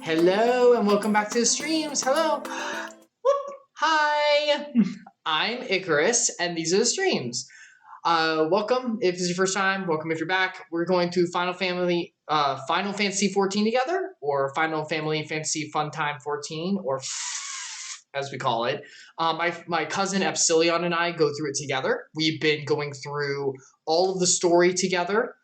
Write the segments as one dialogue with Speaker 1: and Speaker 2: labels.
Speaker 1: Hello and welcome back to the streams. Hello. Whoop. Hi. I'm Icarus and these are the streams. Welcome if this is your first time. Welcome if you're back. We're going to Final Fantasy 14 together, or Final Fantasy Funtime 14, or as we call it. My cousin Epsilion and I go through it together. We've been going through all of the story together.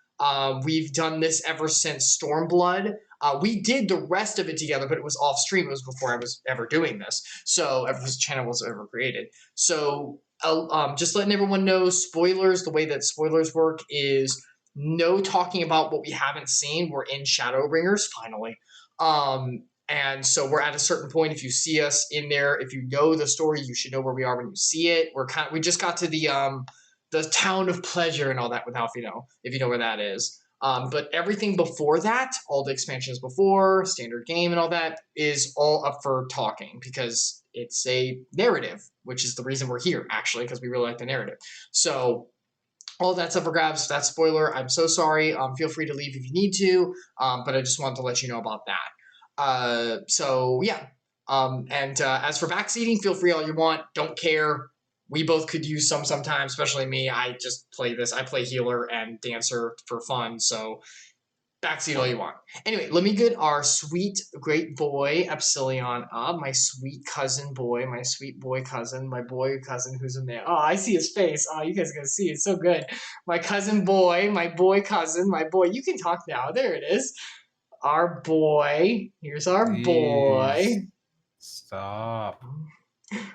Speaker 1: We've done this ever since Stormblood. We did the rest of it together, but it was off stream. It was before I was ever doing this. So this channel was ever created. So just letting everyone know, spoilers, the way that spoilers work is no talking about what we haven't seen. We're in Shadowbringers, finally. And so we're at a certain point. If you see us in there, if you know the story, you should know where we are when you see it. We just got to the town of pleasure and all that with Alfino, if you know where that is. But everything before that, all the expansions before, standard game and all that, is all up for talking because it's a narrative, which is the reason we're here, actually, because we really like the narrative. So all that's up for grabs. That's spoiler. I'm so sorry. Feel free to leave if you need to, but I just wanted to let you know about that. So, yeah. As for backseating, feel free all you want. Don't care. We both could use sometimes, especially me. I just play this. I play healer and dancer for fun, so backseat all you want. Anyway, let me get our sweet, great boy, Epsilion, up. My sweet cousin boy, my sweet boy cousin, my boy cousin who's in there. Oh, I see his face. Oh, you guys are going to see it. It's so good. My cousin boy, my boy cousin, my boy. You can talk now. There it is. Our boy. Here's our boy.
Speaker 2: Stop.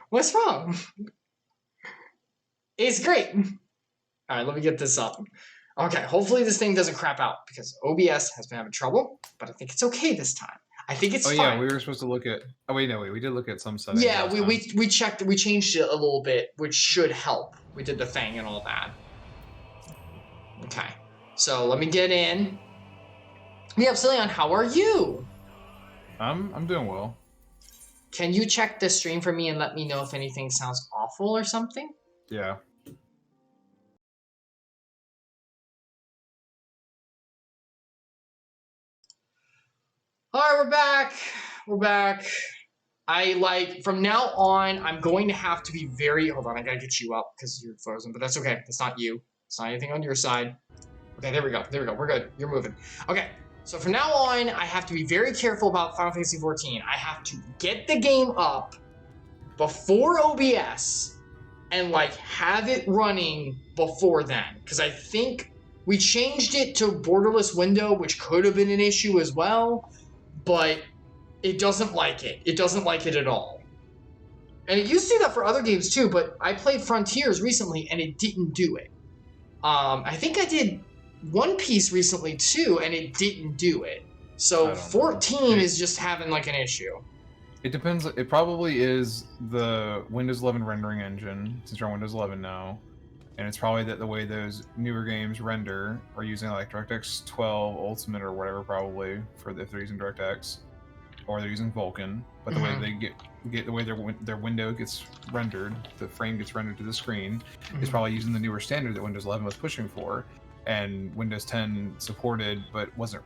Speaker 1: What's wrong? It's great. All right, let me get this up. Okay, hopefully this thing doesn't crap out because OBS has been having trouble, but I think it's okay this time. I think it's fine.
Speaker 2: Yeah, we were supposed to look at. Oh wait, no, we did look at some settings.
Speaker 1: Yeah, we checked. We changed it a little bit, which should help. We did the thing and all that. Okay, so let me get in. Yeah, Epsilion, how are you?
Speaker 2: I'm doing well.
Speaker 1: Can you check the stream for me and let me know if anything sounds awful or something?
Speaker 2: Yeah.
Speaker 1: All right, we're back. We're back. From now on, I'm going to have to be very, hold on, I gotta get you up because you're frozen, but that's okay. It's not you. It's not anything on your side. Okay, there we go. There we go. We're good. You're moving. Okay, so from now on, I have to be very careful about Final Fantasy 14. I have to get the game up before OBS and have it running before then. Because I think we changed it to borderless window, which could have been an issue as well. But it doesn't like it. It doesn't like it at all. And it used to do that for other games too, but I played Frontiers recently and it didn't do it. I think I did One Piece recently too, and it didn't do it. So 14 is just having an issue.
Speaker 2: It depends. It probably is the Windows 11 rendering engine, since you're on Windows 11 now. And it's probably that the way those newer games render are using DirectX 12 Ultimate or whatever, probably if they're using DirectX, or they're using Vulkan. But the way they get the way their window gets rendered, the frame gets rendered to the screen, is probably using the newer standard that Windows 11 was pushing for, and Windows 10 supported, but it wasn't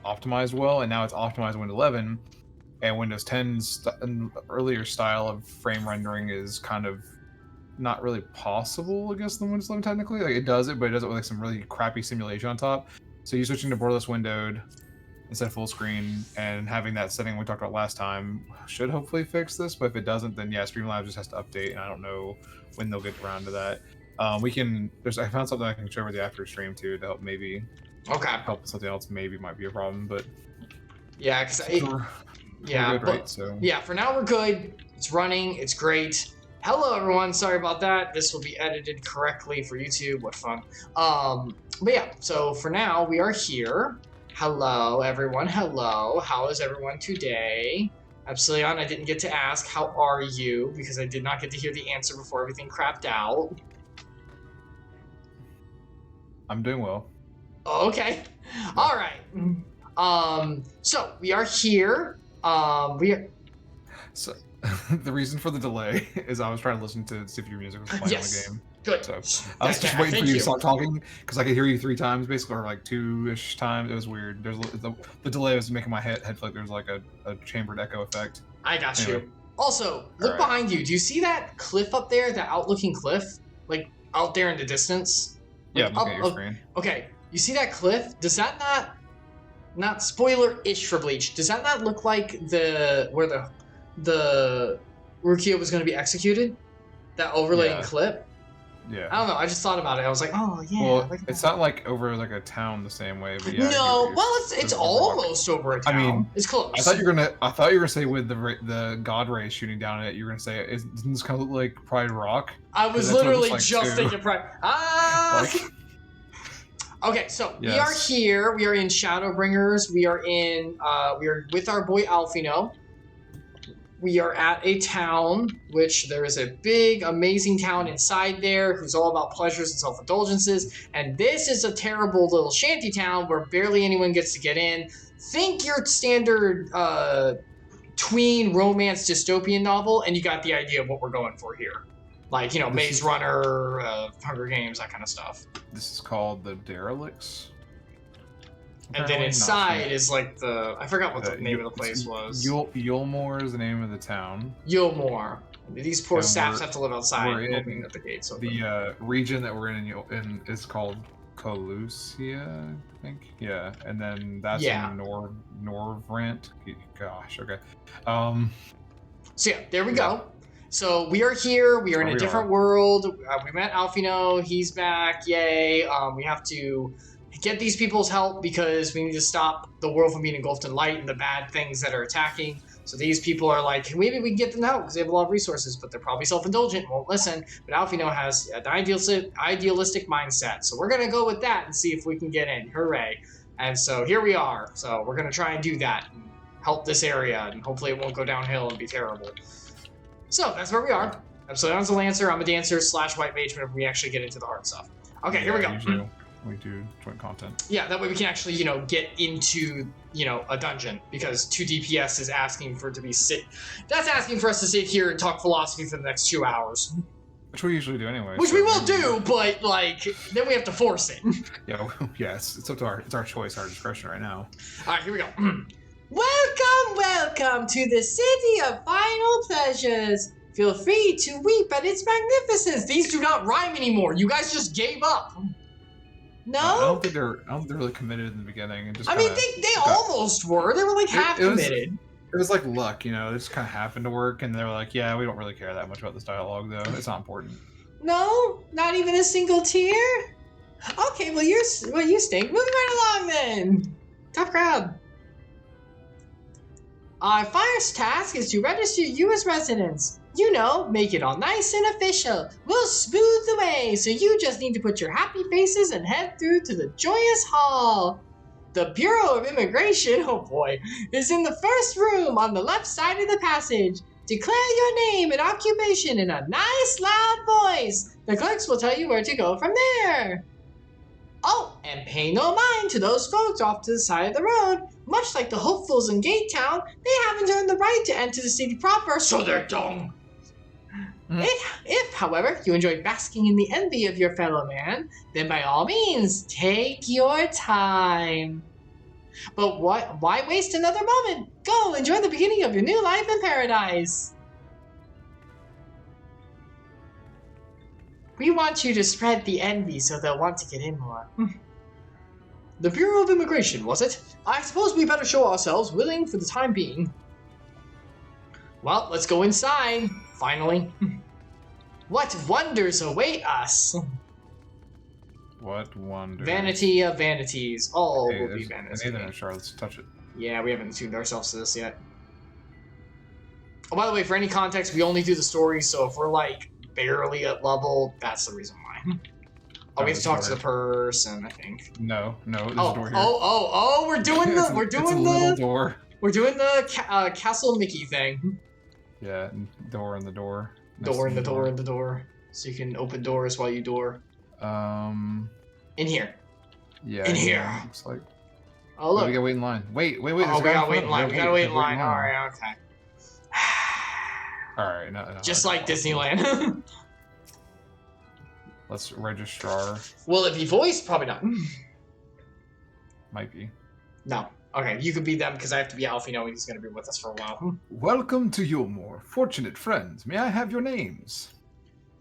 Speaker 2: optimized well, and now it's optimized Windows 11, and Windows 10's earlier style of frame rendering is kind of not really possible against the Windows 11 technically. It does it, but it does it with some really crappy simulation on top. So you're switching to borderless windowed instead of full screen, and having that setting we talked about last time should hopefully fix this. But if it doesn't, then yeah, Streamlabs just has to update, and I don't know when they'll get around to that. I found something I can show over the after stream too to help help with something else maybe might be a problem, but
Speaker 1: yeah, for now we're good. It's running. It's great. Hello, everyone. Sorry about that. This will be edited correctly for YouTube. What fun. But yeah, so for now, we are here. Hello, everyone. Hello. How is everyone today? Epsilion, I didn't get to ask, how are you? Because I did not get to hear the answer before everything crapped out.
Speaker 2: I'm doing well.
Speaker 1: Okay. All right. So we are here.
Speaker 2: So the reason for the delay is I was trying to listen to see if your music was playing on the game.
Speaker 1: Good.
Speaker 2: So I was just waiting for
Speaker 1: Thank
Speaker 2: you to stop talking because I could hear you 3 times, basically, or like 2-ish times. It was weird. There's the delay was making my head feel like there's like a chambered echo effect.
Speaker 1: I got
Speaker 2: Anyway.
Speaker 1: you. Also, look behind you. Do you see that cliff up there? The outlooking cliff, like out there in the distance.
Speaker 2: Yeah,
Speaker 1: Like,
Speaker 2: I'm looking at your screen.
Speaker 1: Okay, you see that cliff? Does that not spoiler-ish for Bleach? Does that not look like where the Rukia was going to be executed? That overlaying cliff?
Speaker 2: Yeah.
Speaker 1: I don't know. I just thought about it. I was like, oh yeah.
Speaker 2: Well, it's not like over like a town the same way, but yeah.
Speaker 1: No, well, it's almost over a town.
Speaker 2: I mean,
Speaker 1: it's close.
Speaker 2: I thought you were gonna say with the god ray shooting down at it, you were gonna say, doesn't this kind of look like Pride Rock?
Speaker 1: I was literally just thinking Pride. Okay, so we are here. We are in Shadowbringers. We are with our boy Alfino. We are at a town, which there is a big, amazing town inside there who's all about pleasures and self-indulgences. And this is a terrible little shanty town where barely anyone gets to get in. Think your standard tween romance dystopian novel, and you got the idea of what we're going for here. Like, Maze Runner, Hunger Games, that kind of stuff.
Speaker 2: This is called the Derelicts.
Speaker 1: And then inside is like I forgot what the name of the place was.
Speaker 2: Yulmore is the name of the town.
Speaker 1: Yulmore. These poor staffs have to live outside, hoping that the gates open.
Speaker 2: The region that we're in is called Colusia, I think. Yeah, and then that's in Norvrant. Gosh, okay.
Speaker 1: So yeah, there we go. So we are here. We are in a different world. We met Alfino. He's back. Yay. We have to get these people's help because we need to stop the world from being engulfed in light and the bad things that are attacking. So these people are like, maybe we can get them help because they have a lot of resources, but they're probably self-indulgent and won't listen. But Alfino has an idealistic mindset. So we're going to go with that and see if we can get in. Hooray. And so here we are. So we're going to try and do that and help this area, and hopefully it won't go downhill and be terrible. So that's where we are. Epsilion's a Lancer. I'm a Dancer / White Mage whenever we actually get into the hard stuff. Okay, here we go.
Speaker 2: Usually we do joint content.
Speaker 1: Yeah, that way we can actually, get into, a dungeon, because 2 DPS is asking for it to be that's asking for us to sit here and talk philosophy for the next 2 hours.
Speaker 2: Which we usually do anyway.
Speaker 1: Which we will do, but then we have to force it.
Speaker 2: Yeah, yes, it's up to our choice, our discretion right now.
Speaker 1: All right, here we go. Welcome to the city of final pleasures. Feel free to weep at its magnificence. These do not rhyme anymore. You guys just gave up. No?
Speaker 2: I don't think they're really committed in the beginning. And just
Speaker 1: they almost were. They were half committed.
Speaker 2: It was like luck, it just kind of happened to work, and they were like, yeah, we don't really care that much about this dialogue, though. It's not important.
Speaker 1: No? Not even a single tear? Okay, well, you stink. Moving right along, then. Tough crowd. Our first task is to register you as residents. Make it all nice and official. We'll smooth the way, so you just need to put your happy faces and head through to the joyous hall. The Bureau of Immigration, oh boy, is in the first room on the left side of the passage. Declare your name and occupation in a nice loud voice. The clerks will tell you where to go from there. Oh, and pay no mind to those folks off to the side of the road. Much like the hopefuls in Gate Town, they haven't earned the right to enter the city proper, so they're dumb. If, however, you enjoy basking in the envy of your fellow man, then by all means, take your time. But why waste another moment? Go enjoy the beginning of your new life in paradise. We want you to spread the envy so they'll want to get in more. The Bureau of Immigration, was it? I suppose we better show ourselves willing for the time being. Well, let's go inside, finally. What wonders await us?
Speaker 2: What wonders?
Speaker 1: Vanity of vanities. All will be vanity.
Speaker 2: Let's touch it.
Speaker 1: Yeah, we haven't tuned ourselves to this yet. Oh, by the way, for any context, we only do the story, so if we're barely at level, that's the reason why. Oh, we have to talk to the person, I think.
Speaker 2: No, there's a door here.
Speaker 1: We're doing the
Speaker 2: little door.
Speaker 1: We're doing the Castle Mickey thing.
Speaker 2: Yeah, door in the door.
Speaker 1: Door in the door in the door. So you can open doors while you door. In here.
Speaker 2: Yeah.
Speaker 1: In here.
Speaker 2: Looks like.
Speaker 1: Oh look.
Speaker 2: We gotta wait in line. Wait.
Speaker 1: Oh, we gotta wait in line. We gotta wait in line. All right. Okay.
Speaker 2: All right. No.
Speaker 1: Just like Disneyland.
Speaker 2: Let's registrar.
Speaker 1: Will it be voiced? Probably not.
Speaker 2: Might be.
Speaker 1: No. Okay, you could be them because I have to be Alfie knowing he's going to be with us for a while.
Speaker 2: Welcome to your more fortunate friends. May I have your names?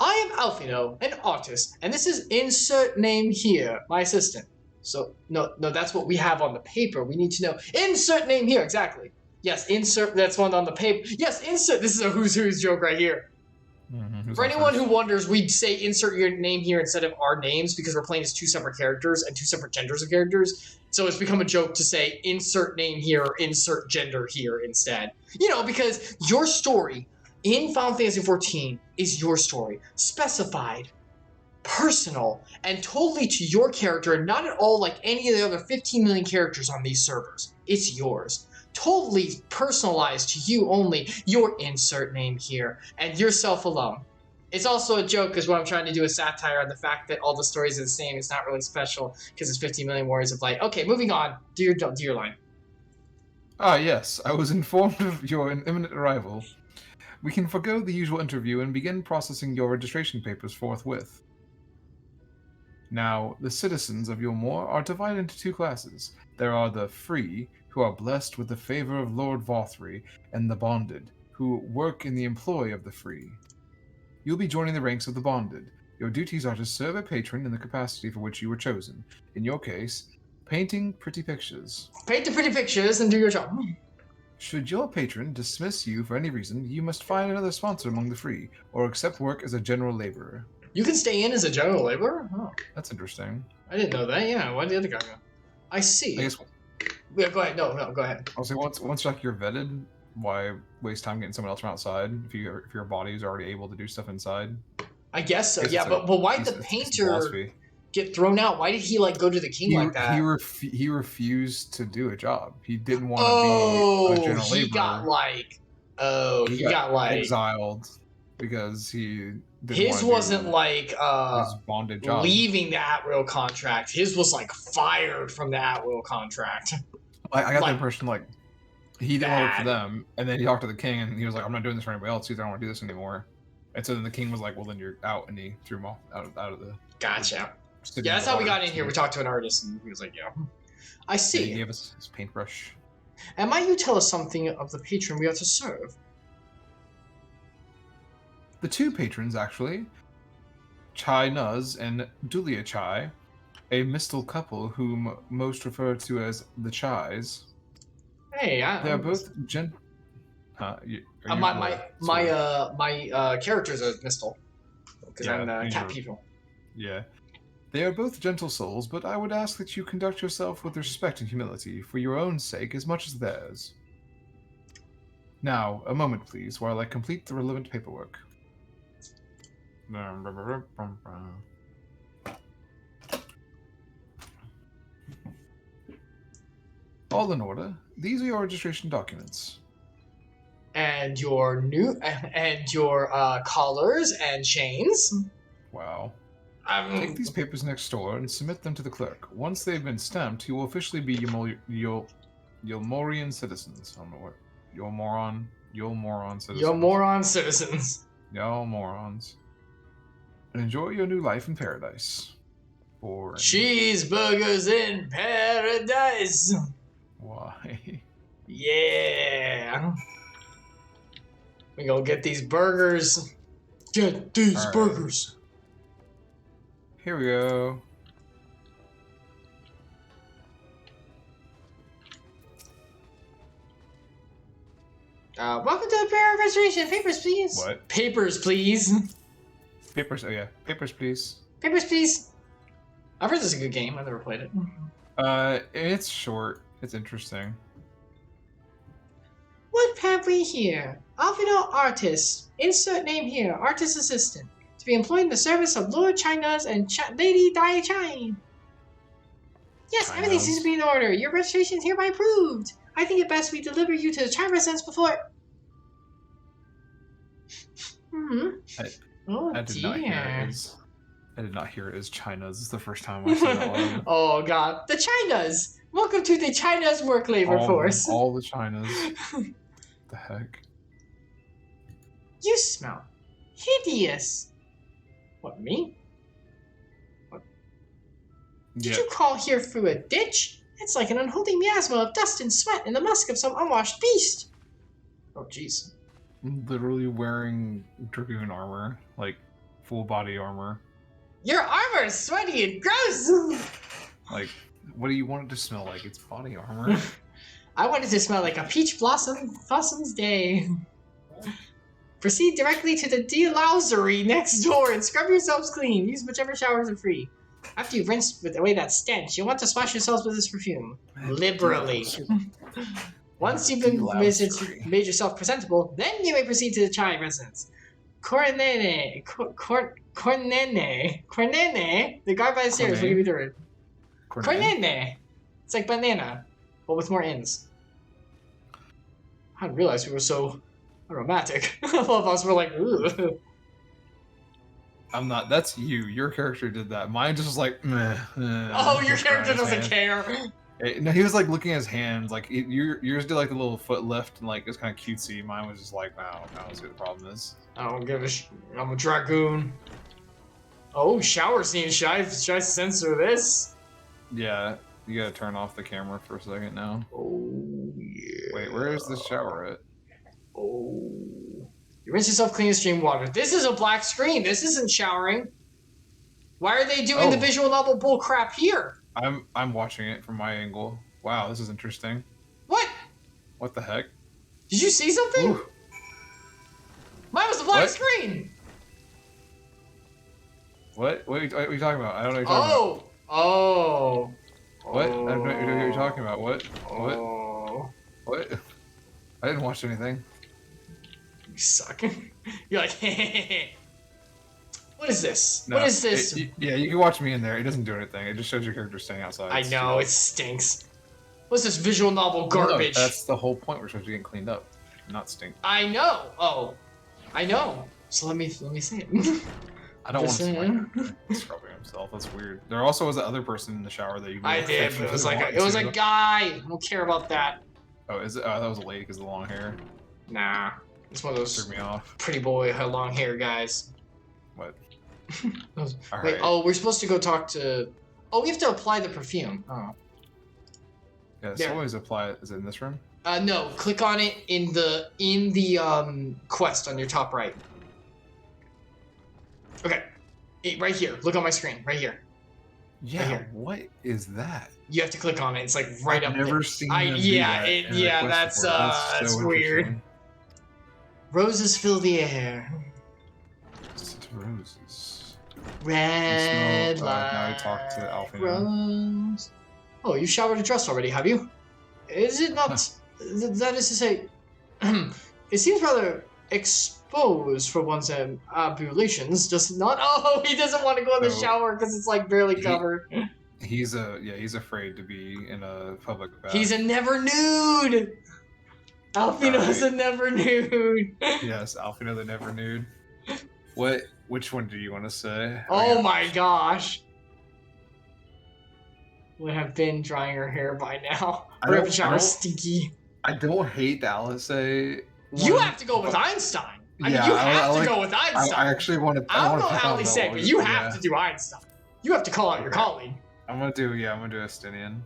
Speaker 1: I am Alfino, an artist, and this is insert name here, my assistant. So, no, that's what we have on the paper. We need to know. Insert name here, exactly. Yes, insert, that's one on the paper. Yes, insert, this is a who's who's joke right here. For anyone who wonders, we'd say insert your name here instead of our names because we're playing as two separate characters and two separate genders of characters. So it's become a joke to say insert name here or insert gender here instead. You know, because your story in Final Fantasy XIV is your story, specified, personal, and totally to your character, and not at all like any of the other 15 million characters on these servers. It's yours. Totally personalized to you only, your insert name here, and yourself alone. It's also a joke because what I'm trying to do is satire on the fact that all the stories are the same. It's not really special because it's 15 million Warriors of Light. Okay, moving on. Do your line.
Speaker 2: Ah, yes. I was informed of your imminent arrival. We can forgo the usual interview and begin processing your registration papers forthwith. Now, the citizens of Yulmore are divided into two classes. There are the free, who are blessed with the favor of Lord Vothry, and the bonded, who work in the employ of the free. You'll be joining the ranks of the bonded. Your duties are to serve a patron in the capacity for which you were chosen. In your case, painting pretty pictures.
Speaker 1: Paint the pretty pictures and do your job.
Speaker 2: Should your patron dismiss you for any reason, you must find another sponsor among the free, or accept work as a general laborer.
Speaker 1: You can stay in as a general laborer? Oh.
Speaker 2: That's interesting.
Speaker 1: I didn't know that. Yeah, why did the other guy go? I see.
Speaker 2: I guess.
Speaker 1: Yeah, go ahead. No, go ahead.
Speaker 2: I'll say once like you're vetted, why waste time getting someone else from outside if your body is already able to do stuff inside?
Speaker 1: I guess so. Yeah, but why did the painter get thrown out? Why did he like go to the king like that?
Speaker 2: He refused to do a job. He didn't want to be a general laborer.
Speaker 1: He got like
Speaker 2: exiled because he.
Speaker 1: His wasn't like
Speaker 2: his bonded job.
Speaker 1: Leaving the at-will contract. His was like fired from the at-will contract.
Speaker 2: I got the impression like he didn't work for them, and then he talked to the king, and he was like, "I'm not doing this for anybody else. I don't want to do this anymore." And so then the king was like, "Well, then you're out," and he threw him off out of the.
Speaker 1: Gotcha. Yeah, that's how we got in here. We talked to an artist, and he was like, "Yeah, I see."
Speaker 2: And he gave us his paintbrush.
Speaker 1: And might you tell us something of the patron we are to serve?
Speaker 2: The two patrons, actually, Chai Nuz and Dulia Chai, a mistal couple whom most refer to as the Chais.
Speaker 1: Hey,
Speaker 2: they're both
Speaker 1: my characters are mistal because I'm cat people.
Speaker 2: Yeah, they are both gentle souls, but I would ask that you conduct yourself with respect and humility for your own sake as much as theirs. Now, a moment, please, while I complete the relevant paperwork. All in order. These are your registration documents.
Speaker 1: And your collars and chains.
Speaker 2: Wow. Take these papers next door and submit them to the clerk. Once they've been stamped, you will officially be Yulmorian citizens. I don't know what. Yulmoran citizens.
Speaker 1: Yulmoran citizens.
Speaker 2: Y'all morons. And enjoy your new life in paradise. Boring.
Speaker 1: Cheeseburgers in paradise.
Speaker 2: Why?
Speaker 1: Yeah. We gonna get these burgers. Get these burgers.
Speaker 2: Here we go.
Speaker 1: Welcome to the prayer of restoration. Papers, please.
Speaker 2: What?
Speaker 1: Papers, please.
Speaker 2: Papers, oh yeah. Papers, please.
Speaker 1: Papers, please. I've heard this is a good game. I've never played it.
Speaker 2: It's short. It's interesting.
Speaker 1: What have we here? Alfino artist. Insert name here. Artist assistant. To be employed in the service of Lord China's and Lady Dai Chine. Yes, everything seems to be in order. Your registration is hereby approved. I think it best we deliver you to the Chine residence before...
Speaker 2: I did not hear it as China's. This is the first time I said that one.
Speaker 1: Oh god. The Chinas! Welcome to the China's work labor force.
Speaker 2: All the Chinas. The heck?
Speaker 1: You smell hideous. What, me? Did you crawl here through a ditch? It's like an unholy miasma of dust and sweat and the musk of some unwashed beast. Oh, jeez.
Speaker 2: I'm literally wearing Dragoon armor, like full body armor.
Speaker 1: Your armor is sweaty and gross.
Speaker 2: Like, what do you want it to smell like? It's body armor.
Speaker 1: I want it to smell like a peach blossom's day. Proceed directly to the delousery next door and scrub yourselves clean. Use whichever showers are free. After you've rinsed away that stench, you'll want to splash yourselves with this perfume. Liberally. Once you've made yourself presentable, then you may proceed to the Chai residence. Cornene, the guard by the stairs will give you the word. Cornene. It's like banana, but with more ends. I didn't realize we were so romantic. All of us were like, ooh.
Speaker 2: I'm not. That's you. Your character did that. Mine just was like, meh.
Speaker 1: Oh, your character doesn't care.
Speaker 2: No, he was like looking at his hands. Like yours did like a little foot lift and like it was kind of cutesy. Mine was just like, wow, I don't see what the problem is.
Speaker 1: I don't give a I'm a dragoon. Oh, shower scene. Should I censor this?
Speaker 2: Yeah, you gotta turn off the camera for a second now.
Speaker 1: Oh yeah.
Speaker 2: Wait, where is the shower at?
Speaker 1: Oh. You rinse yourself clean with stream water. This is a black screen. This isn't showering. Why are they doing the visual novel bull crap here?
Speaker 2: I'm watching it from my angle. Wow, this is interesting.
Speaker 1: What?
Speaker 2: What the heck?
Speaker 1: Did you see something?
Speaker 2: Ooh.
Speaker 1: Mine was a black screen.
Speaker 2: What? What are you talking about? I don't know what you're talking about.
Speaker 1: Oh.
Speaker 2: What? I don't know what you're talking about. What?
Speaker 1: Oh.
Speaker 2: What? I didn't watch anything.
Speaker 1: You suck. You're like, what is this?
Speaker 2: No,
Speaker 1: what is this?
Speaker 2: Yeah, you can watch me in there. It doesn't do anything. It just shows your character staying outside.
Speaker 1: I know, it stinks. What's this visual novel garbage?
Speaker 2: No, that's the whole point. We're supposed to get cleaned up, not stink.
Speaker 1: I know. Oh, I know. So let me say it.
Speaker 2: I don't want to see my character scrubbing himself. That's weird. There also was the other person in the shower that you.
Speaker 1: I did. It was like it was a guy. I don't care about that.
Speaker 2: Oh, is it? Oh, that was a lady because of the long hair.
Speaker 1: Nah, it's one of those
Speaker 2: threw me off.
Speaker 1: Pretty boy long hair guys.
Speaker 2: What?
Speaker 1: Wait,
Speaker 2: right.
Speaker 1: oh, we're supposed to go talk to. Oh, we have to apply the perfume. Oh.
Speaker 2: Yeah, so always apply it. Is it in this room?
Speaker 1: No. Click on it in the quest on your top right. Okay, right here. Look on my screen. Right here.
Speaker 2: Yeah.
Speaker 1: Right here.
Speaker 2: What is that?
Speaker 1: You have to click on it. It's like right
Speaker 2: I've
Speaker 1: up there.
Speaker 2: never seen them do that
Speaker 1: yeah, that's
Speaker 2: so
Speaker 1: weird. Roses fill the air.
Speaker 2: Roses.
Speaker 1: Red light.
Speaker 2: Now I talk to Alfie.
Speaker 1: Rose. Oh, you showered and dressed already, have you? Is it not? That is to say, it seems rather exposed for one's ablutions. Does it not? Oh, he doesn't want to go in the shower because it's like barely covered.
Speaker 2: He's afraid to be in a public bath.
Speaker 1: He's a never nude. Alfino's a never nude.
Speaker 2: Yes, Alfino the never nude. Which one do you want to say?
Speaker 1: Oh my gosh. Would have been drying her hair by now. Her up shower stinky.
Speaker 2: I don't hate Alice. You
Speaker 1: have to go with Einstein. I mean, you have to go with Einstein.
Speaker 2: I actually want to.
Speaker 1: I don't know how they say, but you have to do Einstein. You have to call out your colleague.
Speaker 2: I'm gonna do Estinian.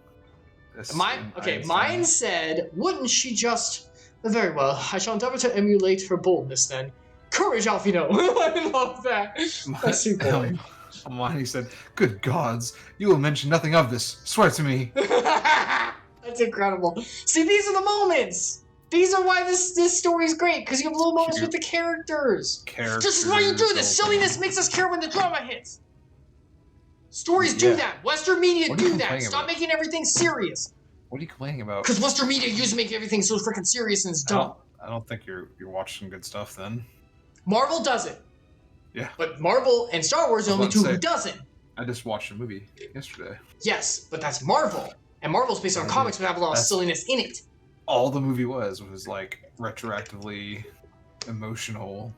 Speaker 1: Mine said, wouldn't she just... Very well, I shall endeavor to emulate her boldness then. Courage, Alfino! I love that. That's super.
Speaker 2: Mine, he said, good gods, you will mention nothing of this. Swear to me.
Speaker 1: That's incredible. See, these are the moments. These are why this story's great, because you have little moments with the characters. This is why you do this. Silliness makes us care when the drama hits. Stories do that. Western media do that. Stop making everything serious.
Speaker 2: What are you complaining about?
Speaker 1: Because Western media used to make everything so freaking serious and it's dumb.
Speaker 2: I don't think you're watching good stuff then.
Speaker 1: Marvel does it.
Speaker 2: Yeah.
Speaker 1: But Marvel and Star Wars are the only two who doesn't.
Speaker 2: I just watched a movie yesterday.
Speaker 1: Yes, but that's Marvel. And Marvel's based on comics but have a lot of silliness in it.
Speaker 2: All the movie was like retroactively emotional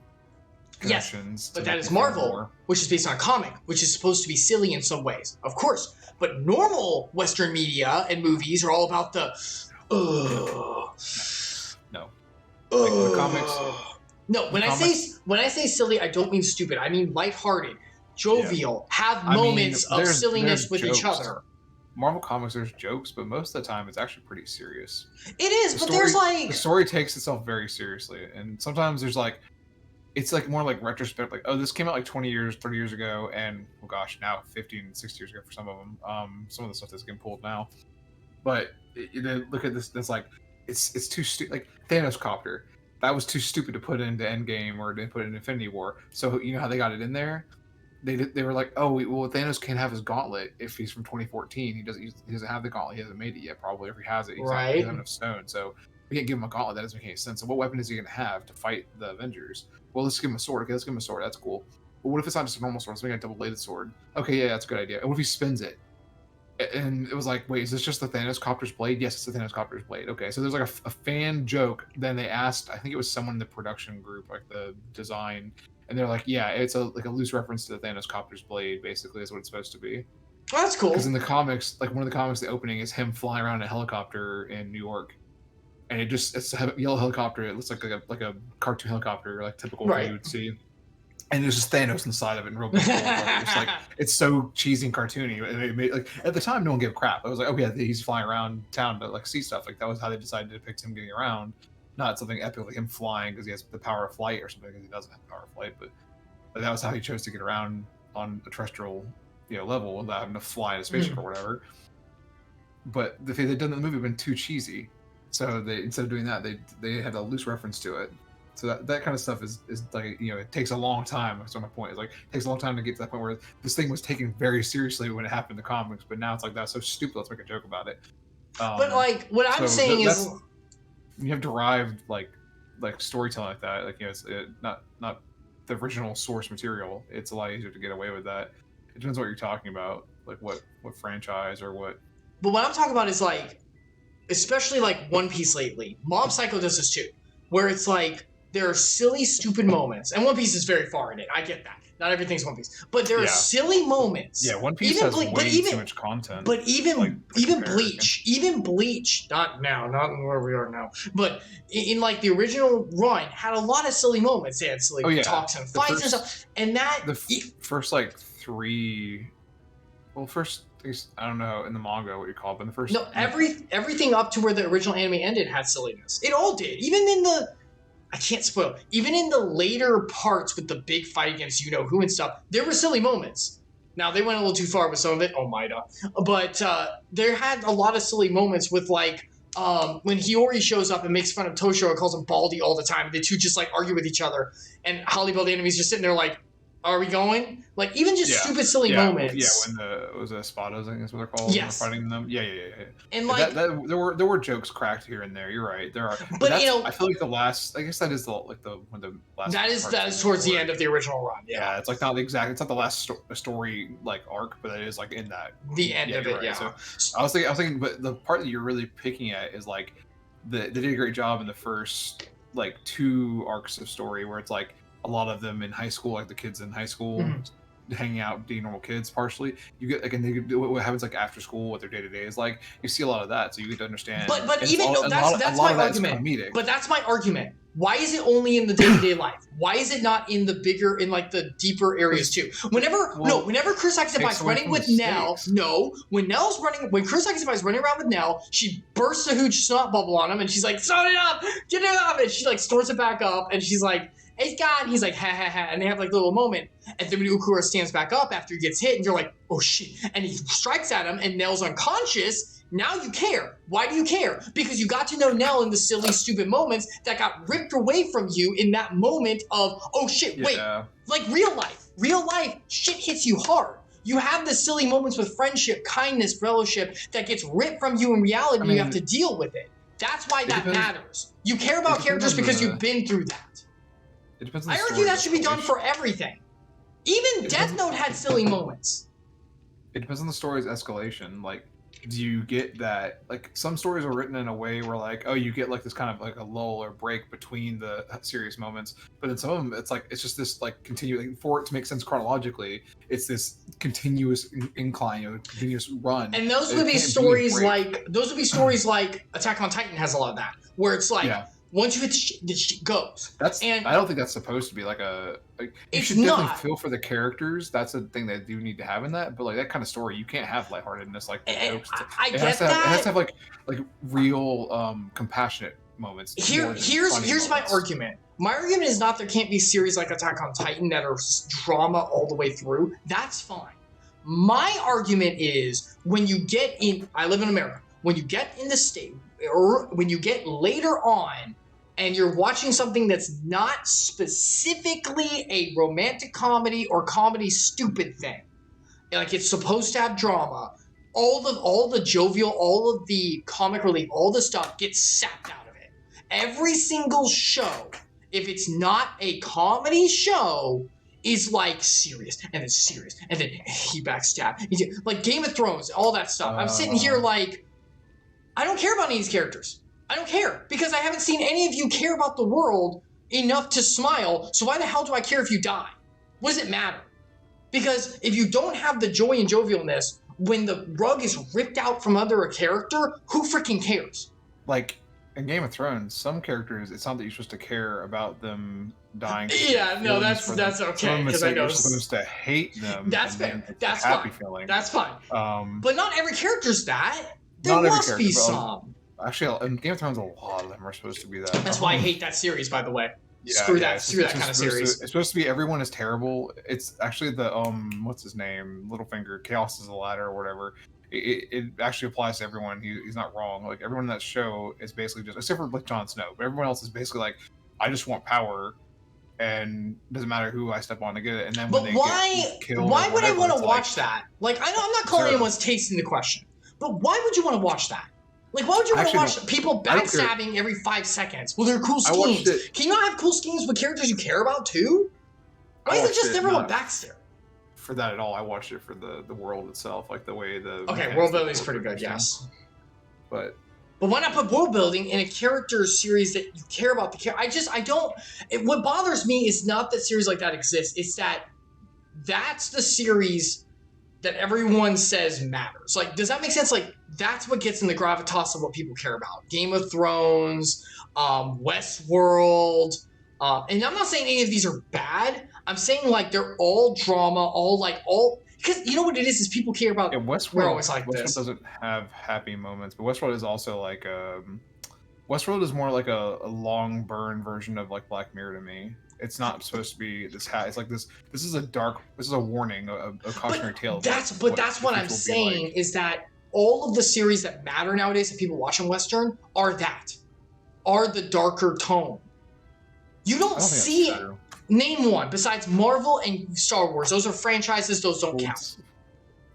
Speaker 2: connections.
Speaker 1: Yes, but that is Marvel, which is based on a comic, which is supposed to be silly in some ways, of course. But normal Western media and movies are all about the
Speaker 2: No. Like the comics.
Speaker 1: No, when I say silly, I don't mean stupid. I mean lighthearted. jovial, have
Speaker 2: I mean,
Speaker 1: moments of
Speaker 2: there's
Speaker 1: silliness with each
Speaker 2: jokes.
Speaker 1: other.
Speaker 2: Marvel Comics, there's jokes, but most of the time it's actually pretty serious.
Speaker 1: It is,
Speaker 2: The
Speaker 1: but
Speaker 2: story,
Speaker 1: there's like
Speaker 2: the story takes itself very seriously, and sometimes there's like, it's like more like retrospect, like, oh, this came out like 20 years, 30 years ago, and oh gosh, now 15, 60 years ago for some of them. Some of the stuff that's getting pulled now, but look at this. It's like it's too stupid. Like Thanos copter, that was too stupid to put into Endgame or to put in Infinity War. So you know how they got it in there? They were like, oh, well, Thanos can't have his gauntlet if he's from 2014. He doesn't have the gauntlet. He hasn't made it yet. Probably if he has it, he doesn't have enough stone. So we can't give him a gauntlet. That doesn't make any sense. So what weapon is he gonna have to fight the Avengers? Well, let's give him a sword. Okay, let's give him a sword. That's cool. But what if it's not just a normal sword? Let's make a double-bladed sword. Okay, yeah, that's a good idea. And what if he spins it? And it was like, wait, is this just the Thanos copter's blade? Yes, it's the Thanos copter's blade. Okay, so there's like a fan joke. Then they asked, I think it was someone in the production group, like the design, and they're like, yeah, it's a loose reference to the Thanos copter's blade. Basically, is what it's supposed to be.
Speaker 1: Oh, that's cool.
Speaker 2: Because in the comics, like one of the comics, the opening is him flying around in a helicopter in New York, and it's a yellow helicopter. It looks like a cartoon helicopter, like typical you would see. And there's just Thanos inside of it in real big. It's like it's so cheesy and cartoony. And it made, like at the time, no one gave a crap. I was like, oh yeah, he's flying around town to like see stuff. Like that was how they decided to depict him getting around, not something epic like him flying because he has the power of flight or something. Because he doesn't have the power of flight, but that was how he chose to get around on a terrestrial, level without having to fly in a spaceship or whatever. But if they'd done the movie, had been too cheesy. So they instead of doing that, they had a loose reference to it. So that kind of stuff is like, it takes a long time. That's my point. It's like it takes a long time to get to that point where this thing was taken very seriously when it happened in the comics, but now it's like that's so stupid. Let's make a joke about it.
Speaker 1: But like what I'm saying is,
Speaker 2: you have derived like storytelling like that. Like it's not the original source material. It's a lot easier to get away with that. It depends what you're talking about, like what franchise or what.
Speaker 1: But what I'm talking about is like, especially like One Piece lately. Mob Psycho does this too, where it's like, there are silly, stupid moments, and One Piece is very far in it. I get that. Not everything's One Piece, but there are silly moments.
Speaker 2: Yeah, One Piece has way too much content.
Speaker 1: But even Bleach, not now, not where we are now, but in like the original run, had a lot of silly moments. They had silly talks and fights and stuff, and that
Speaker 2: first like three. Well, first. I don't know in the manga what you call it, but in the first.
Speaker 1: No, everything up to where the original anime ended had silliness. It all did, even in the. I can't spoil. Even in the later parts with the big fight against you-know-who and stuff, there were silly moments. Now, they went a little too far with some of it. Oh, Maida. But there had a lot of silly moments with, like, when Hiyori shows up and makes fun of Toshiro and calls him Baldy all the time. The two just, like, argue with each other. And Hollywood enemies just sitting there like, are we going? Like, even just stupid, silly moments.
Speaker 2: Yeah, when was it Espadas, I think is what they're called.
Speaker 1: Yes.
Speaker 2: When they're fighting them. Yeah.
Speaker 1: And like
Speaker 2: there were jokes cracked here and there. You're right. There are.
Speaker 1: But
Speaker 2: I feel like the last. I guess that is when the last.
Speaker 1: That is towards the end of the original run.
Speaker 2: Yeah, it's like not the exact. It's not the last story like arc, but it is like in that.
Speaker 1: The end of it.
Speaker 2: Right.
Speaker 1: Yeah.
Speaker 2: So I was thinking, but the part that you're really picking at is like they did a great job in the first like 2 arcs of story where it's like. A lot of them in high school, like the kids in high school, hanging out, being normal kids. Partially, you get like, and they do what happens like after school, what their day to day is like. You see a lot of that, so you get to understand.
Speaker 1: But even that's my argument. But that's my argument. Why is it only in the day to day life? Why is it not in the bigger, in like the deeper areas too? Whenever Chris Senpai's running with Nell, when Chris Senpai's running around with Nell, she bursts a huge snot bubble on him, and she's like, "Start it up, get it up!" And she like stores it back up, and she's like. It's gone. He's like, ha ha ha. And they have like a little moment. And then when Ukura stands back up after he gets hit, and you're like, oh shit. And he strikes at him, and Nell's unconscious. Now you care. Why do you care? Because you got to know Nell in the silly, stupid moments that got ripped away from you in that moment of, oh shit, wait. Like real life. Real life, shit hits you hard. You have the silly moments with friendship, kindness, fellowship that gets ripped from you in reality, and you have to deal with it. That's why that matters. You care about characters because you've been through that.
Speaker 2: It depends on
Speaker 1: I argue that should be done for everything. Even Death Note had silly moments.
Speaker 2: It depends on the story's escalation. Like, do you get that? Like, some stories are written in a way where, like, oh, you get like this kind of like a lull or break between the serious moments. But in some of them, it's like it's just this like continuing for it to make sense chronologically. It's this continuous incline, continuous run.
Speaker 1: And those would be stories like Attack on Titan has a lot of that, where it's like. Yeah. Once you hit the shit goes.
Speaker 2: I don't think that's supposed to be like you should definitely feel for the characters. That's a thing that you need to have in that. But like that kind of story, you can't have lightheartedness like the jokes.
Speaker 1: I get that.
Speaker 2: It has to have like real compassionate moments.
Speaker 1: Here's my argument. My argument is not there can't be series like Attack on Titan that are drama all the way through. That's fine. My argument is when you get in, I live in America, when you get in the state, or when you get later on and you're watching something that's not specifically a romantic comedy or comedy stupid thing, like it's supposed to have drama, all the jovial, all of the comic relief, all the stuff gets sapped out of it. Every single show, if it's not a comedy show, is like serious, and then serious, and then he backstab. Like Game of Thrones, all that stuff. I'm sitting here like, I don't care about any of these characters. I don't care, because I haven't seen any of you care about the world enough to smile, so why the hell do I care if you die? What does it matter? Because if you don't have the joy and jovialness when the rug is ripped out from under a character, who freaking cares?
Speaker 2: Like, in Game of Thrones, some characters, it's not that you're supposed to care about them dying.
Speaker 1: Yeah, no, that's okay, because I know
Speaker 2: you're supposed to hate them.
Speaker 1: That's fair. That's
Speaker 2: happy
Speaker 1: fine.
Speaker 2: Feeling.
Speaker 1: That's fine. But not every character's that. There
Speaker 2: not
Speaker 1: must be some.
Speaker 2: Actually, in Game of Thrones, a lot of them are supposed to be that.
Speaker 1: That's why I hate that series, by the way. Screw that kind of series.
Speaker 2: It's supposed to be everyone is terrible. It's actually the what's his name? Littlefinger, Chaos is the ladder or whatever. It actually applies to everyone. He's not wrong. Like everyone in that show is basically just, except for like Jon Snow, but everyone else is basically like, I just want power, and it doesn't matter who I step on to get it. And then when get killed,
Speaker 1: why would I want to watch that? Like I'm not calling anyone's taste into question, but why would you want to watch that? Like, why would you want to watch people backstabbing every 5 seconds? Well, they're cool schemes. Can you not have cool schemes with characters you care about too? Why is it just everyone backstab?
Speaker 2: For that at all, I watched it for the world itself, like the way the
Speaker 1: world building is pretty good, yes.
Speaker 2: But
Speaker 1: why not put world building in a character series that you care about the character? I don't. What bothers me is not that series like that exists. It's that that's the series that everyone says matters. Like, does that make sense? Like, that's what gets in the gravitas of what people care about. Game of Thrones, Westworld, and I'm not saying any of these are bad. I'm saying like they're all drama, because you know what it is people care about.
Speaker 2: Westworld,
Speaker 1: we're always like
Speaker 2: Westworld
Speaker 1: this.
Speaker 2: Doesn't have happy moments, but Westworld is also like Westworld is more like a long burn version of like Black Mirror to me. It's not supposed to be this. It's like this. This is a warning, a cautionary tale.
Speaker 1: That's what I'm saying like. Is that all of the series that matter nowadays that people watch on Western are the darker tone. You don't see it. Name one besides Marvel and Star Wars. Those are franchises. Those don't count.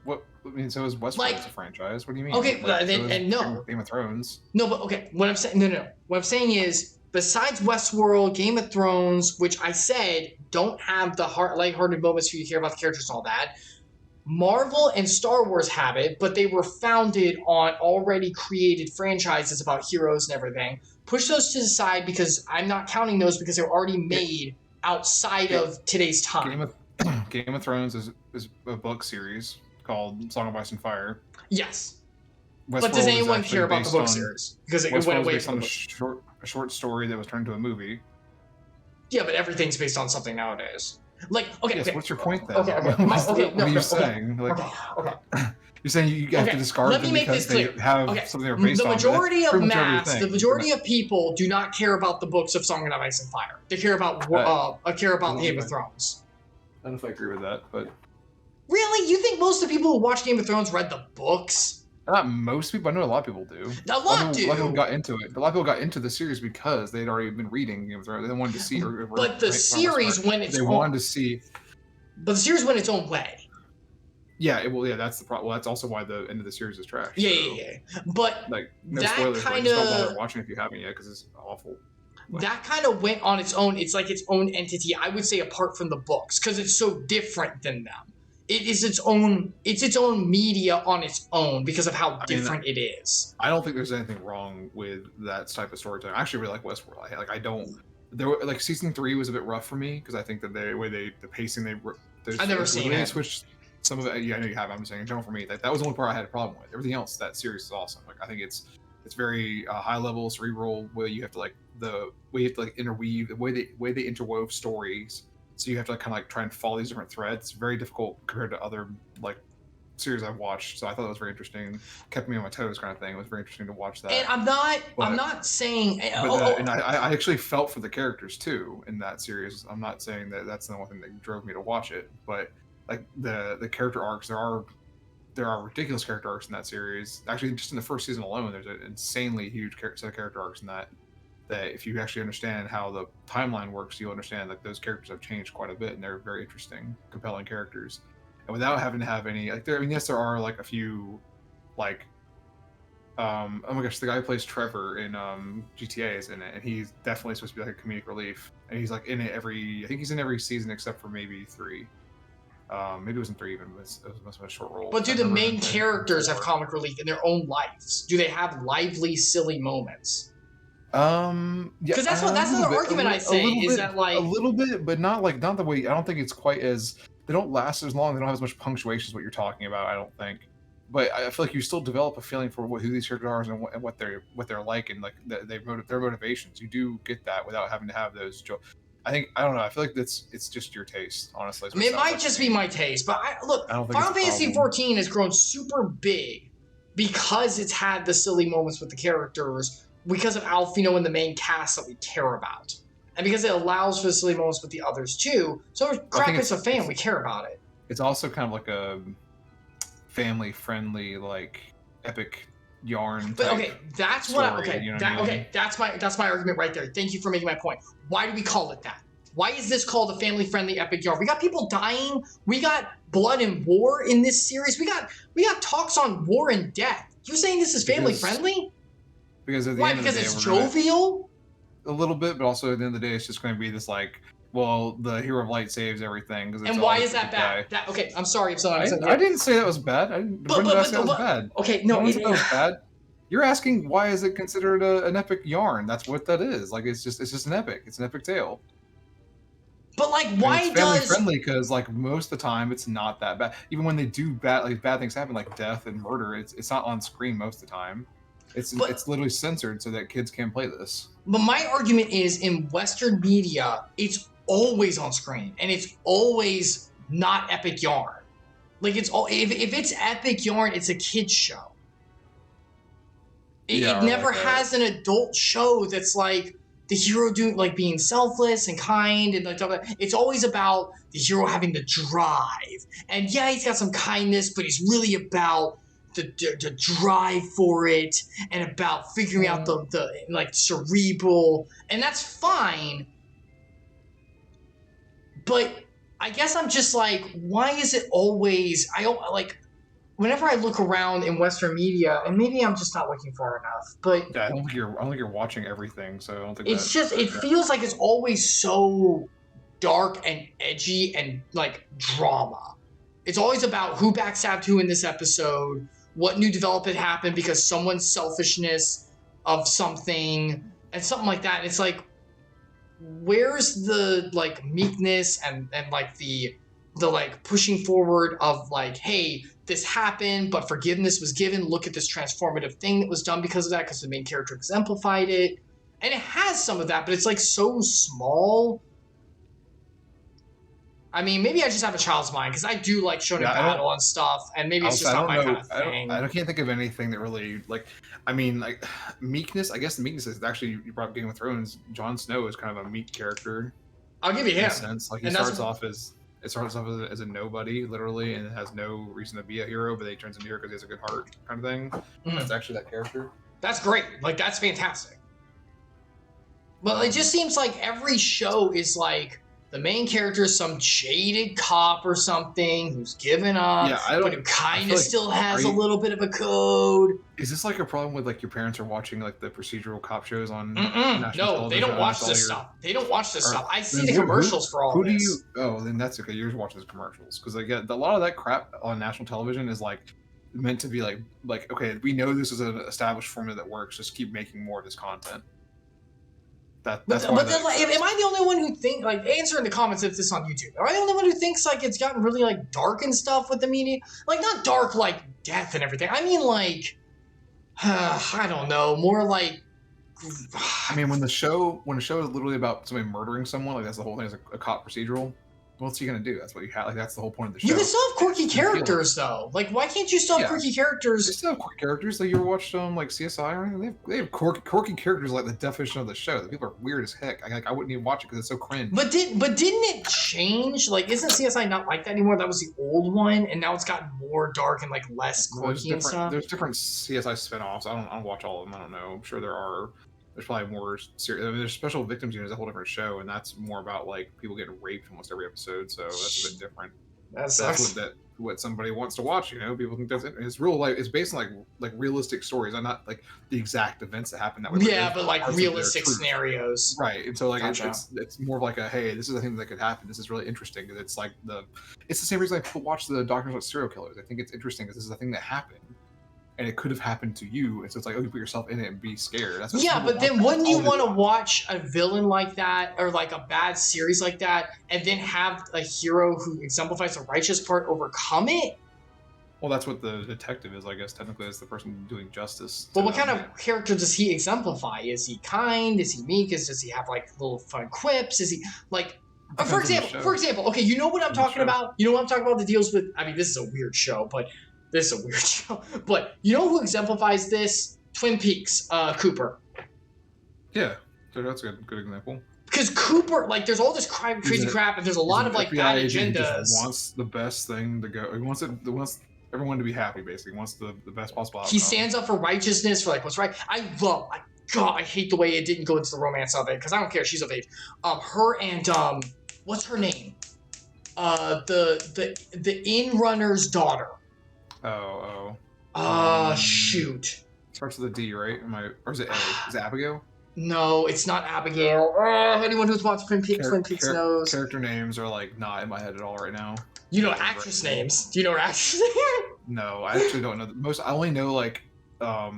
Speaker 2: What I mean, so is Westworld a franchise? What do you mean?
Speaker 1: Okay,
Speaker 2: and no, Game of Thrones.
Speaker 1: No, but okay. What I'm saying, no. What I'm saying is, besides Westworld, Game of Thrones, which I said don't have the lighthearted moments for you to care about the characters and all that. Marvel and Star Wars have it, but they were founded on already created franchises about heroes and everything. Push those to the side because I'm not counting those because they're already made outside of today's time.
Speaker 2: Game of Thrones is a book series called Song of Ice and Fire.
Speaker 1: Yes. But does anyone care about the book series? Because it went away from
Speaker 2: a short story that was turned into a movie.
Speaker 1: Yeah, but everything's based on something nowadays. Like, okay.
Speaker 2: What's your point then?
Speaker 1: Okay.
Speaker 2: What are you saying? Like, you're saying you have to discard them because they have something they're based on.
Speaker 1: The majority of people do not care about the books of Song of Ice and Fire. They care about Game of Thrones.
Speaker 2: I don't know if I agree with that, but
Speaker 1: really, you think most of the people who watch Game of Thrones read the books?
Speaker 2: Not most people. I know a lot of people do.
Speaker 1: A lot do.
Speaker 2: A lot of people got into it. A lot of people got into the series because they'd already been reading Game of Thrones. They wanted to see.
Speaker 1: But the series went its own.
Speaker 2: They wanted to see.
Speaker 1: But the series went its own way.
Speaker 2: Yeah, that's the problem. Well, that's also why the end of the series is trash.
Speaker 1: Yeah. But
Speaker 2: like, no
Speaker 1: that
Speaker 2: spoilers.
Speaker 1: Kind
Speaker 2: of don't bother watching if you haven't yet because it's awful.
Speaker 1: That kind of went on its own. It's like its own entity. I would say apart from the books because it's so different than them. It is its own media on its own because of how different it is.
Speaker 2: I don't think there's anything wrong with that type of storytelling. I actually really like Westworld. There were like season 3 was a bit rough for me because I think that the pacing
Speaker 1: I've never seen it.
Speaker 2: Switched some of it. Yeah, I know you have. I'm saying in general for me that was the only part I had a problem with. Everything else, that series is awesome. Like I think it's very high level, cerebral, where you have to like the way you have to like interweave the way they interwove stories. So you have to like, kind of like try and follow these different threads. It's very difficult compared to other like series I've watched. So I thought that was very interesting. Kept me on my toes, kind of thing. It was very interesting to watch that.
Speaker 1: And I'm not saying.
Speaker 2: And I actually felt for the characters too in that series. I'm not saying that that's the one thing that drove me to watch it, but like the character arcs, there are ridiculous character arcs in that series. Actually, just in the first season alone, there's an insanely huge set of character arcs in that. That if you actually understand how the timeline works, you'll understand that those characters have changed quite a bit, and they're very interesting, compelling characters. And without having to have any, like, yes, there are like a few, like, oh my gosh, the guy who plays Trevor in GTA is in it, and he's definitely supposed to be like a comedic relief, and he's like in it I think he's in every season except for maybe 3. Maybe it wasn't 3 even, but it must have been a short role.
Speaker 1: But do the main characters have comic relief in their own lives? Do they have lively, silly moments?
Speaker 2: Yeah,
Speaker 1: because that's another argument I say is that like
Speaker 2: a little bit, but not the way. I don't think it's quite as they don't last as long. They don't have as much punctuation as what you're talking about. I don't think, but I feel like you still develop a feeling for who these characters are and what they're like and like their motivations. You do get that without having to have those. I don't know. I feel like it's just your taste, honestly.
Speaker 1: I mean, it might just be my taste, but Final Fantasy 14 has grown super big because it's had the silly moments with the characters. Because of Alfino and the main cast that we care about. And because it allows for the silly moments with the others too. So crap, it's a fan, we care about it.
Speaker 2: It's also kind of like a family-friendly, like, epic yarn.
Speaker 1: But okay, that's
Speaker 2: story,
Speaker 1: what that's my argument right there. Thank you for making my point. Why do we call it that? Why is this called a family-friendly epic yarn? We got people dying, we got blood and war in this series, we got talks on war and death. You saying this is family-friendly?
Speaker 2: Because at the
Speaker 1: Why?
Speaker 2: end
Speaker 1: Because
Speaker 2: of the day,
Speaker 1: it's jovial?
Speaker 2: A little bit, but also at the end of the day, it's just going to be this like, well, the hero of light saves everything.
Speaker 1: And why is that bad? Okay, I'm sorry if someone said that.
Speaker 2: I didn't say that was bad. When did I say that was bad?
Speaker 1: Okay, no,
Speaker 2: that was bad. You're asking why is it considered an epic yarn? That's what that is. Like it's just an epic. It's an epic tale.
Speaker 1: But like, why
Speaker 2: it's family friendly? Because like most of the time, it's not that bad. Even when they do bad things happen, like death and murder, it's not on screen most of the time. It's literally censored so that kids can't play this.
Speaker 1: But my argument is in Western media, it's always on screen and it's always not epic yarn. Like if it's epic yarn, it's a kid's show. It never has an adult show that's like the hero doing like being selfless and kind and like it's always about the hero having the drive. And yeah, he's got some kindness, but he's really about the drive for it and about figuring out the like cerebral, and that's fine. But I guess I'm just like, why is it always? I don't like. Whenever I look around in Western media, and maybe I'm just not looking far enough, but
Speaker 2: yeah, I don't think you're watching everything, so I don't think
Speaker 1: it's just. It feels like it's always so dark and edgy and like drama. It's always about who backstabbed who in this episode. What new development happened because someone's selfishness of something and something like that. And it's like, where's the like meekness and like the like pushing forward of like, hey, this happened, but forgiveness was given. Look at this transformative thing that was done because of that, because the main character exemplified it. And it has some of that, but it's like so small. I mean, maybe I just have a child's mind because I do like shonen battle and stuff, and maybe it's just not my kind of thing.
Speaker 2: I can't think of anything that really like. I mean, like meekness. I guess the meekness is actually you brought up Game of Thrones. Jon Snow is kind of a meek character.
Speaker 1: I'll give you him.
Speaker 2: In a sense, like he starts off as a nobody, literally, and has no reason to be a hero, but he turns into a hero because he has a good heart, kind of thing. That's actually that character.
Speaker 1: That's great. Like that's fantastic. But it just seems like every show is like. The main character is some jaded cop or something who's given up, but who kind of still has a little bit of a code.
Speaker 2: Is this like a problem with like your parents are watching like the procedural cop shows on
Speaker 1: national television? They don't watch this stuff. They don't watch this stuff. I see the commercials for all this.
Speaker 2: Oh, then that's okay. You're just watching those commercials because like a lot of that crap on national television is like meant to be like okay, we know this is an established formula that works. Just keep making more of this content. That's
Speaker 1: but then, like, am I the only one who think like answer in the comments if this is on YouTube? Am I the only one who thinks like it's gotten really like dark and stuff with the media? Like not dark like death and everything. I mean like I don't know, more like
Speaker 2: I mean, when the show is literally about somebody murdering someone, like that's the whole thing, is a cop procedural. What's he gonna do? That's what you have. Like that's the whole point of the show.
Speaker 1: You can still have quirky characters though. Like, why can't you still have quirky characters?
Speaker 2: They still have quirky characters. Like you ever watched like CSI or anything? They have quirky characters, like the definition of the show. The people are weird as heck. I wouldn't even watch it because it's so cringe.
Speaker 1: But didn't it change? Like, isn't CSI not like that anymore? That was the old one, and now it's gotten more dark and like less quirky and stuff.
Speaker 2: There's different CSI spinoffs. I don't watch all of them. I don't know. I'm sure there are. There's probably more serious. I mean, there's Special Victims Unit is a whole different show, and that's more about like people getting raped almost every episode. So that's a bit different. That's what somebody wants to watch. You know, people think that's it. It's real life. It's based on like realistic stories, and not like the exact events that happen. That way,
Speaker 1: but like realistic scenarios,
Speaker 2: right? And so like
Speaker 1: gotcha.
Speaker 2: it's more of like a hey, this is a thing that could happen. This is really interesting because it's like it's the same reason like people watch the documentaries about serial killers. I think it's interesting because this is a thing that happened. And it could have happened to you, and so it's like, oh, you put yourself in it and be scared. That's what
Speaker 1: but then wouldn't you want to watch a villain like that, or like a bad series like that, and then have a hero who exemplifies the righteous part overcome it?
Speaker 2: Well, that's what the detective is, I guess. Technically, is the person doing justice.
Speaker 1: But what kind of character does he exemplify? Is he kind? Is he meek? Does he have like little fun quips? Is he like? For example, okay, you know what I'm talking about? You know what I'm talking about? The deals with. I mean, this is a weird show, but. This is a weird show. But you know who exemplifies this? Twin Peaks, Cooper.
Speaker 2: Yeah, so that's a good example.
Speaker 1: Because Cooper, like, there's all this crazy crap, and there's a lot of like bad agendas. He
Speaker 2: just wants the best thing to go. He wants everyone to be happy. Basically, he wants the best possible outcome.
Speaker 1: He stands up for righteousness, for like what's right. I hate the way it didn't go into the romance of it because I don't care. She's of age. Her and what's her name? The inn runner's daughter. Shoot.
Speaker 2: Starts with a D, right? Or is it A? Is it Abigail?
Speaker 1: No, it's not Abigail. Anyone who's watched Twin Peaks knows.
Speaker 2: Character names are like not in my head at all right now.
Speaker 1: You know actress names. Do you know her actress name?
Speaker 2: No, I actually don't know. I only know like the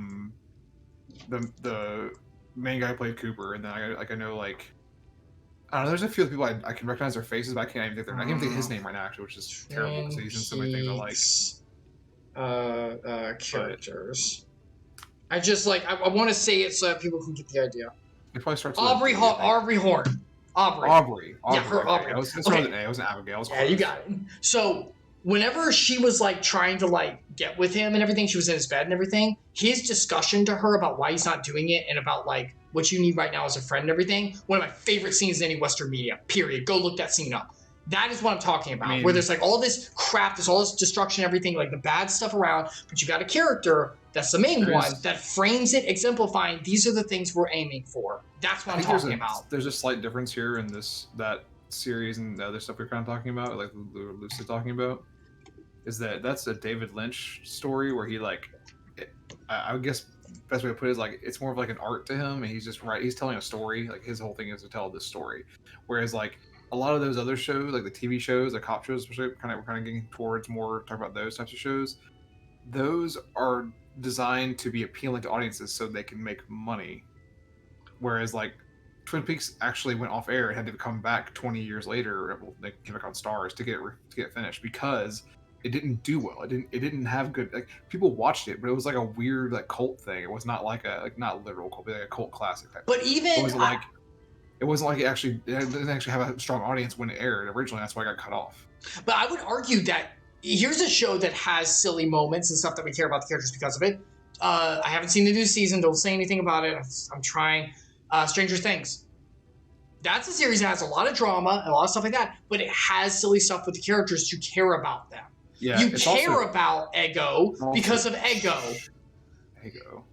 Speaker 2: main guy who played Cooper, and then I know like I don't know. There's a few people I can recognize their faces, but I can't even think I can't even think his name right now, actually, which is terrible because he's in so many things I like.
Speaker 1: Characters. I just like I want to say it so that people can get the idea.
Speaker 2: It probably starts
Speaker 1: with Aubrey Horn. Aubrey. Yeah, her
Speaker 2: okay.
Speaker 1: Aubrey.
Speaker 2: I was with an A. It wasn't Abigail.
Speaker 1: Yeah, you got it. So whenever she was like trying to like get with him and everything, she was in his bed and everything. His discussion to her about why he's not doing it and about like what you need right now as a friend and everything. One of my favorite scenes in any Western media. Period. Go look that scene up. That is what I'm talking about, where there's like all this crap, there's all this destruction, everything, like the bad stuff around, but you got a character that's the main one that frames it, exemplifying these are the things we're aiming for. That's what I'm talking about.
Speaker 2: There's a slight difference here in that series and the other stuff we're kind of talking about, like Lucy's talking about, is that's a David Lynch story where he like, I guess best way to put it is like it's more of like an art to him, and he's telling a story. Like his whole thing is to tell this story, whereas like a lot of those other shows, like the TV shows, the cop shows, especially, we're kind of getting towards more talk about those types of shows. Those are designed to be appealing to audiences so they can make money. Whereas like Twin Peaks actually went off air and had to come back 20 years later. They came back on Stars to get it finished because it didn't do well. It didn't have good. Like people watched it, but it was like a weird like cult thing. It was not like not literal cult, but like a cult classic type.
Speaker 1: But even
Speaker 2: it wasn't like it didn't actually have a strong audience when it aired originally. That's why it got cut off.
Speaker 1: But I would argue that here's a show that has silly moments and stuff that we care about the characters because of it. I haven't seen the new season. Don't say anything about it. I'm trying. Stranger Things. That's a series that has a lot of drama and a lot of stuff like that, but it has silly stuff with the characters to care about them.
Speaker 2: Yeah,
Speaker 1: you care about Ego because of Ego.
Speaker 2: Ego.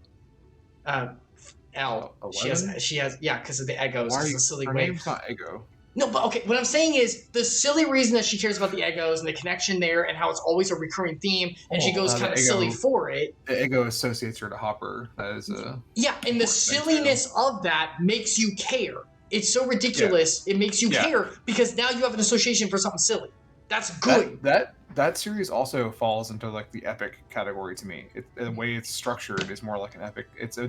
Speaker 1: L.
Speaker 2: 11?
Speaker 1: She has because of the Egos.
Speaker 2: Why
Speaker 1: the silly
Speaker 2: her
Speaker 1: way.
Speaker 2: name's not Ego.
Speaker 1: No, but okay, what I'm saying is the silly reason that she cares about the Egos and the connection there and how it's always a recurring theme and she goes kind of silly for it.
Speaker 2: The Ego associates her to Hopper. That is
Speaker 1: and the silliness of that makes you care. It's so ridiculous, it makes you care because now you have an association for something silly. That's good.
Speaker 2: That series also falls into like the epic category to me. The way it's structured is more like an epic. It's a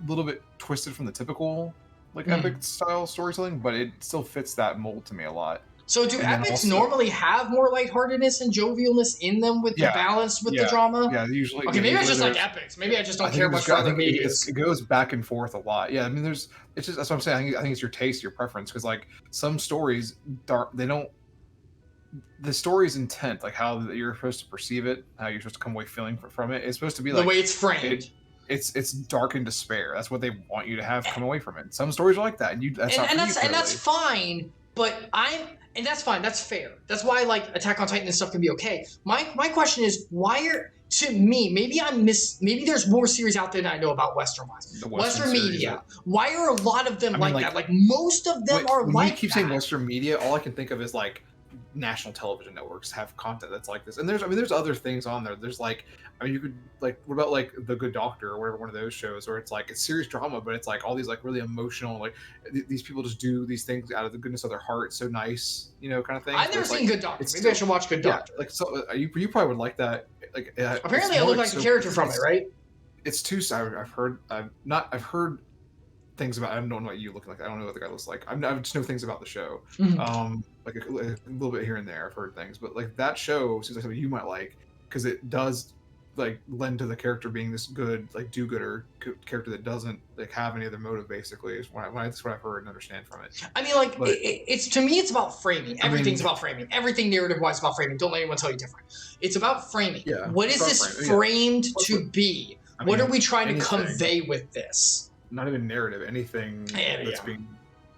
Speaker 2: little bit twisted from the typical like epic style storytelling, but it still fits that mold to me a lot.
Speaker 1: So do
Speaker 2: And then
Speaker 1: epics
Speaker 2: also-
Speaker 1: normally have more lightheartedness and jovialness in them with the
Speaker 2: Yeah.
Speaker 1: balance with the
Speaker 2: Yeah.
Speaker 1: drama?
Speaker 2: Yeah, usually.
Speaker 1: Okay,
Speaker 2: yeah,
Speaker 1: maybe I
Speaker 2: usually
Speaker 1: just like
Speaker 2: there's-
Speaker 1: epics. Maybe I just don't
Speaker 2: I think
Speaker 1: care
Speaker 2: it
Speaker 1: much
Speaker 2: just
Speaker 1: for
Speaker 2: I
Speaker 1: other
Speaker 2: think
Speaker 1: medias.
Speaker 2: it goes back and forth a lot. Yeah, I mean, it's just that's what I'm saying. I think it's your taste, your preference, because like some stories, they don't. The story's intent, like how you're supposed to perceive it, how you're supposed to come away feeling from it, it's supposed to be
Speaker 1: The
Speaker 2: like
Speaker 1: way it's framed.
Speaker 2: it's dark and despair. That's what they want you to have come away from it. Some stories are like that, and
Speaker 1: That's fine. But and that's fine. That's fair. That's why like Attack on Titan and stuff can be okay. My question is why are to me maybe maybe there's more series out there than I know about Western-wise.
Speaker 2: The
Speaker 1: Western
Speaker 2: series
Speaker 1: media. Why are a lot of them
Speaker 2: I mean,
Speaker 1: like that? Like most of them are
Speaker 2: when
Speaker 1: like
Speaker 2: you keep
Speaker 1: that.
Speaker 2: saying Western media, all I can think of is like national television networks have content that's like this, and there's other things on there. There's like, I mean, you could like, what about like The Good Doctor or whatever, one of those shows where it's like it's serious drama, but it's like all these like really emotional, like these people just do these things out of the goodness of their heart, so nice, kind of thing.
Speaker 1: I've never seen Good Doctor. Maybe I should watch Good Doctor.
Speaker 2: Like so, you probably would like that. Like
Speaker 1: apparently, I look like the character from it, right?
Speaker 2: It's too. I've heard things about. I don't know what you look like. I don't know what the guy looks like. I just know things about the show. Like a little bit here and there. I've heard things, but like that show seems like something you might like because it does like lend to the character being this good, like do-gooder character that doesn't like have any other motive. Basically, is that's what I've heard and understand from it.
Speaker 1: I mean, like it's to me, it's about framing. Everything's about framing. Everything narrative-wise about framing. Don't let anyone tell you different. It's about framing.
Speaker 2: Yeah.
Speaker 1: What is this framed to be? What are we trying to convey with this?
Speaker 2: Not even narrative. Anything that's being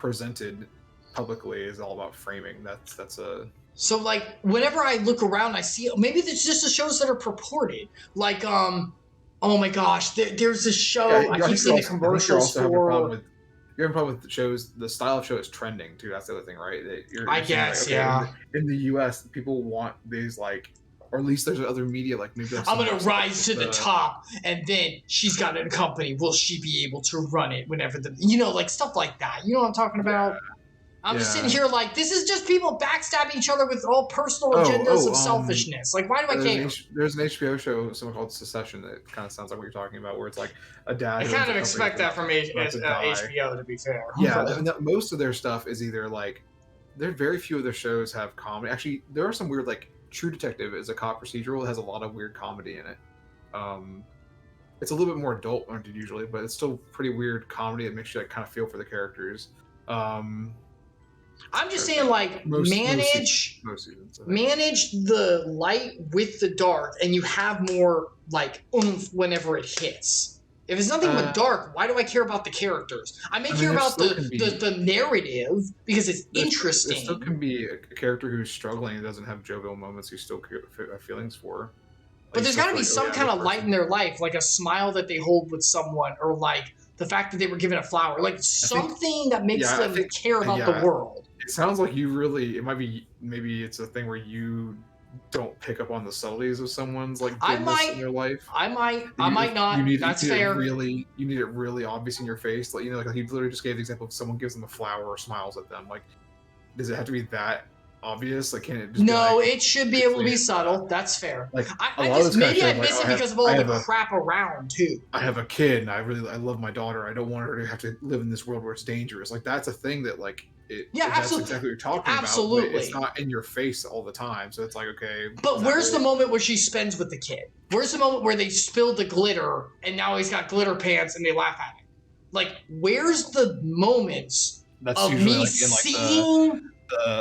Speaker 2: presented publicly is all about framing. That's a.
Speaker 1: So like whenever I look around, I see maybe it's just the shows that are purported. Like oh my gosh, there's a show I keep seeing the commercials for.
Speaker 2: You're having a problem with the shows. The style of show is trending too. That's the other thing, right?
Speaker 1: I guess, yeah.
Speaker 2: In the U.S., people want these like, or at least there's other media like maybe.
Speaker 1: I'm gonna rise to the top, and then she's got a company. Will she be able to run it whenever like stuff like that? You know what I'm talking about?
Speaker 2: Yeah.
Speaker 1: I'm just sitting here like, this is just people backstabbing each other with all personal agendas of selfishness. Like, why do I care?
Speaker 2: There's an HBO show, someone called Secession, that kind of sounds like what you're talking about, where it's like a dad.
Speaker 1: I kind of expect that from HBO, to be fair.
Speaker 2: Yeah, most of their stuff is either like, very few of their shows have comedy. Actually, there are some weird, like, True Detective is a cop procedural that has a lot of weird comedy in it. It's a little bit more adult-oriented usually, but it's still pretty weird comedy that makes you like kind of feel for the characters.
Speaker 1: I'm just saying, like, manage the light with the dark, and you have more like oomph whenever it hits. If it's nothing but dark, why do I care about the characters? I care about the narrative because it's interesting.
Speaker 2: There still can be a character who's struggling and doesn't have jovial moments who still have feelings for.
Speaker 1: But there's got to be some kind of light in their life, like a smile that they hold with someone, or like the fact that they were given a flower, like something that makes them care about the world.
Speaker 2: It sounds like you really. It might be. Maybe it's a thing where you don't pick up on the subtleties of someone's like goodness in their life.
Speaker 1: I might not. That's fair.
Speaker 2: You need it really obvious in your face. Like like you literally just gave the example of someone gives them a flower or smiles at them. Like, does it have to be that obvious? Like, can it just?
Speaker 1: No, it should be able to be subtle. That's fair.
Speaker 2: Like,
Speaker 1: maybe I miss it because of all the crap around too.
Speaker 2: I have a kid, and I love my daughter. I don't want her to have to live in this world where it's dangerous. Like, that's a thing that like. That's exactly what you're talking about. But it's not in your face all the time, so it's like, okay.
Speaker 1: But where's the moment where she spends with the kid? Where's the moment where they spilled the glitter and now he's got glitter pants and they laugh at him? Like, where's the moments of me seeing?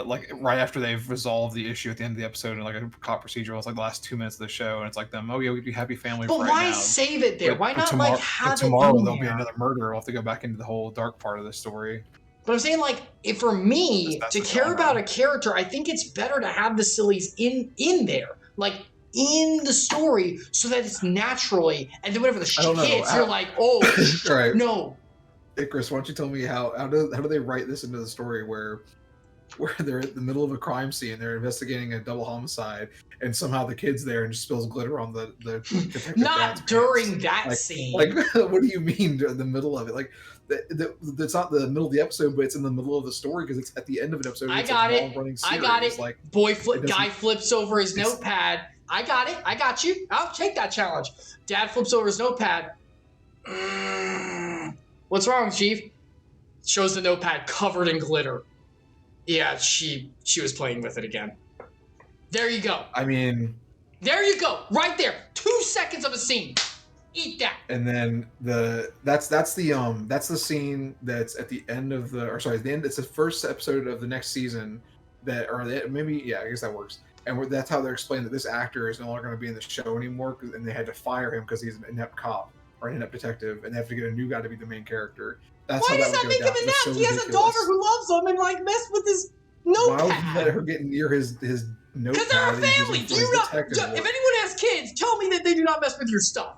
Speaker 2: Like right after they've resolved the issue at the end of the episode, and like a cop procedural, it's like the last 2 minutes of the show, and it's like them. Oh yeah, we'd be happy family.
Speaker 1: But
Speaker 2: right
Speaker 1: why
Speaker 2: now.
Speaker 1: Save it there? Why not
Speaker 2: tomorrow,
Speaker 1: like have
Speaker 2: tomorrow
Speaker 1: it
Speaker 2: there'll be another murder. We'll have to go back into the whole dark part of the story.
Speaker 1: But I'm saying, like, if for me to care about a character, I think it's better to have the sillies in there, like in the story, so that it's naturally, and then whenever the shit hits, you're like, oh,
Speaker 2: right.
Speaker 1: No.
Speaker 2: Icarus, why don't you tell me how do they write this into the story where they're in the middle of a crime scene, they're investigating a double homicide, and somehow the kid's there and just spills glitter on the detective.
Speaker 1: Not during that scene.
Speaker 2: Like, what do you mean in the middle of it? Like, it's not the middle of the episode, but it's in the middle of the story because it's at the end of an episode.
Speaker 1: I got it.
Speaker 2: Like,
Speaker 1: guy flips over his notepad. I got it. I got you. I'll take that challenge. Dad flips over his notepad. What's wrong, Chief? Shows the notepad covered in glitter. Yeah, she was playing with it again. There you go.
Speaker 2: I mean,
Speaker 1: there you go, right there. 2 seconds of a scene. Eat that.
Speaker 2: And then that's the scene that's at the end of the end. It's the first episode of the next season I guess that works. And that's how they're explaining that this actor is no longer going to be in the show anymore, and they had to fire him because he's an inept cop or an inept detective, and they have to get a new guy to be the main character. That's
Speaker 1: Why
Speaker 2: how
Speaker 1: does
Speaker 2: that
Speaker 1: that
Speaker 2: would
Speaker 1: make
Speaker 2: go
Speaker 1: him
Speaker 2: down.
Speaker 1: inept?
Speaker 2: So
Speaker 1: He has a
Speaker 2: ridiculous.
Speaker 1: daughter who loves him and like messed with his
Speaker 2: Why would he
Speaker 1: notepad.
Speaker 2: let her get near his notepad?
Speaker 1: Because they're a
Speaker 2: and use
Speaker 1: family.
Speaker 2: it
Speaker 1: Do
Speaker 2: for
Speaker 1: you
Speaker 2: his
Speaker 1: not?
Speaker 2: detective
Speaker 1: If
Speaker 2: work?
Speaker 1: anyone has kids, tell me that they do not mess with your stuff.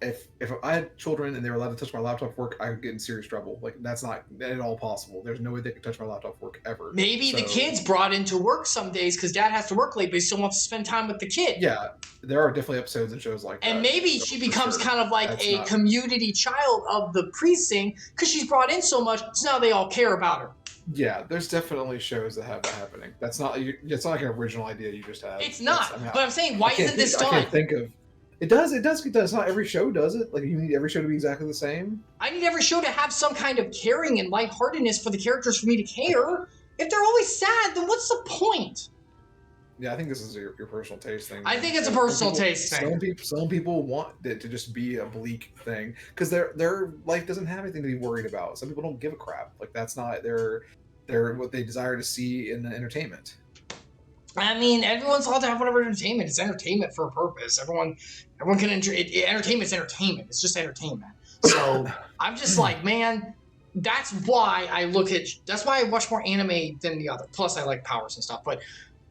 Speaker 2: If I had children and they were allowed to touch my laptop work, I would get in serious trouble. Like, that's not at all possible. There's no way they could touch my laptop work ever.
Speaker 1: Maybe the kid's brought into work some days because dad has to work late, but he still wants to spend time with the kid.
Speaker 2: Yeah, there are definitely episodes and shows like that.
Speaker 1: And maybe she becomes kind of like
Speaker 2: That's
Speaker 1: a community child of the precinct because she's brought in so much, so now they all care about her.
Speaker 2: Yeah, there's definitely shows that have that happening. It's not like an original idea you just have.
Speaker 1: It's not. But I'm saying, why isn't this done?
Speaker 2: I can't think of. It does. Not every show does it. Like, you need every show to be exactly the same.
Speaker 1: I need every show to have some kind of caring and lightheartedness for the characters for me to care. If they're always sad, then what's the point?
Speaker 2: Yeah, I think this is your personal taste thing.
Speaker 1: I think it's a personal taste thing.
Speaker 2: Some people want it to just be a bleak thing because their life doesn't have anything to be worried about. Some people don't give a crap. Like, that's not their what they desire to see in the entertainment. I
Speaker 1: mean, everyone's allowed to have whatever entertainment. It's entertainment for a purpose. Everyone can enjoy it. Entertainment's entertainment. It's just entertainment. So I'm just like, man, that's why I watch more anime than the other. Plus, I like powers and stuff. But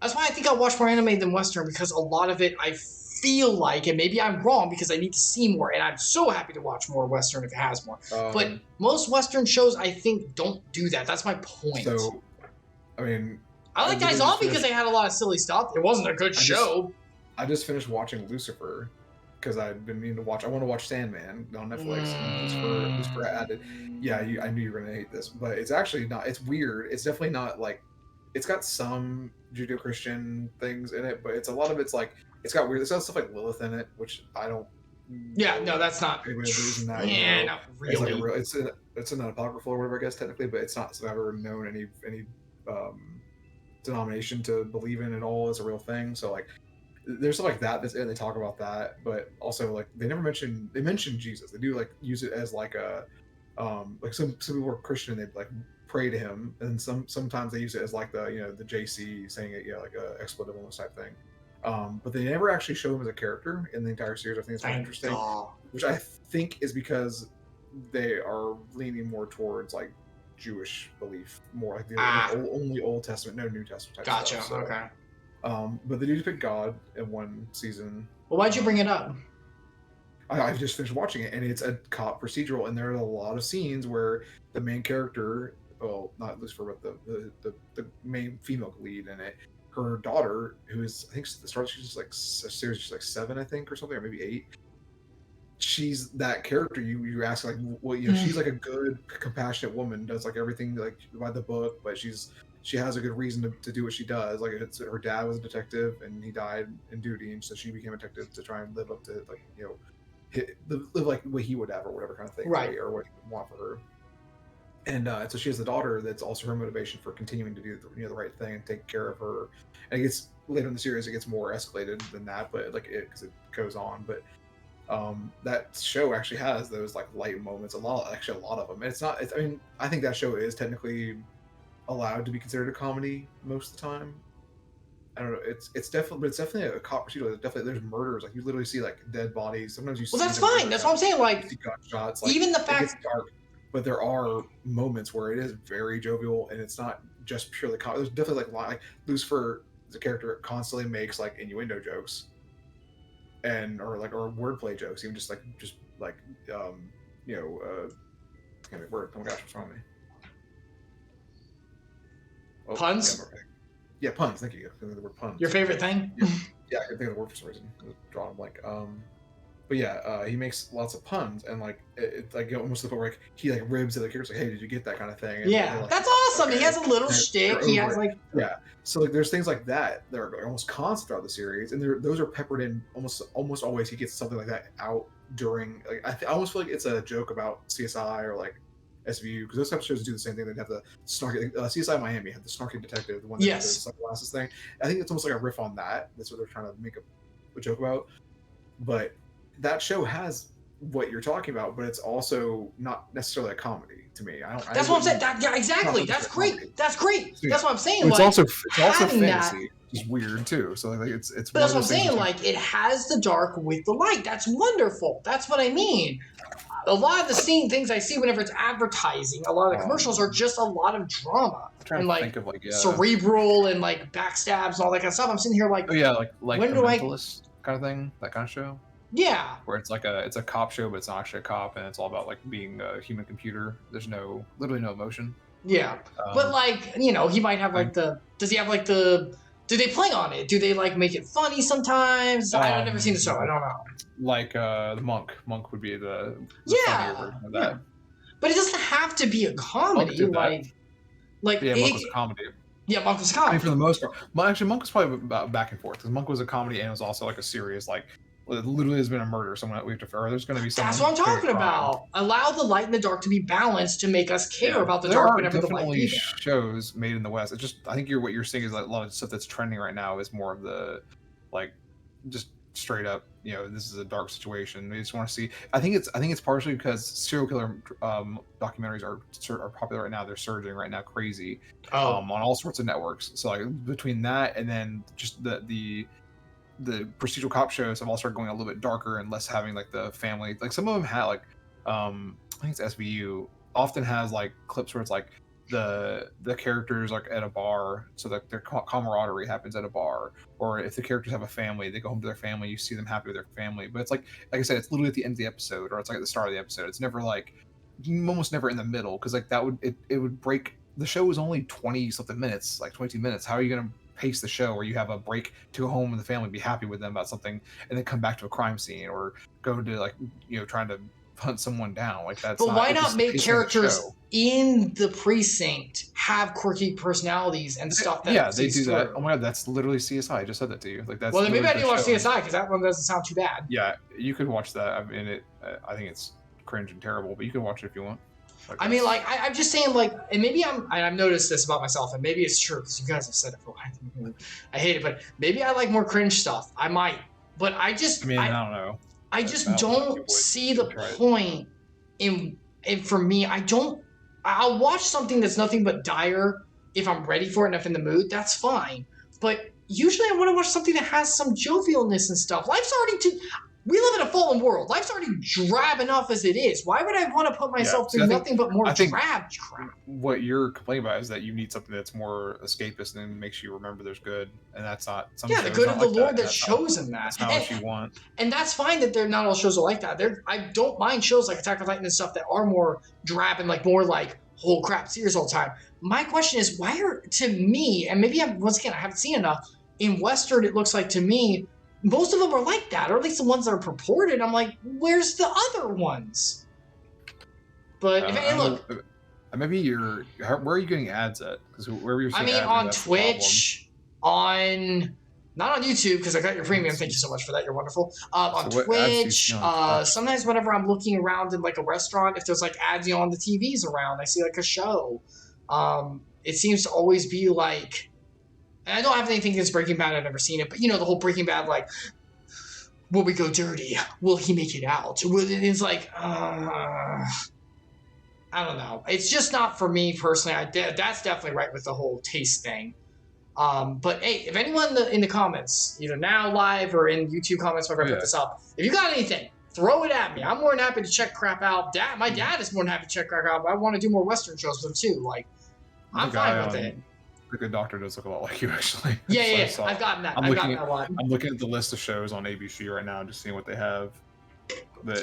Speaker 1: that's why I think I watch more anime than Western, because a lot of it I feel like, and maybe I'm wrong because I need to see more, and I'm so happy to watch more Western if it has more. But most Western shows, I think, don't do that. That's my point.
Speaker 2: So, I mean,
Speaker 1: I like Guys Zombie because they had a lot of silly stuff. It wasn't a good show.
Speaker 2: I just finished watching Lucifer because I've been meaning to watch. I want to watch Sandman on Netflix. Lucifer added. Yeah, I knew you were gonna hate this, but it's actually not. It's weird. It's definitely not like. It's got some Judeo-Christian things in it, but a lot of it's like it's got weird. It's got stuff like Lilith in it, which I don't.
Speaker 1: Yeah, no, that's not.
Speaker 2: That,
Speaker 1: yeah, not really.
Speaker 2: It's an apocryphal or whatever, I guess, technically, but it's not. It's never known any denomination to believe in at all as a real thing. So like, there's stuff like that. And they talk about that, but also like they mention Jesus. They do like use it as like a like some people are Christian and they like pray to him, and sometimes they use it as like the JC saying it, like a expletive almost type thing. But they never actually show him as a character in the entire series. I think it's quite interesting, which I think is because they are leaning more towards like Jewish belief, more like the only Old Testament, no New Testament type
Speaker 1: Gotcha.
Speaker 2: stuff. So,
Speaker 1: okay.
Speaker 2: But they do depict God in one season.
Speaker 1: Well, why'd you bring it up?
Speaker 2: I just finished watching it, and it's a cop procedural, and there are a lot of scenes where the main character, well, not Lucifer, but the main female lead in it, her daughter, who is, I think at the start she's like series, she's like 7, I think, or something, or maybe 8. She's that character you ask, like, well, she's like a good, compassionate woman, does like everything like by the book, but she has a good reason to do what she does. Like, her dad was a detective and he died in duty, and so she became a detective to try and live up to like live like what he would have or whatever kind of thing,
Speaker 1: right?
Speaker 2: Or what he would want for her. And so she has a daughter that's also her motivation for continuing to do the right thing and take care of her. And it gets later in the series, it gets more escalated than that, but like because it goes on. But that show actually has those like light moments, a lot of them. And it's not. I mean, I think that show is technically allowed to be considered a comedy most of the time. I don't know. It's definitely a cop procedural. There's murders. Like, you literally see like dead bodies. Sometimes you.
Speaker 1: Well, that's fine. That's what I'm saying. Like,
Speaker 2: gunshots. Like,
Speaker 1: even the fact.
Speaker 2: It gets dark, but there are moments where it is very jovial, and it's not just purely comedy. There's definitely like Lucifer, the character, constantly makes like innuendo jokes, or wordplay jokes, even just like can't be word. Oh my gosh, what's wrong with me? Oh,
Speaker 1: puns?
Speaker 2: Yeah, puns. Thank you. The word puns.
Speaker 1: Your favorite thing?
Speaker 2: Yeah, I can think of the word for some reason. Drawing a blank. But yeah, he makes lots of puns, and like it's like almost to the point where like he like ribs the other characters, like, "Hey, did you get that kind of thing?" And
Speaker 1: yeah,
Speaker 2: like,
Speaker 1: that's awesome. Okay. He has a little shtick. He has like
Speaker 2: So like there's things like that that are almost constant throughout the series, and those are peppered in almost always. He gets something like that out during like I almost feel like it's a joke about CSI or like
Speaker 3: SVU, because those type of shows do the same thing. They'd have the snarky CSI Miami had the snarky detective, the one that did the sunglasses thing. I think it's almost like a riff on that. That's what they're trying to make a joke about. But that show has what you're talking about, but it's also not necessarily a comedy to me.
Speaker 1: That's what I'm saying. Yeah, exactly. That's great. That's great.
Speaker 2: Yeah.
Speaker 1: That's what I'm saying.
Speaker 2: It's
Speaker 1: like,
Speaker 2: also fantasy. It's weird too. So like it's.
Speaker 1: But that's what I'm saying. Like it has the dark with the light. That's wonderful. That's what I mean. A lot of the things I see whenever it's advertising, a lot of the commercials are just a lot of drama and like cerebral and like backstabs and all that kind of stuff. I'm sitting here like,
Speaker 2: oh yeah, like when the Mentalist kind of thing, that kind of show.
Speaker 1: Yeah,
Speaker 2: where it's like it's a cop show, but it's not actually a cop, and it's all about like being a human computer. There's literally no emotion.
Speaker 1: Yeah, but like he might have like does he have like do they play on it? Do they like make it funny sometimes? I've never seen the show. I don't know.
Speaker 2: Like the Monk would be the
Speaker 1: funnier
Speaker 2: version of that. Yeah.
Speaker 1: But it doesn't have to be a comedy. Like
Speaker 2: yeah, Monk was a comedy.
Speaker 1: Yeah, Monk was a comedy.
Speaker 2: I mean, for the most part. Actually, Monk was probably about back and forth because Monk was a comedy and it was also like a serious like. It literally has been a murder. Someone that we have to. Or there's going to be someone.
Speaker 1: That's what I'm talking about. Allow the light and the dark to be balanced to make us care about the dark whenever the light is there.
Speaker 2: Shows made in the West. It's just I think what you're seeing is like a lot of stuff that's trending right now is more of the like just straight up. This is a dark situation. We just want to see. I think it's partially because serial killer documentaries are popular right now. They're surging right now, crazy, on all sorts of networks. So like between that and then just the procedural cop shows have all started going a little bit darker and less having like the family. Like some of them have like I think it's SVU often has like clips where it's like the characters like at a bar, so that their camaraderie happens at a bar, or if the characters have a family, they go home to their family, you see them happy with their family. But it's like I said, it's literally at the end of the episode, or it's like at the start of the episode. It's never like almost never in the middle, because like that would it would break. The show is only 20 something minutes, like 22 minutes. How are you gonna pace the show where you have a break to go home with the family, be happy with them about something, and then come back to a crime scene or go to like trying to hunt someone down? Like that's.
Speaker 1: But why not make characters in the precinct have quirky personalities and stuff? That
Speaker 2: they do that. Oh my god, that's literally CSI. I just said that to you. Like that's.
Speaker 1: Well, then maybe I didn't watch CSI because that one doesn't sound too bad.
Speaker 2: Yeah, you could watch that. I mean, I think it's cringe and terrible, but you can watch it if you want.
Speaker 1: I mean, like, I'm just saying, like, and maybe I've noticed this about myself, and maybe it's true, because you guys have said it for a while. I hate it, but maybe I like more cringe stuff. I might. But I just... I
Speaker 2: don't know.
Speaker 1: I just don't see the point in for me, I'll watch something that's nothing but dire if I'm ready for it and if I'm in the mood, that's fine. But usually I want to watch something that has some jovialness and stuff. Life's already we live in a fallen world. Life's already drab enough as it is. Why would I want to put myself through nothing but more drab crap?
Speaker 2: What you're complaining about is that you need something that's more escapist and makes you remember there's good, and that's not.
Speaker 1: The good of the Lord that shows in that.
Speaker 2: That's not what you want.
Speaker 1: And that's fine that they're not all shows are like that. I don't mind shows like Attack on Titan and stuff that are more drab and like more like whole crap serious all the time. My question is, why are, to me, and maybe once again I haven't seen enough in Western, it looks like to me. Most of them are like that, or at least the ones that are purported. I'm like, where's the other ones? But look,
Speaker 2: maybe where are you getting ads at? Because where you're seeing ads,
Speaker 1: on Twitch, not on YouTube because I got your premium. Thank you so much for that. You're wonderful. On Twitch, sometimes whenever I'm looking around in like a restaurant, if there's like ads on the TVs around, I see like a show. It seems to always be like. And I don't have anything against Breaking Bad. I've never seen it, but the whole Breaking Bad, like, will we go dirty? Will he make it out? It's like, I don't know. It's just not for me personally. That's definitely right with the whole taste thing. But hey, if anyone in the comments, either now live or in YouTube comments, whenever I put this up, if you got anything, throw it at me. I'm more than happy to check crap out. My dad is more than happy to check crap out. But I want to do more Western shows with him too. Like, I'm fine with it.
Speaker 2: The Good Doctor does look a lot like you, actually.
Speaker 1: Yeah. I've gotten that. I've gotten that a lot.
Speaker 2: I'm looking at the list of shows on ABC right now, just seeing what they have.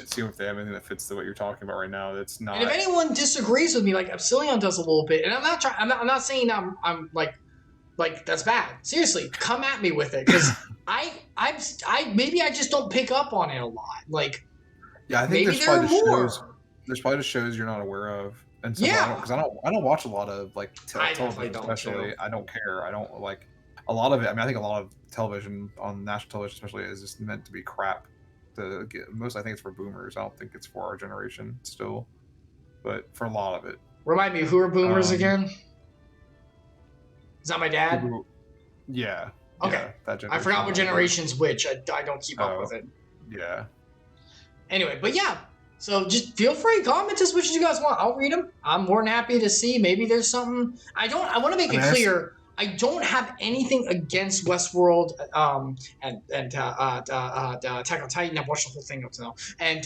Speaker 2: See if they have anything that fits to what you're talking about right now. That's not.
Speaker 1: And if anyone disagrees with me, like Epsilion does a little bit, and I'm not trying. I'm not saying I'm like that's bad. Seriously, come at me with it, because I maybe I just don't pick up on it a lot. Like,
Speaker 2: yeah, I think there's probably the shows you're not aware of. And so because I don't watch a lot of like television, especially. I don't care. I don't like a lot of it. I mean, I think a lot of television on national television, especially, is just meant to be crap. I think it's for boomers. I don't think it's for our generation still. but for a lot of it.
Speaker 1: Remind me, who are boomers again? Is that my dad?
Speaker 2: Yeah.
Speaker 1: Okay.
Speaker 2: Yeah, that
Speaker 1: I forgot what generation's which. I don't keep up with it.
Speaker 2: Yeah.
Speaker 1: Anyway, but yeah. So just feel free, comment as much as you guys want. I'll read them. I'm more than happy to see. Maybe there's something. I want to make it clear. I don't have anything against Westworld and Attack on Titan. I've watched the whole thing up to now. And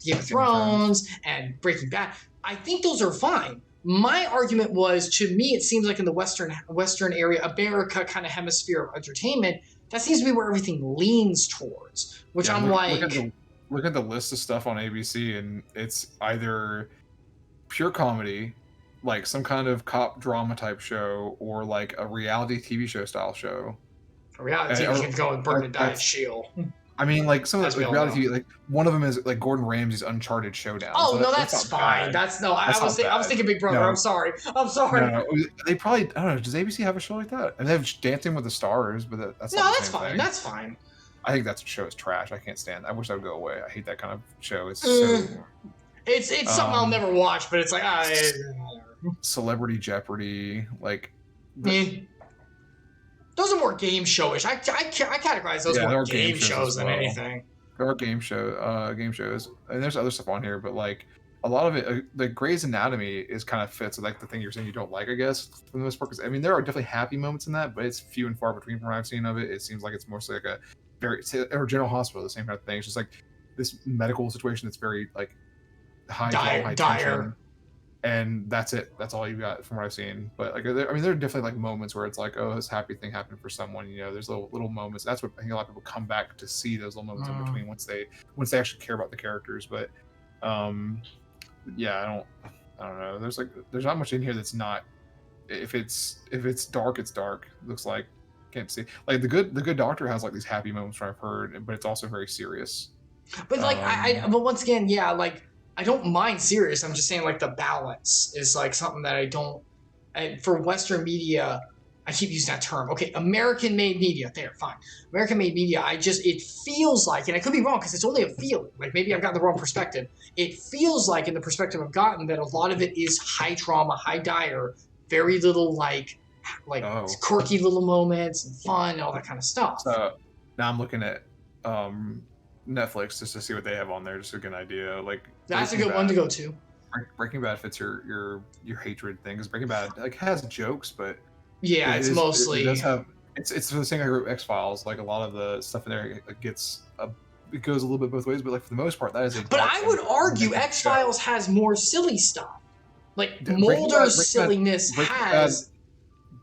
Speaker 1: Game of Thrones and Breaking Bad. I think those are fine. My argument was, to me, it seems like in the Western area, America kind of hemisphere of entertainment, that seems to be where everything leans towards. Which I'm
Speaker 2: look at the list of stuff on ABC, and it's either pure comedy, like some kind of cop drama type show, or like a reality TV show style show.
Speaker 1: A reality TV can go and burn and die at Shield.
Speaker 2: I mean, like some of the like, reality TV, like one of them is like Gordon Ramsay's Uncharted Showdown.
Speaker 1: Oh, so no, that's fine.
Speaker 2: Bad.
Speaker 1: I was thinking Big Brother. No. I'm sorry. No,
Speaker 2: they probably, I don't know. Does ABC have a show like that? And they have Dancing with the Stars, but that's not the same
Speaker 1: fine.
Speaker 2: Thing.
Speaker 1: That's fine.
Speaker 2: I think that show is trash. I can't stand it. I wish that would go away. I hate that kind of show. It's so.
Speaker 1: It's something I'll never watch, but it's like
Speaker 2: Celebrity Jeopardy, like.
Speaker 1: Those are more game showish. I categorize those more game shows than anything.
Speaker 2: There are game shows, and there's other stuff on here, but like a lot of it, like Grey's Anatomy is kind of fits like the thing you're saying you don't like, I guess, for the most part. Because I mean, there are definitely happy moments in that, but it's few and far between from what I've seen of it. It seems like it's mostly like or General Hospital, the same kind of thing. It's just like this medical situation that's very like high tension. And that's it. That's all you got from what I've seen. But like, there are definitely like moments where it's like, oh, this happy thing happened for someone. You know, there's little moments. That's what I think a lot of people come back to see, those little moments in between once they actually care about the characters. But yeah, I don't know. There's not much in here that's not. If it's dark, it's dark. Looks like can't see. Like the good Doctor has like these happy moments I've heard, but it's also very serious.
Speaker 1: But like but once again, yeah, like. I don't mind serious. I'm just saying, like, the balance is, like, something that I don't... And for Western media, I keep using that term. Okay, American-made media. There, fine. American-made media, it feels like, and I could be wrong because it's only a feeling. Like, maybe I've gotten the wrong perspective. It feels like, in the perspective I've gotten, that a lot of it is high trauma, high dire, very little, like quirky little moments and fun and all that kind of stuff.
Speaker 2: So, now I'm looking at... Netflix just to see what they have on there, just to get an idea. Like
Speaker 1: that's a good one to go to.
Speaker 2: Breaking Bad fits your hatred thing, because Breaking Bad like has jokes, but
Speaker 1: it's mostly
Speaker 2: it does have it's the same like X-Files. Like a lot of the stuff in there it goes a little bit both ways, but like for the most part that is a.
Speaker 1: But I would argue X-Files has more silly stuff. Like Mulder's silliness has.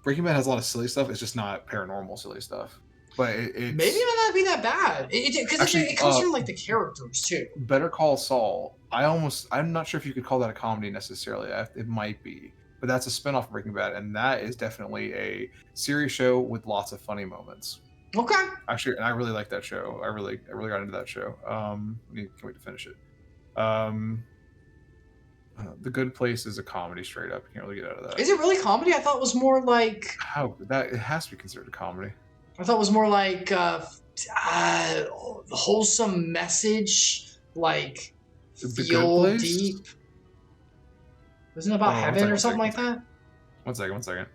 Speaker 2: Breaking Bad has a lot of silly stuff. It's just not paranormal silly stuff. But it's
Speaker 1: maybe it might not be that bad because it comes from like the characters too.
Speaker 2: Better Call Saul. I'm not sure if you could call that a comedy necessarily. It might be, but that's a spinoff of Breaking Bad, and that is definitely a serious show with lots of funny moments.
Speaker 1: Okay.
Speaker 2: Actually, and I really like that show. I really got into that show. Can't wait to finish it. The Good Place is a comedy straight up. You can't really get out of that.
Speaker 1: Is it really comedy? I thought it was more like
Speaker 2: it has to be considered a comedy.
Speaker 1: I thought it was more like wholesome message, like feel deep. Wasn't it about heaven or something like that?
Speaker 2: One second.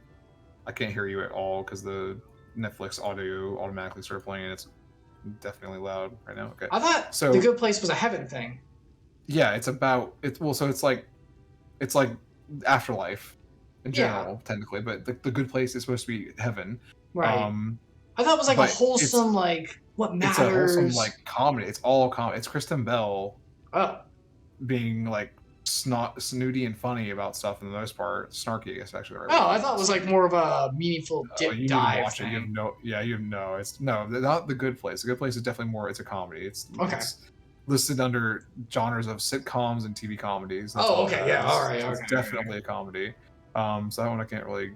Speaker 2: I can't hear you at all because the Netflix audio automatically started playing and it's definitely loud right now. Okay.
Speaker 1: I thought The Good Place was a heaven thing.
Speaker 2: Yeah, it's about it. Well, so it's like afterlife in general, technically, but the Good Place is supposed to be heaven.
Speaker 1: Right. I thought it was like a wholesome, like, what matters. It's a wholesome,
Speaker 2: like, comedy. It's all comedy. It's Kristen Bell being, like, snooty and funny about stuff for the most part. Snarky, I guess, actually.
Speaker 1: Right. I thought it was, like, more of a meaningful dive thing.
Speaker 2: It's not The Good Place. The Good Place is definitely more, it's a comedy. It's listed under genres of sitcoms and TV comedies. That's
Speaker 1: all right.
Speaker 2: It's definitely a comedy. So that one I can't really...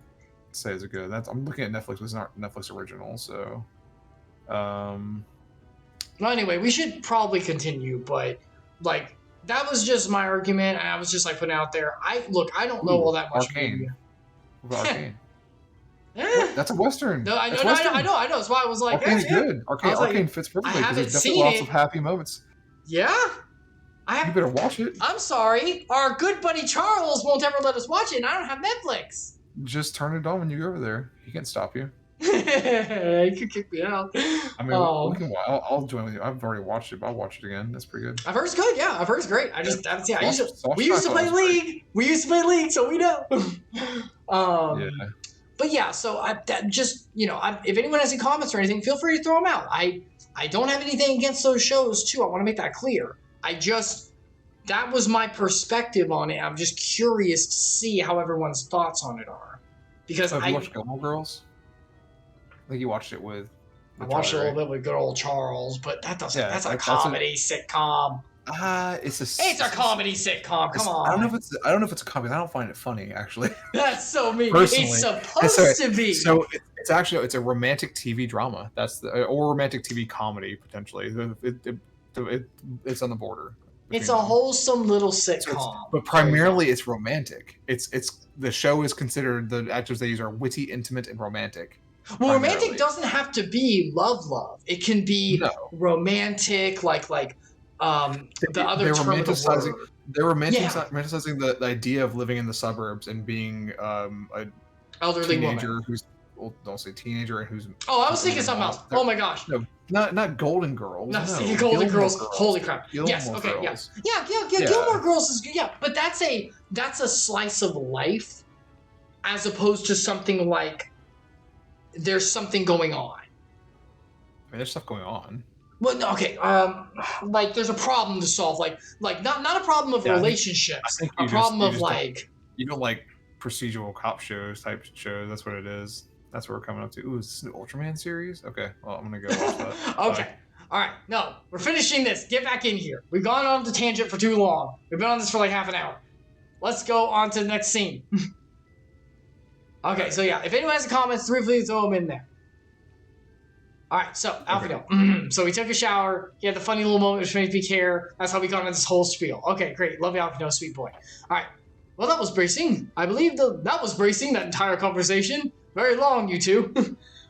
Speaker 2: say is it good. I'm looking at Netflix. It's not Netflix original, so.
Speaker 1: Well, anyway, we should probably continue, but like that was just my argument, and I was just like putting it out there. I don't know all that much.
Speaker 2: Arcane. Arcane. That's a Western.
Speaker 1: No, I know. That's why I was like,
Speaker 2: Arcane's good. Arcane fits perfectly because there's definitely lots of happy moments.
Speaker 1: Yeah.
Speaker 2: You better watch it.
Speaker 1: I'm sorry. Our good buddy Charles won't ever let us watch it, and I don't have Netflix.
Speaker 2: Just turn it on when you go over there. He can't stop you.
Speaker 1: You could kick me out.
Speaker 2: I mean, we can. I'll join with you. I've already watched it, but I'll watch it again. That's pretty good.
Speaker 1: I've heard it's good. Yeah, I've heard it's great. I just haven't seen it. We used to play
Speaker 2: League.
Speaker 1: League. We used to play League, so we know.
Speaker 2: Yeah.
Speaker 1: But yeah, so if anyone has any comments or anything, feel free to throw them out. I don't have anything against those shows too. I want to make that clear. That was my perspective on it. I'm just curious to see how everyone's thoughts on it are. Because
Speaker 2: have you watched Gilmore Girls? I think you watched it with.
Speaker 1: I watched a little bit with good old Charles, but that's a comedy sitcom.
Speaker 2: It's
Speaker 1: a comedy sitcom. Come on.
Speaker 2: I don't know if it's a comedy. I don't find it funny, actually.
Speaker 1: That's so mean.
Speaker 2: Personally,
Speaker 1: it's supposed to be.
Speaker 2: So it's a romantic TV drama. Or romantic TV comedy potentially. It's on the border.
Speaker 1: It's a wholesome little sitcom.
Speaker 2: But primarily it's romantic. It's the show is considered, the actors they use are witty, intimate, and romantic.
Speaker 1: Well, romantic doesn't have to be love. It can be romantic, like the other term of the word.
Speaker 2: They're romanticizing the idea of living in the suburbs and being an
Speaker 1: elderly
Speaker 2: teenager
Speaker 1: woman.
Speaker 2: who's, well, don't say teenager, and who's.
Speaker 1: Oh, I was thinking something else. Oh my gosh.
Speaker 2: No, not Golden Girls.
Speaker 1: No, Golden Girls. Holy crap. Yes. Okay.
Speaker 2: Girls.
Speaker 1: Yeah. Gilmore Girls is good. Yeah, but that's a slice of life, as opposed to something like there's something going on.
Speaker 2: I mean, there's stuff going on.
Speaker 1: Well, no, okay. Like there's a problem to solve. Like not a problem of relationships.
Speaker 2: I think
Speaker 1: a problem of
Speaker 2: you don't like procedural cop type shows. That's what it is. That's what we're coming up to. Ooh, is this an Ultraman series? Okay, well, I'm gonna go watch that.
Speaker 1: Okay. All right. No, we're finishing this. Get back in here. We've gone on the tangent for too long. We've been on this for like half an hour. Let's go on to the next scene. Okay, so yeah, if anyone has comments, please throw them in there. All right, so Alfredo. Okay. So we took a shower. He had the funny little moment which made me care. That's how we got into this whole spiel. Okay, great. Love you, Alfredo, sweet boy. All right. Well, that was bracing. I believe that was bracing, that entire conversation. Very long, you two.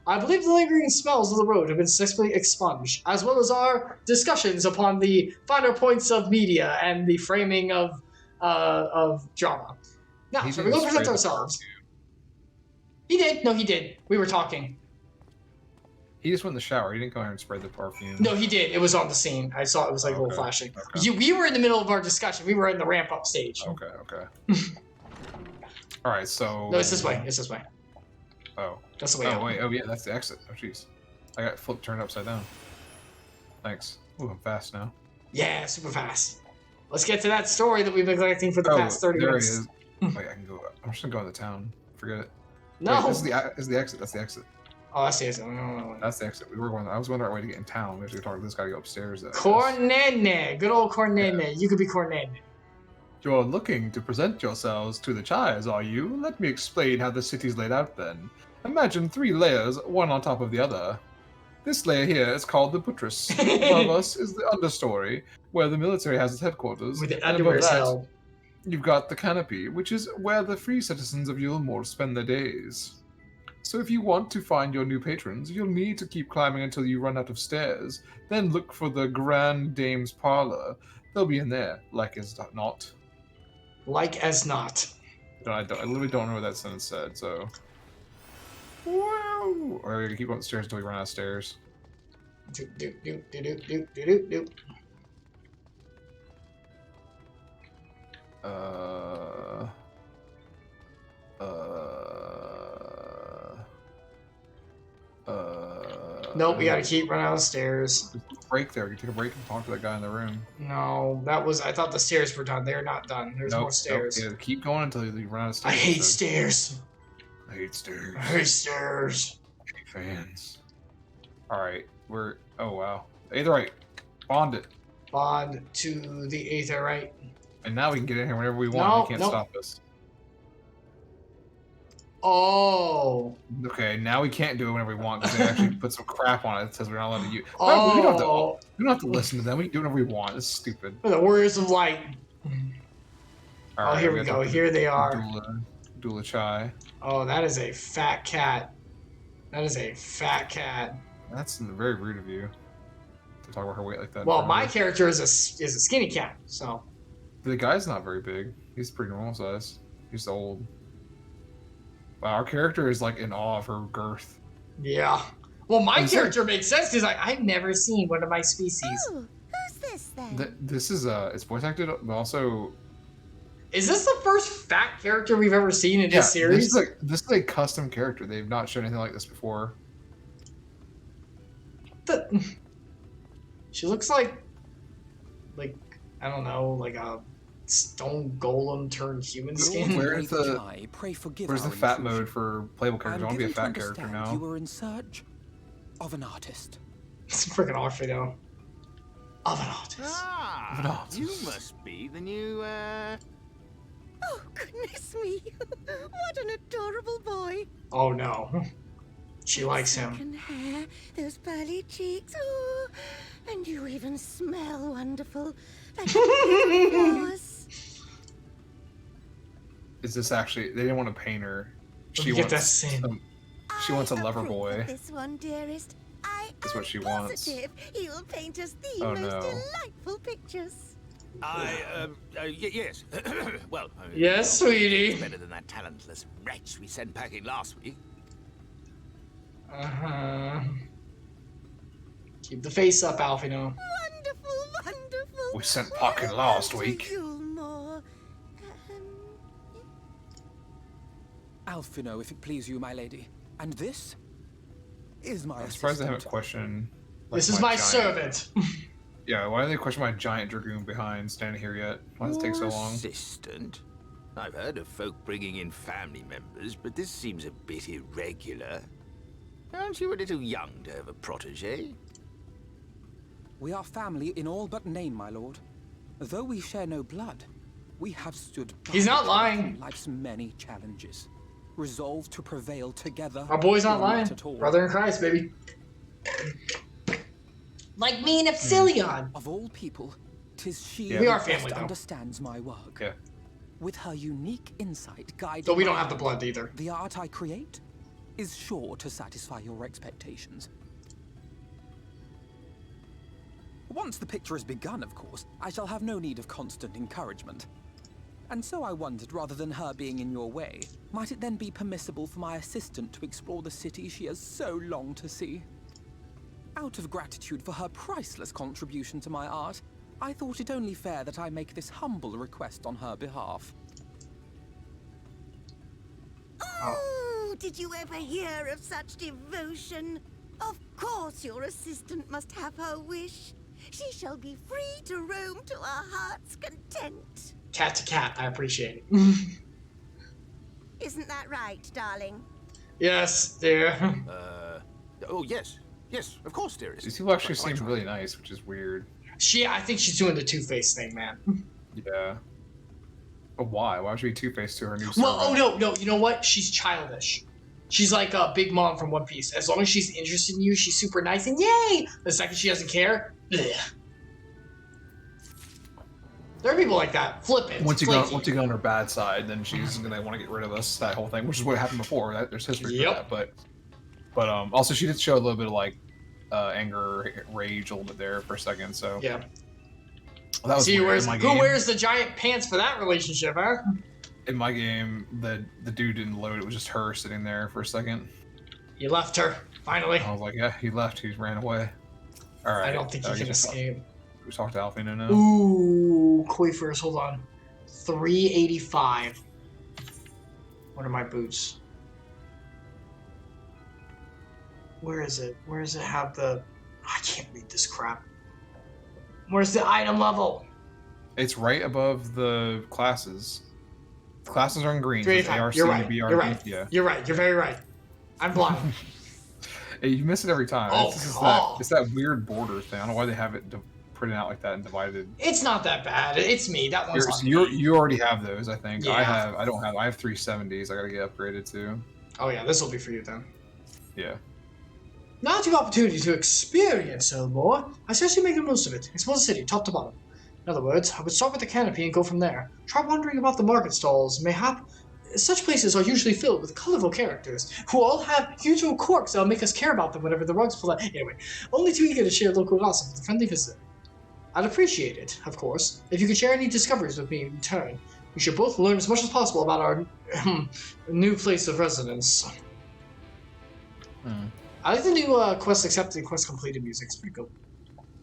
Speaker 1: I believe the lingering smells of the road have been successfully expunged, as well as our discussions upon the finer points of media and the framing of drama. Now, so we're going to present ourselves. He did. No, he did. We were talking.
Speaker 2: He just went in the shower. He didn't go in and spray the perfume.
Speaker 1: No, he did. It was on the scene. I saw it was like a little flashing. Okay. We were in the middle of our discussion. We were in the ramp-up stage.
Speaker 2: Okay. All right, so...
Speaker 1: No, it's this way.
Speaker 2: Oh.
Speaker 1: That's the way out.
Speaker 2: Wait. Oh, yeah, that's the exit. Oh, jeez. I got turned upside down. Thanks. Ooh, I'm fast now.
Speaker 1: Yeah, super fast. Let's get to that story that we've been collecting for the past 30 minutes.
Speaker 2: There he is. Wait, I can go up. I'm just going to go into town. Forget it.
Speaker 1: No.
Speaker 2: Wait, this is the exit. That's the exit.
Speaker 1: Oh, that's the exit. No.
Speaker 2: That's the exit. I was going the right way to get in town. We have to talk to this guy to go upstairs.
Speaker 1: Cornene. Good old Cornene. Yeah. You could be Cornene.
Speaker 2: You're looking to present yourselves to the Chires, are you? Let me explain how the city's laid out then. Imagine 3 layers, one on top of the other. This layer here is called the buttress. Above us is the understory, where the military has its headquarters.
Speaker 1: With the underwear's held.
Speaker 2: You've got the canopy, which is where the free citizens of Yulmore spend their days. So if you want to find your new patrons, you'll need to keep climbing until you run out of stairs. Then look for the Grand Dame's parlor. They'll be in there, like as not.
Speaker 1: Like as not.
Speaker 2: No, I literally don't know what that sentence said, so... Wow! Or we're gonna keep going upstairs until we run out of stairs.
Speaker 1: Nope, we gotta keep running out of stairs.
Speaker 2: Break there. You take a break and talk to that guy in the room.
Speaker 1: No, I thought the stairs were done. They're not done. There's more stairs.
Speaker 2: Yeah, keep going until you run out of stairs.
Speaker 1: I hate stairs.
Speaker 2: I hate stairs.
Speaker 1: I hate stairs.
Speaker 2: I hate fans. Alright, we're... Oh, wow. Aetherite. Bond it.
Speaker 1: Bond to the Aetherite.
Speaker 2: And now we can get in here whenever we want. They can't stop us.
Speaker 1: Oh.
Speaker 2: Okay, now we can't do it whenever we want because they actually put some crap on it that says we're not allowed to use.
Speaker 1: Oh.
Speaker 2: We don't have to listen to them. We can do whatever we want. It's stupid.
Speaker 1: The Warriors of Light.
Speaker 2: All right,
Speaker 1: here we go. Here they are.
Speaker 2: Dula-Chai.
Speaker 1: Oh, that is a fat cat. That is a fat cat.
Speaker 2: That's very rude of you to to talk about her weight like that. in
Speaker 1: Well,
Speaker 2: front of
Speaker 1: my
Speaker 2: her.
Speaker 1: character is a skinny cat, so.
Speaker 2: The guy's not very big. He's pretty normal size. He's old. Wow, our character is like in awe of her girth.
Speaker 1: Yeah. Well, my
Speaker 2: And
Speaker 1: character makes sense because I've never seen one of my species.
Speaker 4: Oh, who's this then?
Speaker 2: This is it's voice acted, but also
Speaker 1: Is this the first fat character we've ever seen in this series?
Speaker 2: This is a custom character. They've not shown anything like this before.
Speaker 1: She looks like I don't know, like a stone golem turned human skin.
Speaker 2: Where's the
Speaker 5: Where's
Speaker 2: fat mode for playable characters? I want to be a fat character
Speaker 5: You
Speaker 2: now.
Speaker 5: were in search of an artist.
Speaker 1: It's freaking awful though. Of an artist.
Speaker 2: Of an artist.
Speaker 6: You must be the new,
Speaker 4: Oh, goodness me. What an adorable boy.
Speaker 1: Oh no. She likes him.
Speaker 4: Silken hair, those pearly cheeks. Oh, and you even smell wonderful. Like flowers.
Speaker 2: Is this actually? They didn't want to paint her.
Speaker 1: Let me get that sin.
Speaker 2: She wants a
Speaker 4: I
Speaker 2: lover
Speaker 4: approve
Speaker 2: boy.
Speaker 4: of this one, dearest. I
Speaker 2: That's
Speaker 4: am
Speaker 2: what she wants.
Speaker 4: positive he will paint us the
Speaker 2: Oh,
Speaker 4: most
Speaker 2: no.
Speaker 4: delightful pictures.
Speaker 6: yes. Well,
Speaker 1: Yes, sweetie.
Speaker 6: better than that talentless wretch we sent packing last week.
Speaker 1: Uh-huh. Keep the face up, Alfino.
Speaker 4: Wonderful, wonderful.
Speaker 2: We sent packing last week.
Speaker 4: Gilmore.
Speaker 5: Alfino, if it please you, my lady. And this is my
Speaker 2: I'm surprised they haven't
Speaker 5: assistant.
Speaker 2: questioned. like,
Speaker 1: This is my
Speaker 2: giant-
Speaker 1: servant.
Speaker 2: Yeah, why didn't they question my giant dragoon behind standing here yet? Why does it take so long?
Speaker 6: Assistant? I've heard of folk bringing in family members, but this seems a bit irregular. Aren't you a little young to have a protege?
Speaker 5: We are family in all but name, my lord. Though we share no blood, we have stood
Speaker 1: He's not
Speaker 5: guard
Speaker 1: lying.
Speaker 5: through life's many challenges, resolved to prevail together.
Speaker 1: Our boy's not
Speaker 5: or
Speaker 1: lying.
Speaker 5: at all.
Speaker 1: Brother in Christ, baby. Like me and Epsilion.
Speaker 5: Of all people, 'tis she
Speaker 2: Yeah.
Speaker 1: We
Speaker 5: who
Speaker 1: are
Speaker 5: best
Speaker 1: family, though.
Speaker 5: understands my work.
Speaker 2: Yeah.
Speaker 5: With her unique insight guiding
Speaker 1: Though we don't
Speaker 5: my
Speaker 1: have the
Speaker 5: hand,
Speaker 1: blood either.
Speaker 5: The art I create is sure to satisfy your expectations. Once the picture has begun, of course, I shall have no need of constant encouragement. And so I wondered, rather than her being in your way, might it then be permissible for my assistant to explore the city she has so longed to see? Out of gratitude for her priceless contribution to my art, I thought it only fair that I make this humble request on her behalf.
Speaker 4: Oh, did you ever hear of such devotion? Of course your assistant must have her wish. She shall be free to roam to her heart's content.
Speaker 1: Cat to cat, I appreciate it.
Speaker 4: Isn't that right, darling?
Speaker 1: Yes, dear.
Speaker 6: Oh, yes. Yes, of course, dearest.
Speaker 2: These people actually
Speaker 6: Quite
Speaker 2: seem
Speaker 6: right.
Speaker 2: really nice, which is weird.
Speaker 1: I think she's doing the Two-Face thing, man.
Speaker 2: Yeah. But why? Why would she be two-faced to her new
Speaker 1: Well,
Speaker 2: servant?
Speaker 1: oh no, you know what? She's childish. She's like a Big Mom from One Piece. As long as she's interested in you, she's super nice, and yay! The second she doesn't care, bleh. There are people like that. Flippant.
Speaker 2: Once you
Speaker 1: flaky.
Speaker 2: go on her bad side, then she's gonna want to get rid of us. That whole thing, which is what happened before. There's history
Speaker 1: Yep.
Speaker 2: for that. But also she did show a little bit of like anger, rage a little bit there for a second. So
Speaker 1: Yeah.
Speaker 2: that was
Speaker 1: See,
Speaker 2: weird.
Speaker 1: who
Speaker 2: In my game,
Speaker 1: wears the giant pants for that relationship, huh?
Speaker 2: in my game, the dude didn't load. It was just her sitting there for a second.
Speaker 1: He left her, finally.
Speaker 2: I was like, yeah, he left. He ran away. All right.
Speaker 1: I don't think he can escape.
Speaker 2: We talked to Alfina now.
Speaker 1: Ooh, Quavers, hold on. 385. What are my boots? Where is it? Where does it have the... I can't read this crap. Where's the item level?
Speaker 2: It's right above the classes. The classes are in green. So it's
Speaker 1: 385.
Speaker 2: ARC,
Speaker 1: You're right.
Speaker 2: BRB,
Speaker 1: You're right.
Speaker 2: Yeah.
Speaker 1: You're right. You're very right. I'm blind.
Speaker 2: Hey, you miss it every time.
Speaker 1: Oh,
Speaker 2: it's, just
Speaker 1: God.
Speaker 2: it's that weird border thing. I don't know why they have it printed out like that and divided.
Speaker 1: It's not that bad. It's me. That one's on me.
Speaker 2: You already have those, I think.
Speaker 1: Yeah.
Speaker 2: I don't have. I have 370s. I gotta get upgraded to.
Speaker 1: Oh yeah, this will be for you then.
Speaker 2: Yeah.
Speaker 1: Now that you have opportunity to experience Elmore, I suggest you make the most of it. Explore the city, top to bottom. In other words, I would start with the canopy and go from there. Try wandering about the market stalls. Mayhap such places are usually filled with colorful characters who all have usual quirks that'll make us care about them whenever the rugs pull out. Anyway, only too eager to share local gossip with a friendly visitor. I'd appreciate it, of course, if you could share any discoveries with me in return. We should both learn as much as possible about our new place of residence. I like the new quest accepted, quest completed music. It's pretty cool.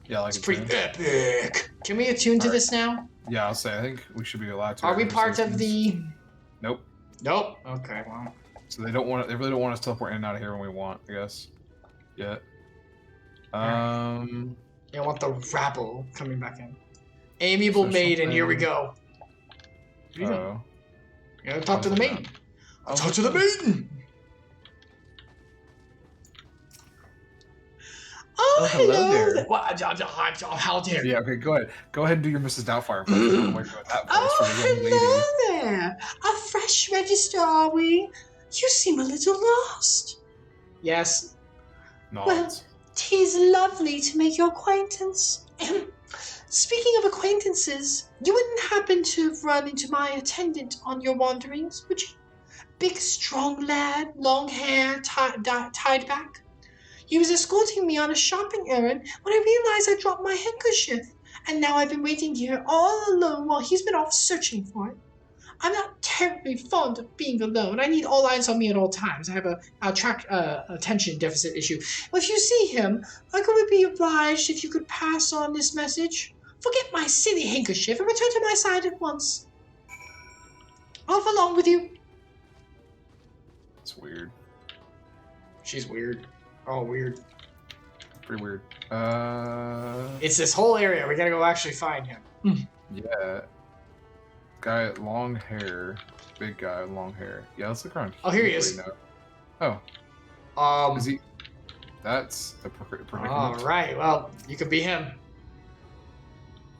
Speaker 2: Yeah,
Speaker 1: It's pretty epic. Can we attune to this now?
Speaker 2: Yeah, I'll say. I think we should be allowed to.
Speaker 1: Are we part of the?
Speaker 2: Nope.
Speaker 1: Nope. Okay. Well.
Speaker 2: So they don't want. They really don't want us to teleport in and out of here when we want. I guess. Yeah.
Speaker 1: They want the rabble coming back in. Amiable maiden. Here we go.
Speaker 2: Oh.
Speaker 1: You gotta talk to the maiden. I'll talk to the maiden. Oh,
Speaker 2: hello there.
Speaker 1: Well, how dare you?
Speaker 2: Yeah, okay, go ahead. Go ahead and do your Mrs. Doubtfire.
Speaker 1: Hello there. A fresh register, are we? You seem a little lost. Yes.
Speaker 2: No.
Speaker 1: Well, 'tis lovely to make your acquaintance. Speaking of acquaintances, you wouldn't happen to run into my attendant on your wanderings, would you? Big, strong lad, long hair, tied back. He was escorting me on a shopping errand when I realized I dropped my handkerchief, and now I've been waiting here all alone while he's been off searching for it. I'm not terribly fond of being alone. I need all eyes on me at all times. I have a attention deficit issue. Well, if you see him, I would be obliged if you could pass on this message. Forget my silly handkerchief and return to my side at once. Off along with you.
Speaker 2: It's weird.
Speaker 1: She's weird. Oh, weird.
Speaker 2: Pretty weird.
Speaker 1: It's this whole area. We gotta go actually find him.
Speaker 2: Yeah. Guy, long hair. Big guy, long hair. Yeah, let's look around.
Speaker 1: Oh, here he is.
Speaker 2: Oh. Is he? That's the predicament.
Speaker 1: All right. Well, you could be him.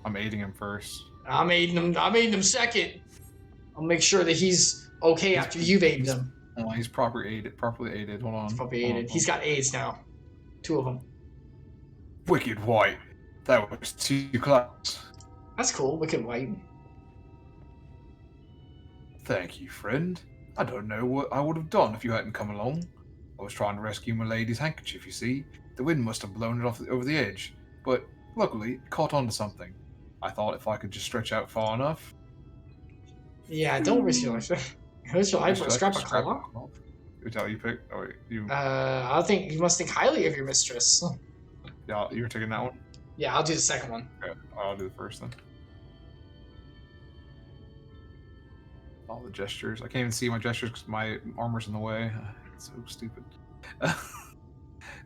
Speaker 2: I'm aiding him first.
Speaker 1: I'm aiding him second. I'll make sure that he's okay after you've aided him.
Speaker 2: Oh, he's properly aided. Hold on.
Speaker 1: He's probably aided. He's got AIDS now. 2 of them.
Speaker 2: Wicked White. That was too close.
Speaker 1: That's cool. Wicked White.
Speaker 2: Thank you, friend. I don't know what I would have done if you hadn't come along. I was trying to rescue my lady's handkerchief, you see. The wind must have blown it off over the edge, but luckily it caught onto something. I thought if I could just stretch out far enough.
Speaker 1: Yeah, don't risk your life. Risk your life for a scrap of cloth.
Speaker 2: Which how you pick? Oh wait, you.
Speaker 1: I think you must think highly of your mistress.
Speaker 2: Yeah, you're taking that one.
Speaker 1: Yeah, I'll do the second one.
Speaker 2: Okay, I'll do the first then. All the gestures. I can't even see my gestures because my armor's in the way. It's so stupid.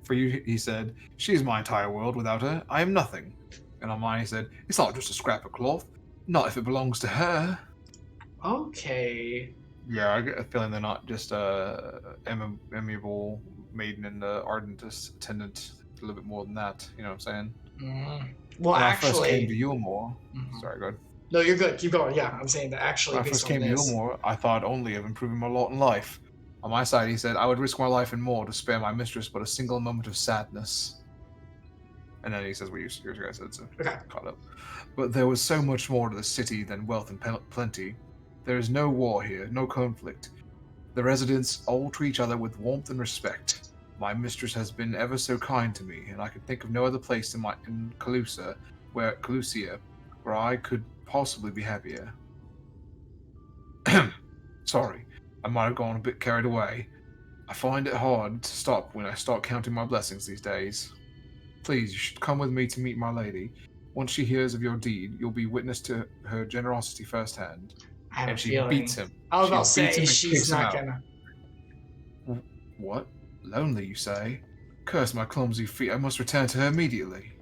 Speaker 2: For you, he said, she is my entire world. Without her, I am nothing. And on mine, he said, it's not just a scrap of cloth. Not if it belongs to her.
Speaker 1: Okay.
Speaker 2: Yeah, I get a feeling they're not just amiable maiden and ardentest attendant. A little bit more than that. You know what I'm saying?
Speaker 1: Well,
Speaker 2: when
Speaker 1: actually,
Speaker 2: I first came to Yulmore. Sorry, go ahead.
Speaker 1: No, you're good. Keep going. Yeah, I'm saying that actually.
Speaker 2: When I first came to Yulmore, I thought only of improving my lot in life. On my side, he said, I would risk my life and more to spare my mistress but a single moment of sadness. And then he says what your guy said, so
Speaker 1: okay.
Speaker 2: Caught up. But there was so much more to the city than wealth and plenty. There is no war here, no conflict. The residents all treat each other with warmth and respect. My mistress has been ever so kind to me, and I can think of no other place in Calusia where I could possibly be happier. Sorry, I might have gone a bit carried away. I find it hard to stop when I start counting my blessings these days. Please, you should come with me to meet my lady. Once she hears of your deed, you'll be witness to her generosity firsthand. And she beats him.
Speaker 1: I was about to say, she's not gonna...
Speaker 2: What? Lonely, you say? Curse my clumsy feet, I must return to her immediately.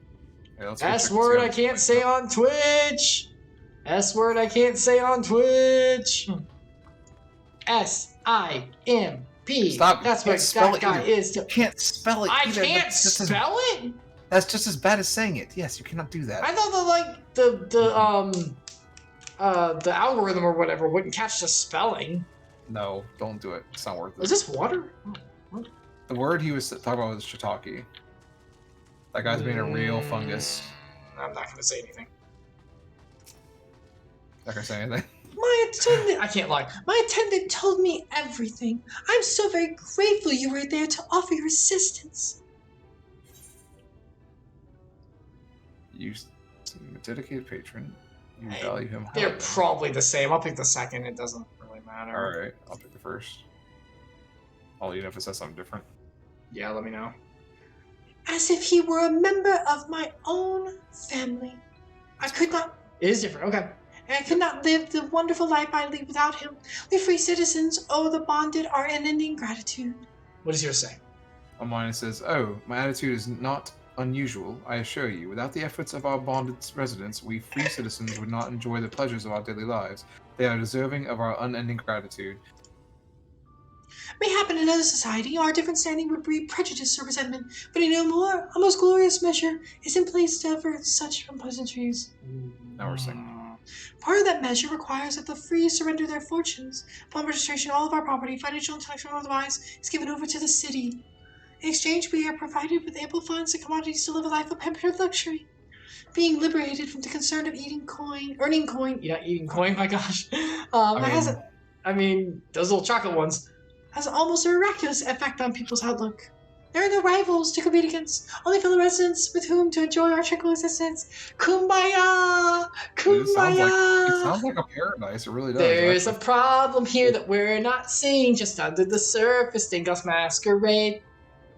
Speaker 2: Yeah,
Speaker 1: S-word I can't say on Twitch! S-word I can't say on Twitch! S-I-M-P.
Speaker 2: Stop.
Speaker 1: That's what that guy is.
Speaker 2: You can't spell it either.
Speaker 1: I can't spell it?
Speaker 2: That's just as bad as saying it. Yes, you cannot do that.
Speaker 1: I thought the algorithm or whatever wouldn't catch the spelling.
Speaker 2: No, don't do it. It's not worth it.
Speaker 1: Is this water? What?
Speaker 2: The word he was talking about was shiitake. That guy's being a real fungus.
Speaker 1: I'm not going to say anything.
Speaker 2: Not gonna say anything.
Speaker 1: I can't lie. My attendant told me everything. I'm so very grateful you were there to offer your assistance.
Speaker 2: You seem a dedicated patron. You value him highly.
Speaker 1: They're probably the same. I'll pick the second. It doesn't really matter.
Speaker 2: All right, I'll pick the first. I'll let you know if it says something different.
Speaker 1: Yeah, let me know. As if he were a member of my own family. I could not... It is different, okay. And I could not live the wonderful life I lead without him. We free citizens owe the bonded our unending gratitude. What does yours say?
Speaker 2: On mine it says, "Oh, my attitude is not unusual, I assure you. Without the efforts of our bonded residents, we free citizens would not enjoy the pleasures of our daily lives. They are deserving of our unending gratitude."
Speaker 1: May happen in another society, our different standing would breed prejudice or resentment, but in no more, a most glorious measure is in place to avert such unpleasantries.
Speaker 2: Now we're singing.
Speaker 1: Part of that measure requires that the free surrender their fortunes. Upon registration, all of our property, financial, intellectual, and otherwise, is given over to the city. In exchange, we are provided with ample funds and commodities to live a life of pampered luxury. Being liberated from the concern of earning coin, my gosh. Those little chocolate ones has almost a miraculous effect on people's outlook. There are no rivals to compete against, only fellow residents with whom to enjoy our tranquil existence. Kumbaya! Kumbaya!
Speaker 2: It sounds like a paradise, it really does.
Speaker 1: There's a problem here that we're not seeing just under the surface. Think us masquerade.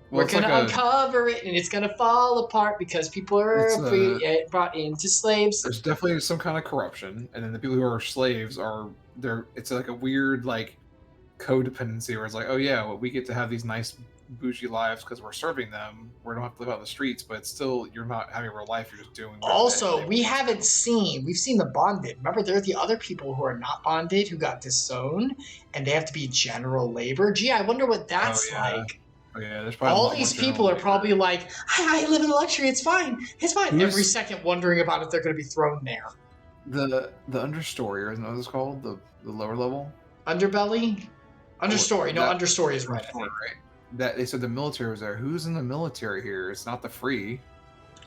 Speaker 1: We're gonna uncover it, and it's gonna fall apart because people are brought into slaves.
Speaker 2: There's definitely some kind of corruption, and then the people who are slaves it's like a weird codependency where it's like, oh yeah, well, we get to have these nice bougie lives because we're serving them. We don't have to live out in the streets, but it's still, you're not having a real life, you're just doing
Speaker 1: also we've seen the bonded. Remember, there are the other people who are not bonded who got disowned and they have to be general labor. Gee, I wonder what that's like.
Speaker 2: Oh yeah, there's probably
Speaker 1: all these people are probably like, I live in luxury, it's fine. Every second wondering about if they're going to be thrown there.
Speaker 2: The understory, isn't that what it's called? The lower level?
Speaker 1: Underbelly? Understory. Understory is right.
Speaker 2: Right. That they said the military was there. Who's in the military here? It's not the free.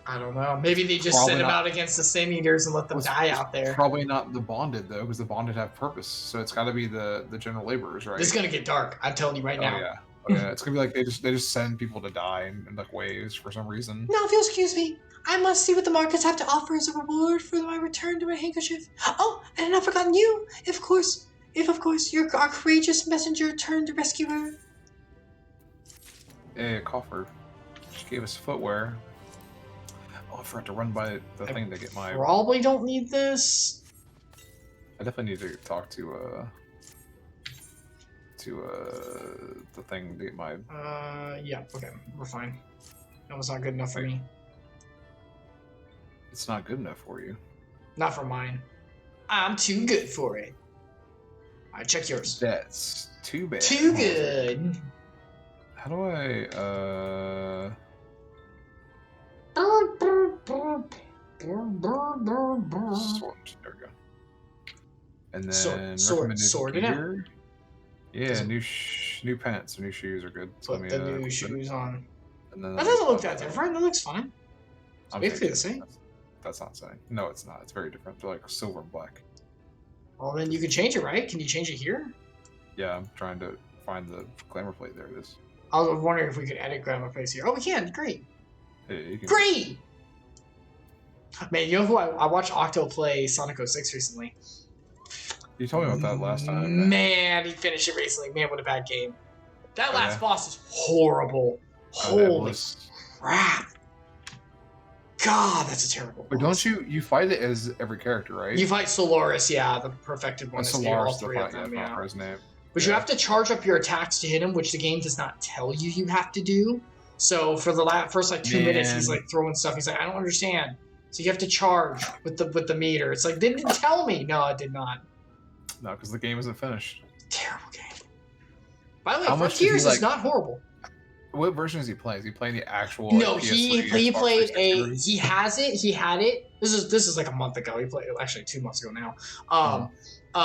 Speaker 1: I don't know. Maybe they just send them out against the Same Eaters and let them die out there.
Speaker 2: Probably not the bonded though, because the bonded have purpose. So it's got to be the general laborers, right?
Speaker 1: This is gonna get dark. I'm telling you right now.
Speaker 2: Yeah. Oh, yeah. It's gonna be like they just send people to die in waves for some reason.
Speaker 1: Now, if you'll excuse me, I must see what the markets have to offer as a reward for my return to my handkerchief. Oh, and I've forgotten you. If of course you're our courageous messenger turned rescuer.
Speaker 2: Hey, a coffer. She gave us footwear. Oh, I forgot to run by the thing to get my...
Speaker 1: Probably don't need this.
Speaker 2: I definitely need to talk to the thing to get my...
Speaker 1: Yeah, okay, we're fine. That was not good enough for me.
Speaker 2: It's not good enough for you.
Speaker 1: Not for mine. I'm too good for it. Alright, check yours.
Speaker 2: That's too bad.
Speaker 1: Too good.
Speaker 2: How do I, Sort. There we go. And then
Speaker 1: sort it out.
Speaker 2: Yeah, new pants or new shoes are good. So
Speaker 1: put the new shoes on.
Speaker 2: And then
Speaker 1: that doesn't look that different. That looks fine. It's basically the same.
Speaker 2: That's not saying. No, it's not. It's very different. They're like silver and black.
Speaker 1: Well, then you can change it, right? Can you change it here?
Speaker 2: Yeah, I'm trying to find the glamour plate. There it is.
Speaker 1: I was wondering if we could edit glamour plates here. Oh, we can. Great.
Speaker 2: Yeah, you can.
Speaker 1: Great! Man, you know who I watched Octo play Sonic 06 recently?
Speaker 2: You told me about that last time.
Speaker 1: Man, he finished it recently. Man, what a bad game. That last boss is horrible. Holy crap. God, that's a terrible boss.
Speaker 2: But don't you fight it as every character, right?
Speaker 1: You fight Solaris, yeah, the perfected one.
Speaker 2: Solaris,
Speaker 1: all three of them, yeah.
Speaker 2: His name.
Speaker 1: But you have to charge up your attacks to hit him, which the game does not tell you have to do. So for the first 2 minutes, he's throwing stuff. He's like, I don't understand. So you have to charge with the meter. It's like, didn't tell me. No, it did not.
Speaker 2: No, because the game isn't finished.
Speaker 1: Terrible game. By the way, Frontiers is not horrible.
Speaker 2: What version is he playing? Is he playing the actual?
Speaker 1: No, he played a. He has it. He had it. This is like a month ago. He played actually 2 months ago now.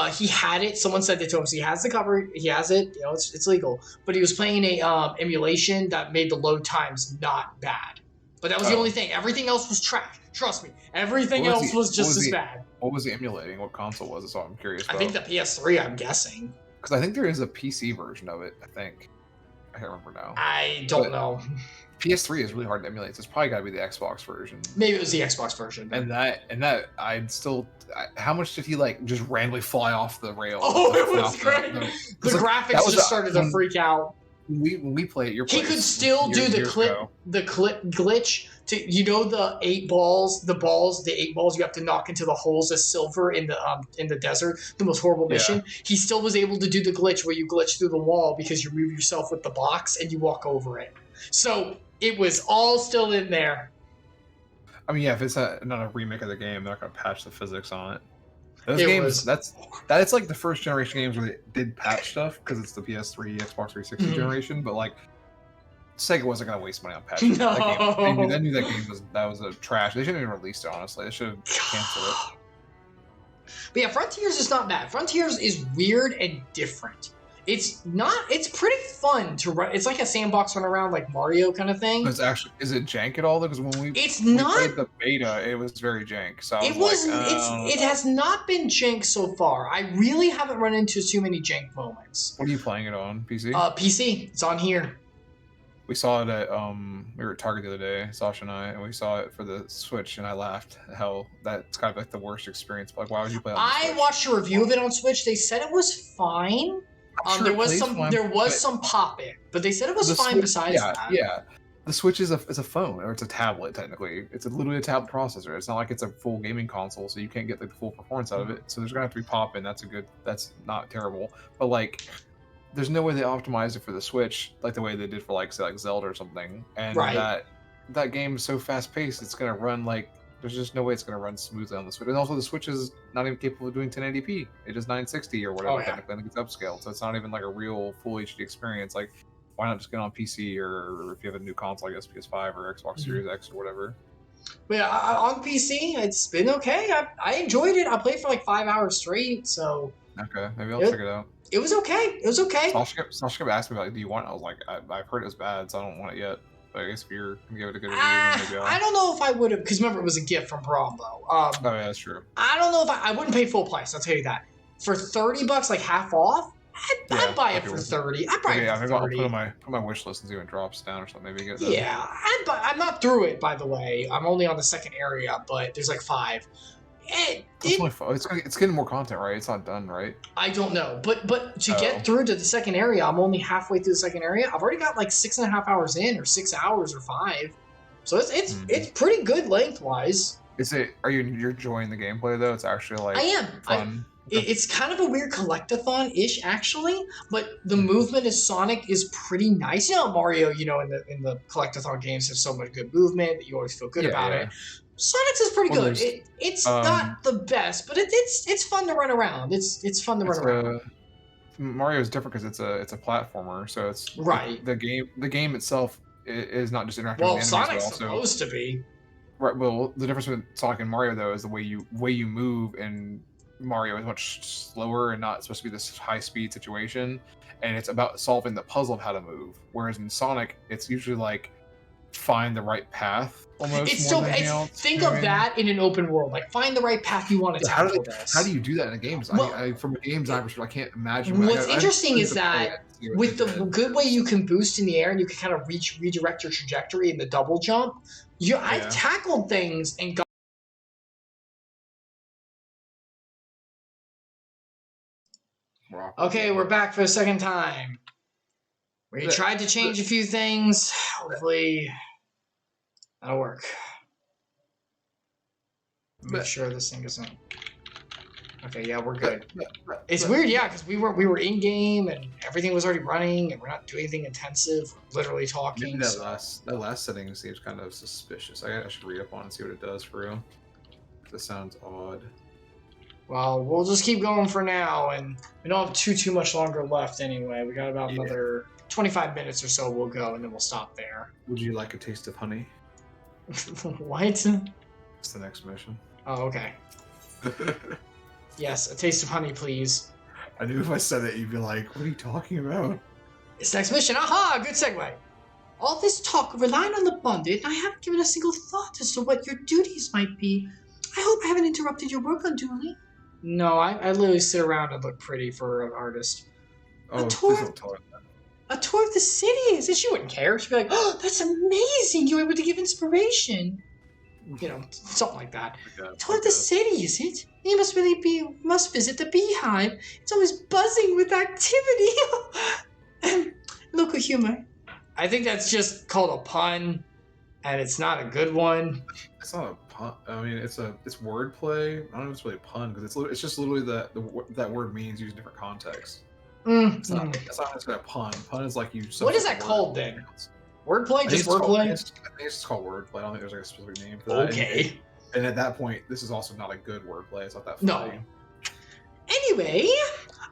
Speaker 1: He had it. Someone sent it to him, so he has the cover. He has it. You know, it's legal. But he was playing a emulation that made the load times not bad. But that was the only thing. Everything else was trash. Trust me. Everything else was just as bad.
Speaker 2: What was he emulating? What console was it? So I'm curious about.
Speaker 1: I think the PS3, I'm guessing.
Speaker 2: Because I think there is a PC version of it, I think. I can't remember now.
Speaker 1: I don't know.
Speaker 2: PS3 is really hard to emulate, so it's probably got to be the Xbox version.
Speaker 1: Maybe it was the Xbox version.
Speaker 2: And that, how much did he like just randomly fly off the rail?
Speaker 1: Oh, it was great. The graphics just started to freak out.
Speaker 2: When we play at your place,
Speaker 1: he could still do the clip glitch to the 8 balls, the 8 balls you have to knock into the holes of silver in the desert, the most horrible mission. He still was able to do the glitch where you glitch through the wall because you move yourself with the box and you walk over it. So it was all still in there.
Speaker 2: I mean, yeah, if it's not a remake of the game, they're not gonna patch the physics on it. Those games, that's like the first generation games where they did patch stuff because it's the PS3, Xbox 360 generation. But like, Sega wasn't gonna waste money on patching that game. They knew that game was a trash. They shouldn't even released it. Honestly, they should have canceled it.
Speaker 1: But yeah, Frontiers is not bad. Frontiers is weird and different. It's pretty fun to run. It's like a sandbox run around like Mario kind of thing.
Speaker 2: Is it jank at all? Because when we played the beta, it was very jank. So
Speaker 1: it has not been jank so far. I really haven't run into too many jank moments.
Speaker 2: What are you playing it on? PC?
Speaker 1: PC. It's on here.
Speaker 2: We saw it at we were at Target the other day, Sasha and I, and we saw it for the Switch, and I laughed. Hell, that's kind of like the worst experience. Like, why would you play it on the Switch?
Speaker 1: I watched a review of it on Switch. They said it was fine.
Speaker 2: Sure
Speaker 1: there was some popping, but they said it was fine besides that.
Speaker 2: Yeah. The Switch is a phone, or it's a tablet technically. It's literally a tablet processor. It's not like it's a full gaming console, so you can't get like the full performance out of it. So there's gonna have to be popping. That's not terrible. But like, there's no way they optimized it for the Switch like the way they did for like say like Zelda or something. And that game is so fast paced, it's gonna run like. There's just no way it's going to run smoothly on the Switch. And also, the Switch is not even capable of doing 1080p. It is 960 or whatever, technically. I think it's upscaled. So it's not even like a real full HD experience. Like, why not just get on PC or if you have a new console, I guess PS5 or Xbox Series X or whatever.
Speaker 1: But yeah, on PC, it's been okay. I enjoyed it. I played for like 5 hours straight, so...
Speaker 2: Okay, maybe I'll check it out.
Speaker 1: It was okay.
Speaker 2: Sasha asked me, like, do you want it? I was like, I've heard it was bad, so I don't want it yet. But I guess if you're gonna give it a good review, then maybe
Speaker 1: I don't know if I would have, because remember it was a gift from Braum though.
Speaker 2: Oh yeah, that's true.
Speaker 1: I don't know if I wouldn't pay full price. I'll tell you that. For $30, like half off, I'd buy it for 30. I'd buy it for 30.
Speaker 2: I'll put my wish list and see when it drops down or something. Maybe get that.
Speaker 1: Yeah, I'm not through it by the way. I'm only on the second area, but there's like 5.
Speaker 2: It's getting more content, right? It's not done, right?
Speaker 1: I don't know, but to get through to the second area, I'm only halfway through the second area. I've already got like 6.5 hours in, or 6 hours, or 5. So it's pretty good lengthwise.
Speaker 2: Are you enjoying the gameplay though? It's actually like
Speaker 1: I am fun. It's kind of a weird collectathon-ish actually, but the movement as Sonic is pretty nice. You know, Mario, in the collectathon games have so much good movement that you always feel good about it. Sonic's is pretty good. It's not the best, but it's fun to run around. It's fun to run around.
Speaker 2: Mario is different because it's a platformer, so it's
Speaker 1: right.
Speaker 2: The game itself is not just interacting with enemies,
Speaker 1: Sonic's
Speaker 2: but also
Speaker 1: supposed to be.
Speaker 2: Right. Well, the difference between Sonic and Mario though is the way you move, and Mario is much slower and not supposed to be this high speed situation, and it's about solving the puzzle of how to move. Whereas in Sonic, it's usually like find the right path. Almost
Speaker 1: think of that in an open world. Like, find the right path you want to tackle this.
Speaker 2: How do you do that in the games? From a game's perspective, I can't imagine.
Speaker 1: What's interesting is that with the good way you can boost in the air and you can kind of redirect your trajectory in the double jump, I've tackled things and got. Okay, we're back for a second time. We tried to change a few things. Hopefully, that'll work. Make sure this thing isn't. Okay, yeah, we're good. It's weird, yeah, because we were in game and everything was already running and we're not doing anything intensive. We're literally talking.
Speaker 2: Maybe that last setting seems kind of suspicious. I should read up on it and see what it does for real. This sounds odd.
Speaker 1: Well, we'll just keep going for now, and we don't have too much longer left anyway. We got about another 25 minutes or so. We'll go, and then we'll stop there.
Speaker 2: Would you like a taste of honey?
Speaker 1: What?
Speaker 2: It's the next mission.
Speaker 1: Oh, okay. Yes, a taste of honey, please.
Speaker 2: I knew if I said it, you'd be like, "What are you talking about?"
Speaker 1: It's next mission. Aha! Good segue. All this talk of relying on the bonded, and I haven't given a single thought as to what your duties might be. I hope I haven't interrupted your work unduly. No, I literally sit around and look pretty for an artist.
Speaker 2: Oh,
Speaker 1: tour-
Speaker 2: please don't tell her that.
Speaker 1: A tour of the cities, and she wouldn't care. She'd be like, "Oh, that's amazing! You were able to give inspiration." You know, something like that. Tour of the city, is it? You must visit the beehive. It's always buzzing with activity. Local humor. I think that's just called a pun, and it's not a good one.
Speaker 2: It's not a pun. I mean, it's wordplay. I don't know if it's really a pun because it's just literally that word means used in different contexts. It's not necessarily a pun. Pun is like you.
Speaker 1: What is that called then? Wordplay? Just wordplay?
Speaker 2: I think it's just called wordplay. I don't think there's like a specific name for that.
Speaker 1: Okay.
Speaker 2: And at that point, this is also not a good wordplay. It's not that funny.
Speaker 1: No. Anyway,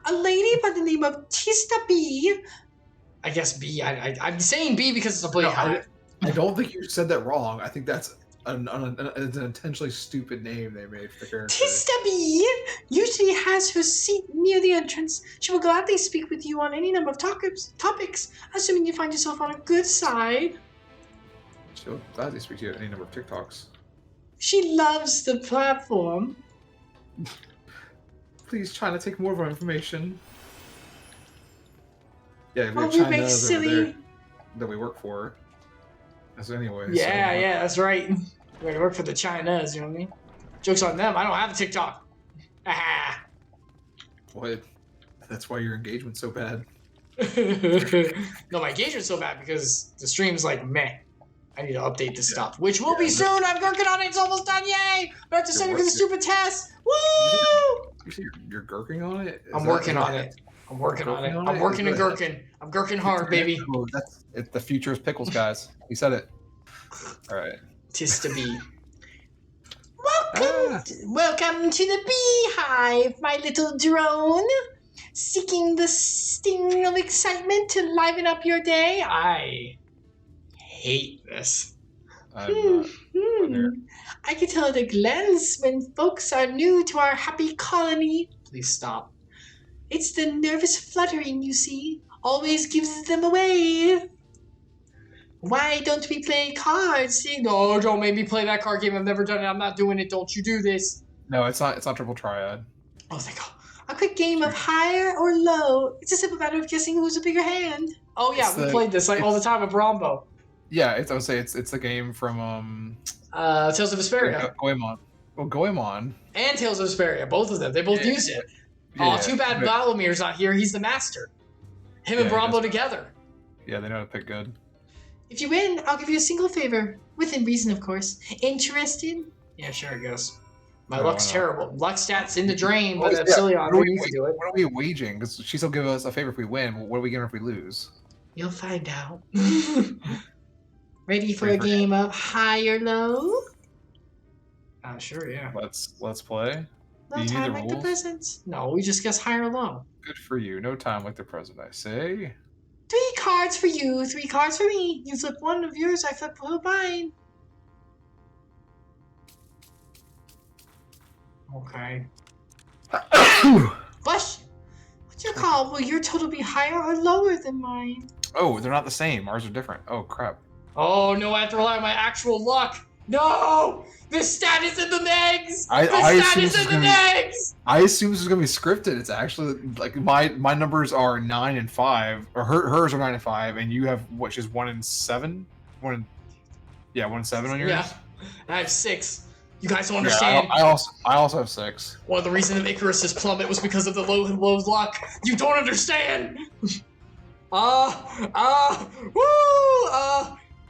Speaker 1: a lady by the name of Tista B. I guess B. I'm saying B because it's a play.
Speaker 2: No, I don't think you said that wrong. I think that's an intentionally stupid name they made for the character.
Speaker 1: Tista B usually has her seat near the entrance. She will gladly speak with you on any number of topics, assuming you find yourself on a good side.
Speaker 2: She'll gladly speak to you at any number of TikToks.
Speaker 1: She loves the platform.
Speaker 2: Please try to take more of our information. Yeah, we have
Speaker 1: we make
Speaker 2: China's
Speaker 1: silly.
Speaker 2: over there that we work for. So anyway.
Speaker 1: Yeah, that's right. We're gonna work for the Chinas, you know what I mean? Joke's on them. I don't have a TikTok. Ah.
Speaker 2: What? That's why your engagement's so bad.
Speaker 1: No, my engagement's so bad because the stream's like meh. I need to update this stuff, which will be soon. I'm working on it. It's almost done. Yay! I have to send it for the stupid test. Woo!
Speaker 2: You say you're gurking on it?
Speaker 1: I'm working on it. I'm working on it. I'm working and gurking. I'm gurking hard, baby.
Speaker 2: Oh, the future is pickles, guys. He said it. All right.
Speaker 1: Tis to be. Welcome to the beehive, my little drone. Seeking the sting of excitement to liven up your day. I hate this. I can tell at a glance when folks are new to our happy colony. Please stop. It's the nervous fluttering, you see, always gives them away. Why don't we play cards? No, don't make me play that card game. I've never done it. I'm not doing it. Don't you do this.
Speaker 2: No, it's not triple triad.
Speaker 1: Oh, thank God. A quick game of higher or low. It's a simple matter of guessing who's a bigger hand. Oh yeah, we played this like all the time with Brombo.
Speaker 2: Yeah, I would say it's the game from
Speaker 1: Tales of Vesperia.
Speaker 2: Goemon. Well, Goemon.
Speaker 1: And Tales of Vesperia, both of them. They both use it.
Speaker 2: Yeah,
Speaker 1: too bad Valomir's not here. He's the master. Him and Brombo together.
Speaker 2: Yeah, they know how to pick good.
Speaker 1: If you win, I'll give you a single favor. Within reason, of course. Interested? Yeah, sure, I guess. My luck's terrible. Luck stats in the drain, but Epsilion, we need to do it.
Speaker 2: What are we waging? Because she'll give us a favor if we win. What are we getting if we lose?
Speaker 1: You'll find out. Ready for a game of high or low? Sure, yeah.
Speaker 2: Let's play.
Speaker 1: No time like the present. No, we just guess high or low.
Speaker 2: Good for you. No time like the present, I say.
Speaker 1: 3 cards for you, 3 cards for me. You flip one of yours, I flip mine. Okay. Question. What's your call? Will your total be higher or lower than mine?
Speaker 2: Oh, they're not the same. Ours are different. Oh, crap.
Speaker 1: Oh, no, I have to rely on my actual luck. No! This stat is in the negs!
Speaker 2: I assume this is
Speaker 1: in the negs!
Speaker 2: I assume this is going to be scripted. It's actually, like, my numbers are 9 and 5. Or hers are 9 and 5, and you have, what, just 1 and 7? 1 and 7 on yours?
Speaker 1: Yeah. I have 6. You guys don't understand.
Speaker 2: Yeah, I also have 6.
Speaker 1: One of the reasons that Icarus's plummet was because of the low luck. You don't understand!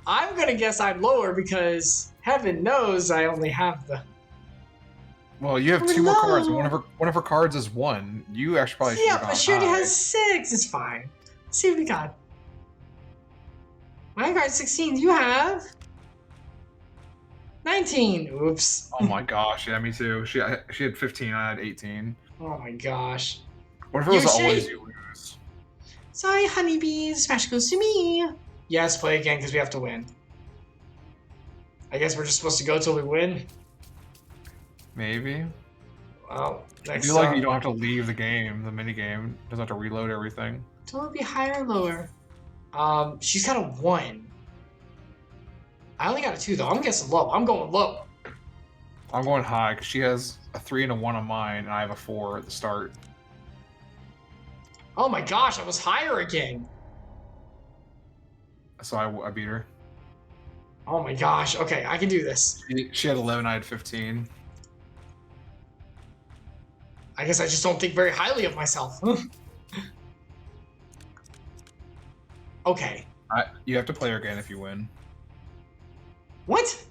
Speaker 1: I'm gonna guess I'm lower because heaven knows I only have the.
Speaker 2: Well, you have 2 more cards. One of her cards is 1. You actually probably should have gone
Speaker 1: but she already
Speaker 2: high.
Speaker 1: has 6. It's fine. Let's see what we got. My card's 16. You have 19. Oops.
Speaker 2: Oh my gosh, yeah, me too. She had 15, I had 18.
Speaker 1: Oh my gosh.
Speaker 2: What if it was always you lose?
Speaker 1: Sorry, honeybees. Smash goes to me. Yes, play again because we have to win. I guess we're just supposed to go till we win.
Speaker 2: Maybe.
Speaker 1: Well,
Speaker 2: I feel like you don't have to leave the game, the mini game. Doesn't have to reload everything.
Speaker 1: So it'll be higher or lower. She's got a 1. I only got a 2 though. I'm guessing low. I'm going low.
Speaker 2: I'm going high because she has a 3 and a 1 on mine, and I have a 4 at the start.
Speaker 1: Oh my gosh, I was higher again.
Speaker 2: So I beat her.
Speaker 1: Oh my gosh. Okay, I can do this.
Speaker 2: She had 11, I had 15.
Speaker 1: I guess I just don't think very highly of myself. Okay.
Speaker 2: You have to play her again if you win.
Speaker 1: What?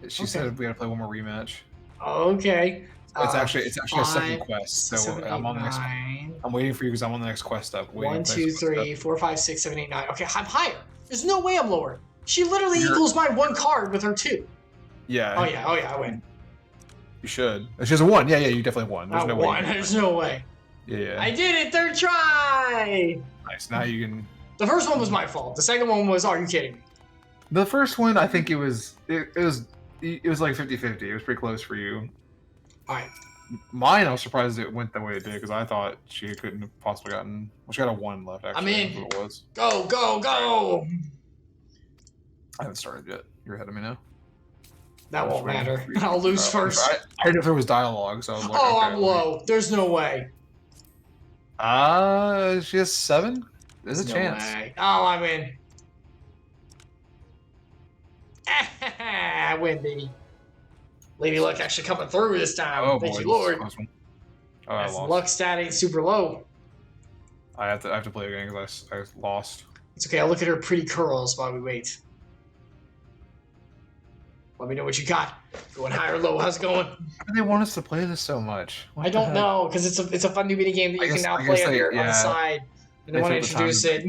Speaker 2: She
Speaker 1: Okay.
Speaker 2: said we got to play one more rematch.
Speaker 1: Okay.
Speaker 2: It's actually a second
Speaker 1: 5,
Speaker 2: quest. So
Speaker 1: 7, 8,
Speaker 2: I'm on the next.
Speaker 1: 9.
Speaker 2: I'm waiting for you because I'm on the next quest up.
Speaker 1: 1, 2, 3, 4, 5, 6, 7, 8, 9. Okay, I'm higher. There's no way I'm lower. She literally equals my 1 card with her 2.
Speaker 2: Yeah.
Speaker 1: Oh yeah, I win.
Speaker 2: You should. She has a 1. Yeah, you definitely won. There's no way.
Speaker 1: There's no way.
Speaker 2: Yeah.
Speaker 1: I did it, 3rd try!
Speaker 2: Nice. Now you can.
Speaker 1: The first one was my fault. The second one was, are you kidding me?
Speaker 2: The first one, I think it was like 50-50. It was pretty close for you.
Speaker 1: Alright.
Speaker 2: Mine, I was surprised it went the way it did because I thought she couldn't have possibly gotten. Well, she got a 1 left. Actually,
Speaker 1: I'm in.
Speaker 2: That's what it was.
Speaker 1: Go, go, go!
Speaker 2: I haven't started yet. You're ahead of me now.
Speaker 1: That won't matter. I'll lose first.
Speaker 2: I didn't know if there was dialogue, so I was like,
Speaker 1: Oh,
Speaker 2: okay,
Speaker 1: I'm low. There's no way.
Speaker 2: She has 7. There's a
Speaker 1: No
Speaker 2: chance.
Speaker 1: way. Oh, I'm in. I win, baby. Lady Luck actually coming through this time.
Speaker 2: Oh
Speaker 1: Thank
Speaker 2: boy,
Speaker 1: you, Lord.
Speaker 2: this is awesome. Oh, I
Speaker 1: That's
Speaker 2: lost.
Speaker 1: luck stat ain't super low.
Speaker 2: I have to play again because I lost.
Speaker 1: It's okay. I'll look at her pretty curls while we wait. Let me know what you got. Going high or low? How's it going?
Speaker 2: Why do they want us to play this so much? What
Speaker 1: I
Speaker 2: the
Speaker 1: don't
Speaker 2: heck?
Speaker 1: know because it's a fun new mini game that you can now play on the side. And they want to introduce it.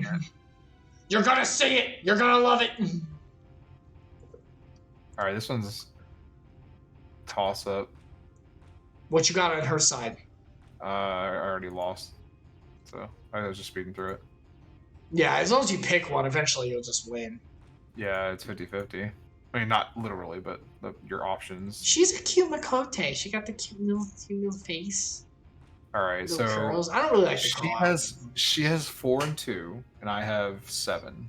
Speaker 1: You're gonna see it. You're gonna love it.
Speaker 2: All right, this one's toss up.
Speaker 1: What you got on her side?
Speaker 2: I already lost, so I was just speeding through it.
Speaker 1: Yeah, as long as you pick one, eventually you'll just win.
Speaker 2: Yeah, it's 50-50. I mean, not literally, but your options.
Speaker 1: She's a cute Makote. She got the cute little face.
Speaker 2: All right,
Speaker 1: Little
Speaker 2: so
Speaker 1: curls. I don't really like the
Speaker 2: she has 4 and 2, and I have 7.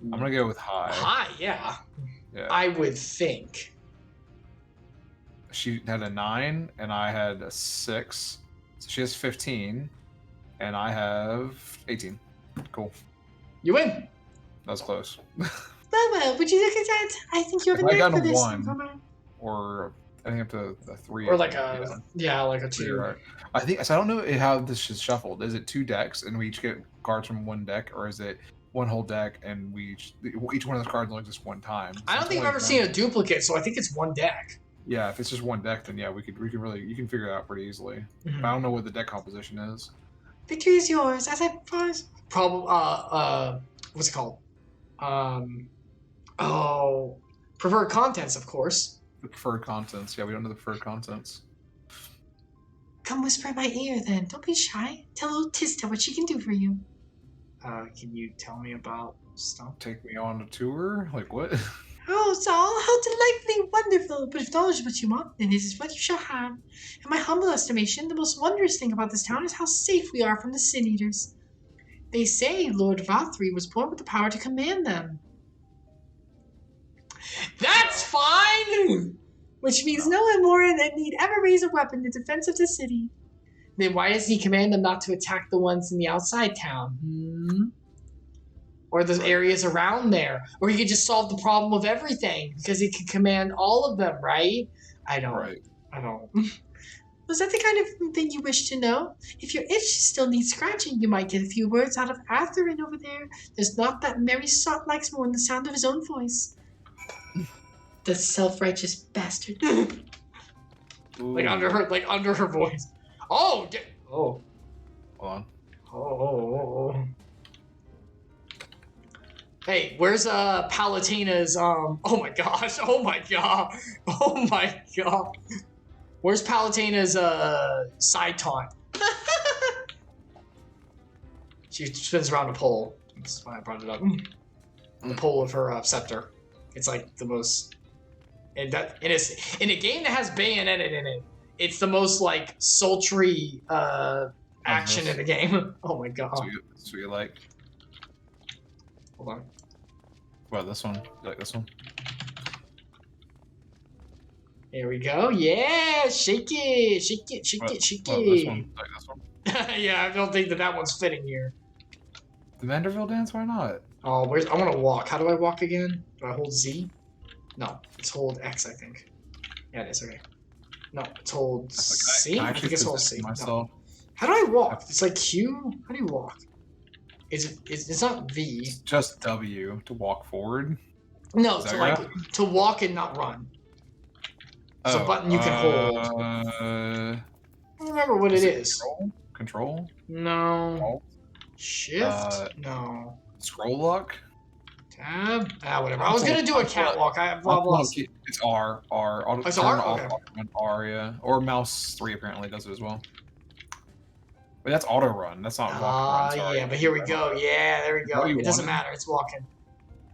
Speaker 2: I'm gonna go with high.
Speaker 1: High, yeah.
Speaker 2: Yeah.
Speaker 1: I would think.
Speaker 2: She had a 9, and I had a 6. So she has 15, and I have 18. Cool.
Speaker 1: You win.
Speaker 2: That was close.
Speaker 1: Well, would you look at that? I think you have
Speaker 2: If
Speaker 1: a
Speaker 2: I got
Speaker 1: knack
Speaker 2: a
Speaker 1: for this.
Speaker 2: 1, or I think up to a 3.
Speaker 1: Or like like a 2.
Speaker 2: Right. I think so. I don't know how this is shuffled. Is it 2 decks, and we each get cards from 1 deck, or is it 1 whole deck, and each one of those cards only exists 1 time? So
Speaker 1: I don't think I've ever seen a duplicate, so I think it's 1 deck.
Speaker 2: Yeah, if it's just 1 deck, then yeah, we can really you can figure it out pretty easily.
Speaker 1: Mm-hmm.
Speaker 2: But I don't know what the deck composition is.
Speaker 1: Victory is yours, as I propose. What's it called? Preferred contents, of course.
Speaker 2: The preferred contents. Yeah, we don't know the preferred contents.
Speaker 1: Come whisper in my ear, then. Don't be shy. Tell little Tista what she can do for you. Can you tell me about stuff?
Speaker 2: Take me on a tour? Like what?
Speaker 1: Oh, Saul, how delightfully wonderful! But if knowledge is what you want, then this is what you shall have. In my humble estimation, the most wondrous thing about this town is how safe we are from the Sin Eaters. They say Lord Vathri was born with the power to command them. That's fine! Which means no one more than need ever raise a weapon in defense of the city. Then why does he command them not to attack the ones in the outside town? Or the areas around there? Or he could just solve the problem of everything because he could command all of them, right? I don't. Was that the kind of thing you wish to know? If your itch still needs scratching, you might get a few words out of Arthurin over there. There's not that merry sot likes more than the sound of his own voice. The self-righteous bastard. like under her voice. Oh.
Speaker 2: Hold on.
Speaker 1: Oh. Hey, where's Palatina's oh my gosh. Where's Palatina's side taunt? She spins around a pole. That's why I brought it up. The pole of her scepter. It's like the most in a game that has bayoneted in it, it's the most like sultry action in the game. Oh my god.
Speaker 2: So you like?
Speaker 1: Hold on.
Speaker 2: What about this one? You like this one?
Speaker 1: Here we go. Yeah, shake it, shake it, shake it, shake
Speaker 2: What about this one?
Speaker 1: it.
Speaker 2: You like this one?
Speaker 1: Yeah, I don't think that one's fitting here.
Speaker 2: The Manderville dance? Why not?
Speaker 1: Oh, I want to walk. How do I walk again? Do I hold Z? No, it's hold X, I think. Yeah, it is. Okay. No, it's hold C? I think it's hold C. No. How do I walk? It's like Q? How do you walk? It's not V.
Speaker 2: It's just W to walk forward.
Speaker 1: No, to walk and not run. It's a button you can hold. I don't remember what it is.
Speaker 2: Control?
Speaker 1: No.
Speaker 2: Alt?
Speaker 1: Shift? No.
Speaker 2: Scroll lock?
Speaker 1: Tab? Whatever. I was gonna do a catwalk. I've lost.
Speaker 2: It's R. R.
Speaker 1: It's R? Okay.
Speaker 2: R, yeah. Or mouse 3 apparently does it as well. But that's auto run. That's not walk run. Sorry.
Speaker 1: Yeah, but here we go. Yeah, there we go. It doesn't matter. It's walking.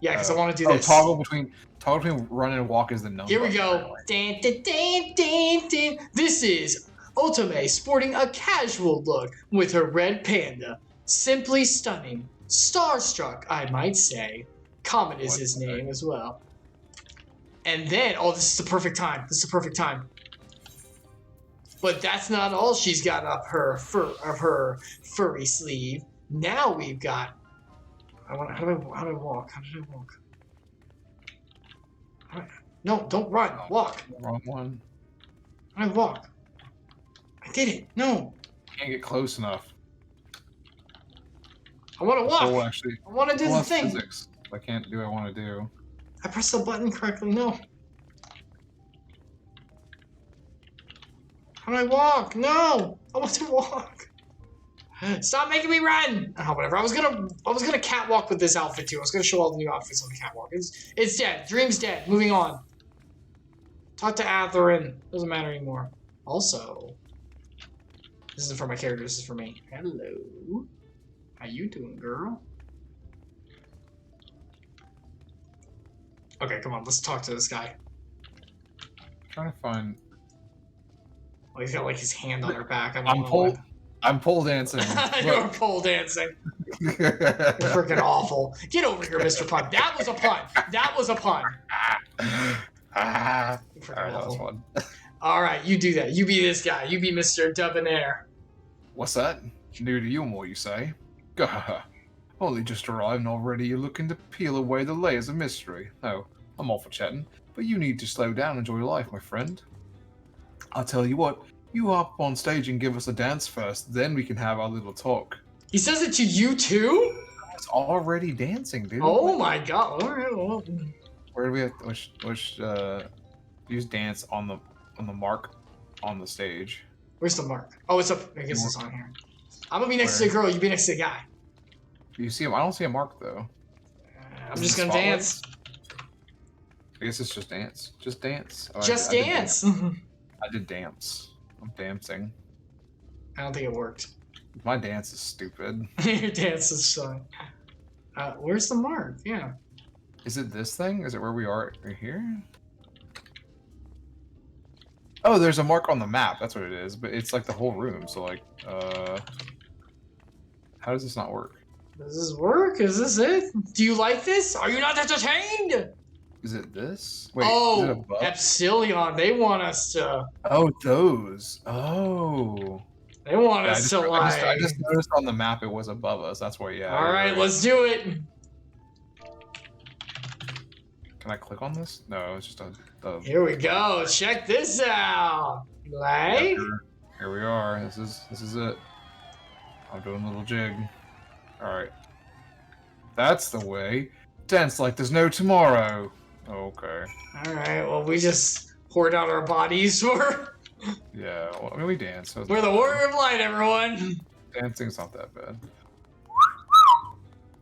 Speaker 1: Yeah, because I want to do this.
Speaker 2: Toggle between run and walk is the number.
Speaker 1: Here we go. Dan, dan, dan, dan, dan. This is Otome sporting a casual look with her red panda. Simply stunning. Starstruck, I might say. Comet is his name as well. And then, this is the perfect time. This is the perfect time. But that's not all she's got up her furry sleeve. Now we've got. How do I walk? How did I walk? No, don't run. Walk.
Speaker 2: Wrong one.
Speaker 1: How do I walk? I did it. No.
Speaker 2: Can't get close enough.
Speaker 1: I want to walk. I want to do the thing.
Speaker 2: Physics. I can't do what I want to do.
Speaker 1: I pressed the button correctly. No. How do I walk? No. I want to walk. Stop making me run! Oh, whatever. I was gonna catwalk with this outfit too. I was gonna show all the new outfits on the catwalk. It's dead. Dream's dead. Moving on. Talk to Atherin. Doesn't matter anymore. Also, this isn't for my character. This is for me. Hello. How you doing, girl? Okay, come on. Let's talk to this guy.
Speaker 2: I'm trying to find.
Speaker 1: Oh, he's got like his hand on her back.
Speaker 2: I'm pole dancing.
Speaker 1: You're pole dancing. You're freaking awful. Get over here, Mr. Pun. That was a pun. That was a pun.
Speaker 2: Alright, that was fun.
Speaker 1: Alright, you do that. You be this guy. You be Mr. Debonair.
Speaker 2: What's that? New to you more, you say? Gah. Only just arrived and already you're looking to peel away the layers of mystery. Oh, I'm all for chatting, but you need to slow down and enjoy your life, my friend. I'll tell you what. You hop up on stage and give us a dance first, then we can have our little talk.
Speaker 1: He says it to you too?
Speaker 2: It's already dancing, dude.
Speaker 1: Oh my god. All right, well.
Speaker 2: Where do we have which use dance on the mark on the stage?
Speaker 1: Where's the mark? Oh, it's up. I guess it's on here. I'm gonna be next to the girl, you be next to the guy.
Speaker 2: You see him? I don't see a mark though.
Speaker 1: I'm just gonna dance.
Speaker 2: I guess it's just dance. Just dance. Oh,
Speaker 1: just dance.
Speaker 2: I did dance. I'm dancing.
Speaker 1: I don't think it worked.
Speaker 2: My dance is stupid.
Speaker 1: Your dance is fun. Where's the mark? Yeah.
Speaker 2: Is it this thing? Is it where we are right here? Oh, there's a mark on the map. That's what it is. But it's like the whole room. So like, how does this not work?
Speaker 1: Does this work? Is this it? Do you like this? Are you not entertained?
Speaker 2: Is it this? Wait,
Speaker 1: oh,
Speaker 2: is it above?
Speaker 1: Epsilion. They want us to.
Speaker 2: Oh, those. Oh.
Speaker 1: They want us to like.
Speaker 2: I just noticed on the map it was above us. That's why, yeah.
Speaker 1: All right, let's do it.
Speaker 2: Can I click on this? No, it's just a.
Speaker 1: Here we go. Check this out. Like.
Speaker 2: Here we are. This is it. I'm doing a little jig. All right. That's the way. Dance like there's no tomorrow. Okay.
Speaker 1: All right. Well, we just poured out our bodies for.
Speaker 2: Yeah. Well, I mean, we dance. So
Speaker 1: we're the warrior of light, everyone.
Speaker 2: Dancing's not that bad.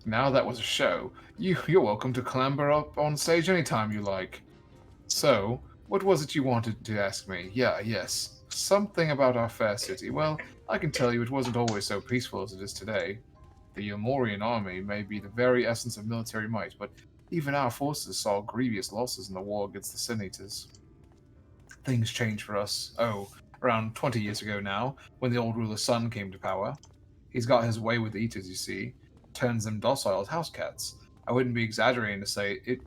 Speaker 2: Now that was a show. You're welcome to clamber up on stage anytime you like. So, what was it you wanted to ask me? Yes. Something about our fair city. Well, I can tell you it wasn't always so peaceful as it is today. The Yomorian army may be the very essence of military might, but even our forces saw grievous losses in the war against the Sin Eaters. Things changed for us, around 20 years ago now, when the old ruler's son came to power. He's got his way with the Eaters, you see. Turns them docile as house cats. I wouldn't be exaggerating to say it.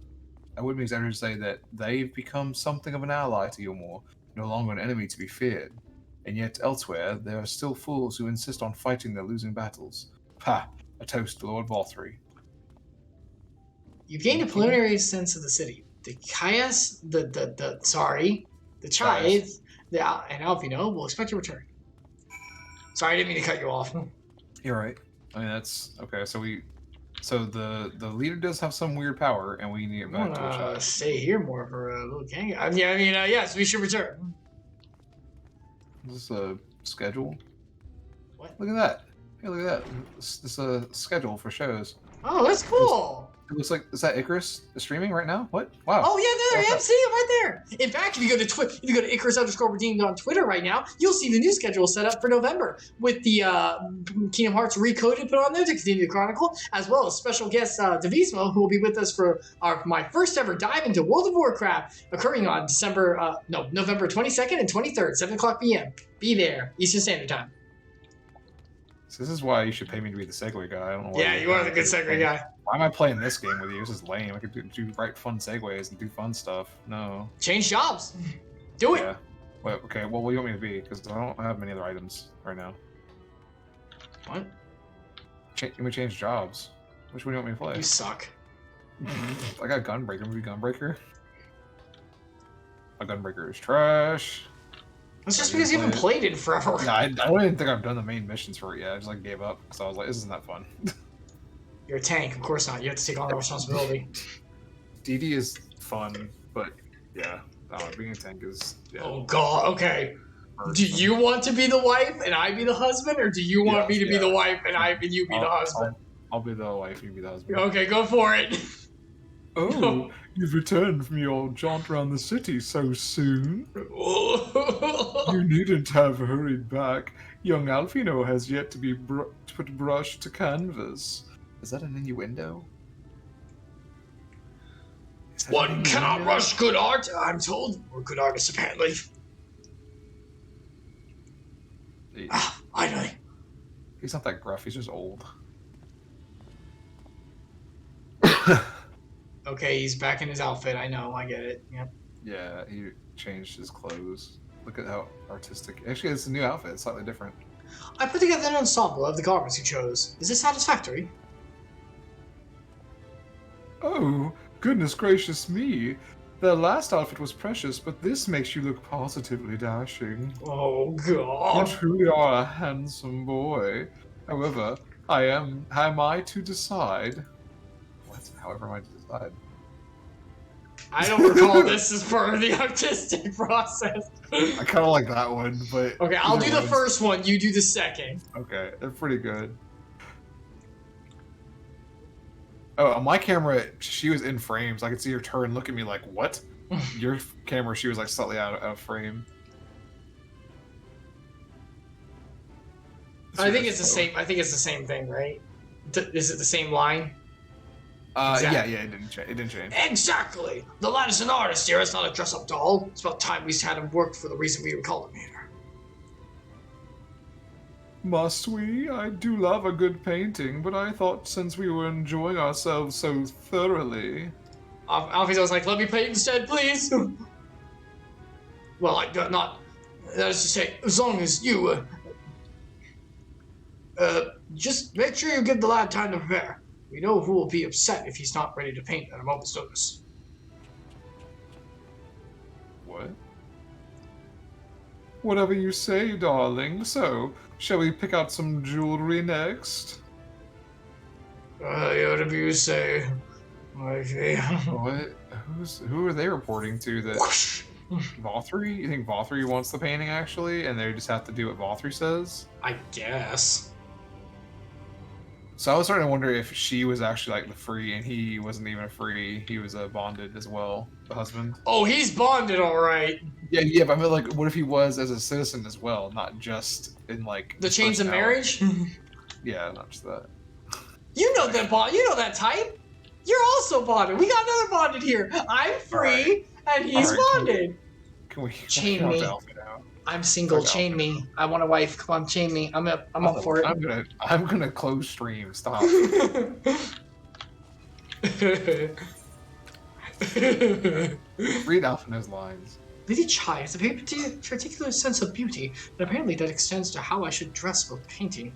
Speaker 2: I wouldn't be exaggerating to say that they've become something of an ally to Yulmore, no longer an enemy to be feared. And yet elsewhere, there are still fools who insist on fighting their losing battles. Ha! A toast to Lord Valthree.
Speaker 1: You gained a preliminary sense of the city. The Chias, the Chias, and Alfino will expect your return. Sorry, I didn't mean to cut you off.
Speaker 2: You're right. I mean, that's okay. So the leader does have some weird power, and we need to get back to a child.
Speaker 1: Stay here more for a little gang. Yes, we should return.
Speaker 2: Is this a schedule?
Speaker 1: What?
Speaker 2: Look at that. Hey, look at that. This is a schedule for shows.
Speaker 1: Oh, that's cool.
Speaker 2: It looks like, is that Icarus streaming right now? What? Wow.
Speaker 1: Oh yeah, there. Yeah, see it right there. In fact, if you go to Icarus_redeemed on Twitter right now, you'll see the new schedule set up for November with the Kingdom Hearts Recoded put on there to continue the chronicle, as well as special guest Devotional, who will be with us for my first ever dive into World of Warcraft, occurring on November 22nd and 23rd, 7:00 p.m. Be there, Eastern Standard Time.
Speaker 2: So this is why you should pay me to be the segue guy. I don't know why.
Speaker 1: Yeah, you are the good segue guy.
Speaker 2: Why am I playing this game with you? This is lame. I could do write fun segues and do fun stuff. No.
Speaker 1: Change jobs. Do it.
Speaker 2: Yeah. Wait, okay, well, what do you want me to be? Because I don't have many other items right now.
Speaker 1: What?
Speaker 2: Let me change jobs. Which one do you want me to play?
Speaker 1: You suck.
Speaker 2: I got Gunbreaker. Maybe Gunbreaker? My Gunbreaker is trash.
Speaker 1: That's just because you haven't played it forever.
Speaker 2: Yeah, I don't even think I've done the main missions for it yet. I just gave up because I was like, this isn't that fun.
Speaker 1: You're a tank, of course not. You have to take all the responsibility.
Speaker 2: DD is fun, but yeah, being a tank is. Yeah,
Speaker 1: oh god, okay. Do you want to be the wife and I be the husband, or do you want me to be the wife and you be the husband?
Speaker 2: I'll be the wife, you be the husband.
Speaker 1: Okay, go for it.
Speaker 2: Oh, you've returned from your jaunt around the city so soon. You needn't have hurried back. Young Alfino has yet to be put brush to canvas. Is that an innuendo?
Speaker 1: One cannot rush good art, I'm told. We're good artists, apparently. Finally.
Speaker 2: He's not that gruff, he's just old.
Speaker 1: Okay, he's back in his outfit. I know, I get it. Yep.
Speaker 2: Yeah, he changed his clothes. Look at how artistic. Actually, it's a new outfit. It's slightly different.
Speaker 1: I put together an ensemble of the garments you chose. Is this satisfactory?
Speaker 2: Oh, goodness gracious me. Their last outfit was precious, but this makes you look positively dashing.
Speaker 1: Oh, God.
Speaker 2: You truly are a handsome boy. However, am I to decide? What? However, am I to decide?
Speaker 1: I don't recall this as part of the artistic process.
Speaker 2: I kind of like that one, but...
Speaker 1: Okay, I'll do the first one, you do the second.
Speaker 2: Okay, they're pretty good. Oh, on my camera, she was in frame, so I could see her turn, look at me like, what? Your camera, she was like slightly out of frame.
Speaker 1: I think it's the same. I think it's the same thing, right? Is it the same line?
Speaker 2: Exactly. Yeah, it didn't change.
Speaker 1: Exactly. The lad is an artist here. It's not a dress-up doll. It's about time we had him work for the reason we recalled him here.
Speaker 2: Must we? I do love a good painting, but I thought since we were enjoying ourselves so thoroughly...
Speaker 1: Alfie's always like, let me paint instead, please! Well, that is to say, as long as you, just make sure you give the lad time to prepare. We know who will be upset if he's not ready to paint at a moment's notice.
Speaker 2: What? Whatever you say, darling. So, shall we pick out some jewelry next?
Speaker 1: Whatever you say.
Speaker 2: What? Who are they reporting to? That Valthree? You think Valthree wants the painting actually, and they just have to do what Valthree says?
Speaker 1: I guess.
Speaker 2: So I was starting to wonder if she was actually like the free, and he wasn't even a free. He was a bonded as well, the husband.
Speaker 1: Oh, he's bonded, all right.
Speaker 2: Yeah, but I mean, like, what if he was as a citizen as well, not just in like
Speaker 1: the chains of marriage?
Speaker 2: Yeah, not just that.
Speaker 1: You know that bond. You know that type. You're also bonded. We got another bonded here. I'm free, and he's bonded.
Speaker 2: Can we
Speaker 1: chain me? I'm single. Chain me. I want a wife. Come on, chain me. I'm up for it.
Speaker 2: I'm gonna close stream. Stop. Read Alphina's lines.
Speaker 1: Viritue-I has a particular sense of beauty, and apparently that extends to how I should dress for painting.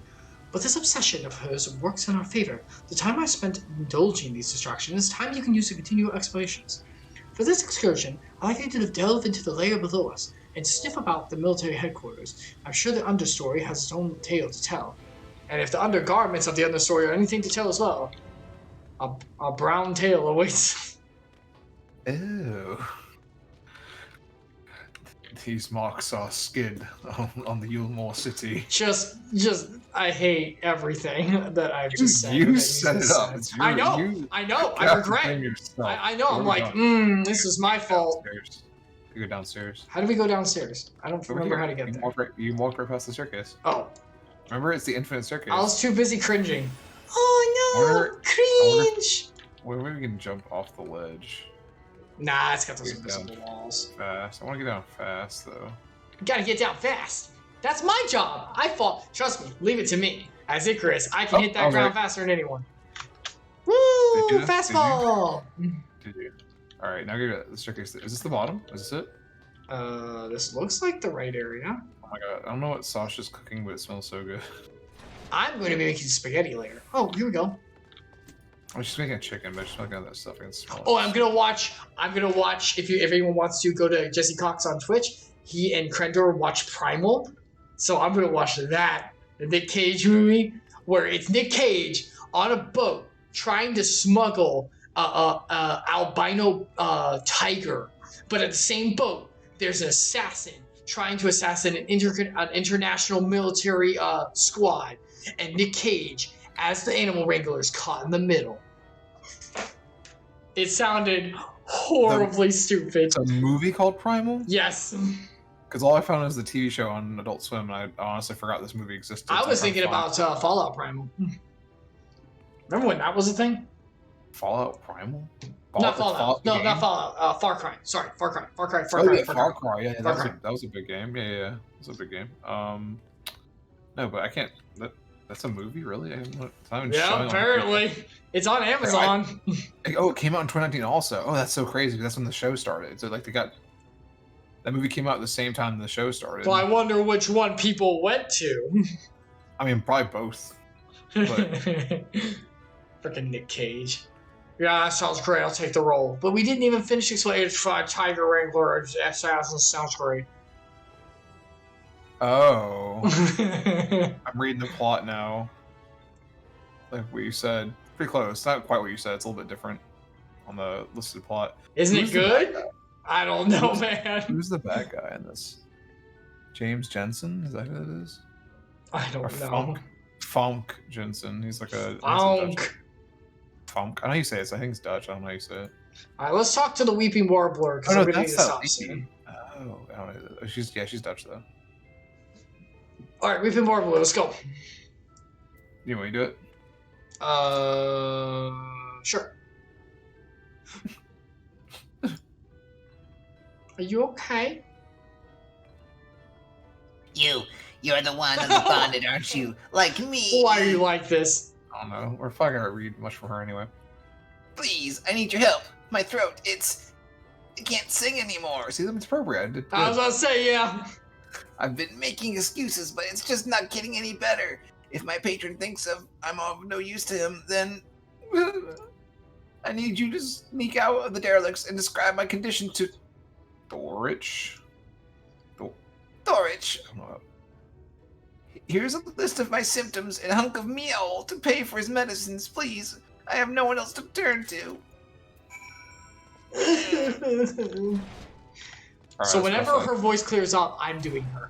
Speaker 1: But this obsession of hers works in our favor. The time I spent indulging these distractions is time you can use to continue explorations. For this excursion, I'd like you to delve into the layer below us and sniff about the military headquarters. I'm sure the understory has its own tale to tell. And if the undergarments of the understory are anything to tell as well, a brown tale awaits.
Speaker 2: Ew. These marks are skid on the Yulmore city.
Speaker 1: Just, I hate everything that I've just said.
Speaker 2: You set it up.
Speaker 1: I know. I regret. I know. I'm like, this is my fault.
Speaker 2: Downstairs. You go downstairs.
Speaker 1: How do we go downstairs? I don't remember how to get there.
Speaker 2: You walk right past the staircase.
Speaker 1: Oh.
Speaker 2: Remember, it's the infinite staircase.
Speaker 1: I was too busy cringing. Oh no, cringe!
Speaker 2: Where we can jump off the ledge.
Speaker 1: Nah, it's got those invisible walls.
Speaker 2: Fast. I want to get down fast, though.
Speaker 1: You gotta get down fast. That's my job. I fall. Trust me. Leave it to me. As Icarus, I can hit that ground faster than anyone. Woo! Fastball.
Speaker 2: Did you? All right, now get the staircase. Is this the bottom? Is this it?
Speaker 1: This looks like the right area.
Speaker 2: Oh my god, I don't know what Sasha's cooking, but it smells so good.
Speaker 1: I'm going to be making spaghetti later. Oh, here we go.
Speaker 2: Oh, she's making a chicken, but she's making all that stuff.
Speaker 1: Oh, I'm gonna watch. If anyone wants to go to Jesse Cox on Twitch, he and Krendor watch Primal. So I'm gonna watch that, the Nick Cage movie, where it's Nick Cage on a boat trying to smuggle albino tiger, but at the same boat there's an assassin trying to assassinate an international military squad, and Nick Cage as the animal wrangler is caught in the middle. It sounded horribly stupid.
Speaker 2: It's a movie called Primal?
Speaker 1: Yes.
Speaker 2: Because all I found is the TV show on Adult Swim, and I honestly forgot this movie existed.
Speaker 1: I was thinking about Fallout Primal. Remember when that was a thing?
Speaker 2: Fallout Primal?
Speaker 1: Not Fallout. No, not Fallout. Far Cry. Sorry, Far Cry. Far Cry.
Speaker 2: Far Cry. Yeah, that was a big game. Yeah, that was a big game. No, but I can't. That's a movie, really?
Speaker 1: Yeah, apparently. It's on Amazon.
Speaker 2: Oh, it came out in 2019 also. Oh, that's so crazy. That's when the show started. So, like, that movie came out at the same time the show started.
Speaker 1: Well, I wonder which one people went to.
Speaker 2: I mean, probably both.
Speaker 1: Freaking Nick Cage. Yeah, that sounds great. I'll take the role. But we didn't even finish explaining Tiger Wrangler or Assassin. Sounds great.
Speaker 2: Oh. I'm reading the plot now. Like what you said. Pretty close. Not quite what you said. It's a little bit different on the listed plot.
Speaker 1: Isn't it good? I don't know, man.
Speaker 2: Who's the bad guy in this? James Jensen? Is that who it is?
Speaker 1: I don't know.
Speaker 2: Funk Jensen. He's like a...
Speaker 1: Funk.
Speaker 2: Funk. I know how you say it. So I think it's Dutch. I don't know how you say it.
Speaker 1: Alright, let's talk to the Weeping Warbler, because I'm going to need to stop soon.
Speaker 2: Oh, I don't know. She's Dutch, though.
Speaker 1: Alright, Weeping Warbler, let's go.
Speaker 2: You want me to do it?
Speaker 1: Sure. Are you okay?
Speaker 7: You're the one who's bonded, aren't you? Like me.
Speaker 1: Why are you like this?
Speaker 2: I don't know. We're probably gonna read much from her anyway.
Speaker 7: Please, I need your help. My throat, I can't sing anymore.
Speaker 2: See, it's appropriate.
Speaker 1: I was about to say, yeah.
Speaker 7: I've been making excuses, but it's just not getting any better. If my patron thinks I'm of no use to him, then I need you to sneak out of the derelicts and describe my condition to Thorich. Thorich. Here's a list of my symptoms and a hunk of meal to pay for his medicines, please. I have no one else to turn to.
Speaker 1: So whenever her voice clears up, I'm doing her.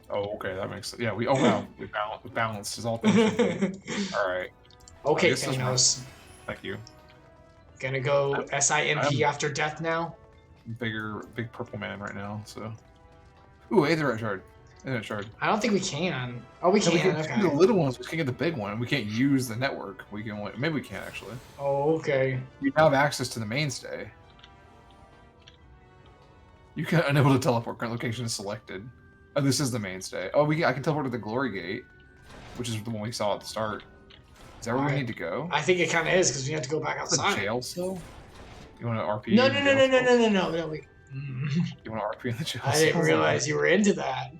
Speaker 2: Oh, okay, that makes sense. Yeah, we balance is all things. All right.
Speaker 1: Okay, Thanos.
Speaker 2: Thank you.
Speaker 1: Gonna go SIMP after death now.
Speaker 2: Big purple man right now. So. Ooh, Aetherite shard.
Speaker 1: I don't think we can. Oh, we can.
Speaker 2: We can
Speaker 1: okay.
Speaker 2: do the little ones. We can get the big one. We can't use the network. We can only, maybe we can actually.
Speaker 1: Oh, okay.
Speaker 2: You have access to the mainstay. You can unable to teleport. Current location is selected. Oh, this is the mainstay. Oh, I can teleport to the glory gate, which is the one we saw at the start. Is that where we
Speaker 1: Alright.
Speaker 2: need to go?
Speaker 1: I think it kind of is because we have to go back
Speaker 2: The
Speaker 1: outside.
Speaker 2: jail cell? You want to RP?
Speaker 1: No,
Speaker 2: in
Speaker 1: no,
Speaker 2: the
Speaker 1: no,
Speaker 2: jail
Speaker 1: no, no,
Speaker 2: cell?
Speaker 1: no, no, no, no. Wait.
Speaker 2: You want to RP in the jail
Speaker 1: I
Speaker 2: cell?
Speaker 1: didn't realize you were into that.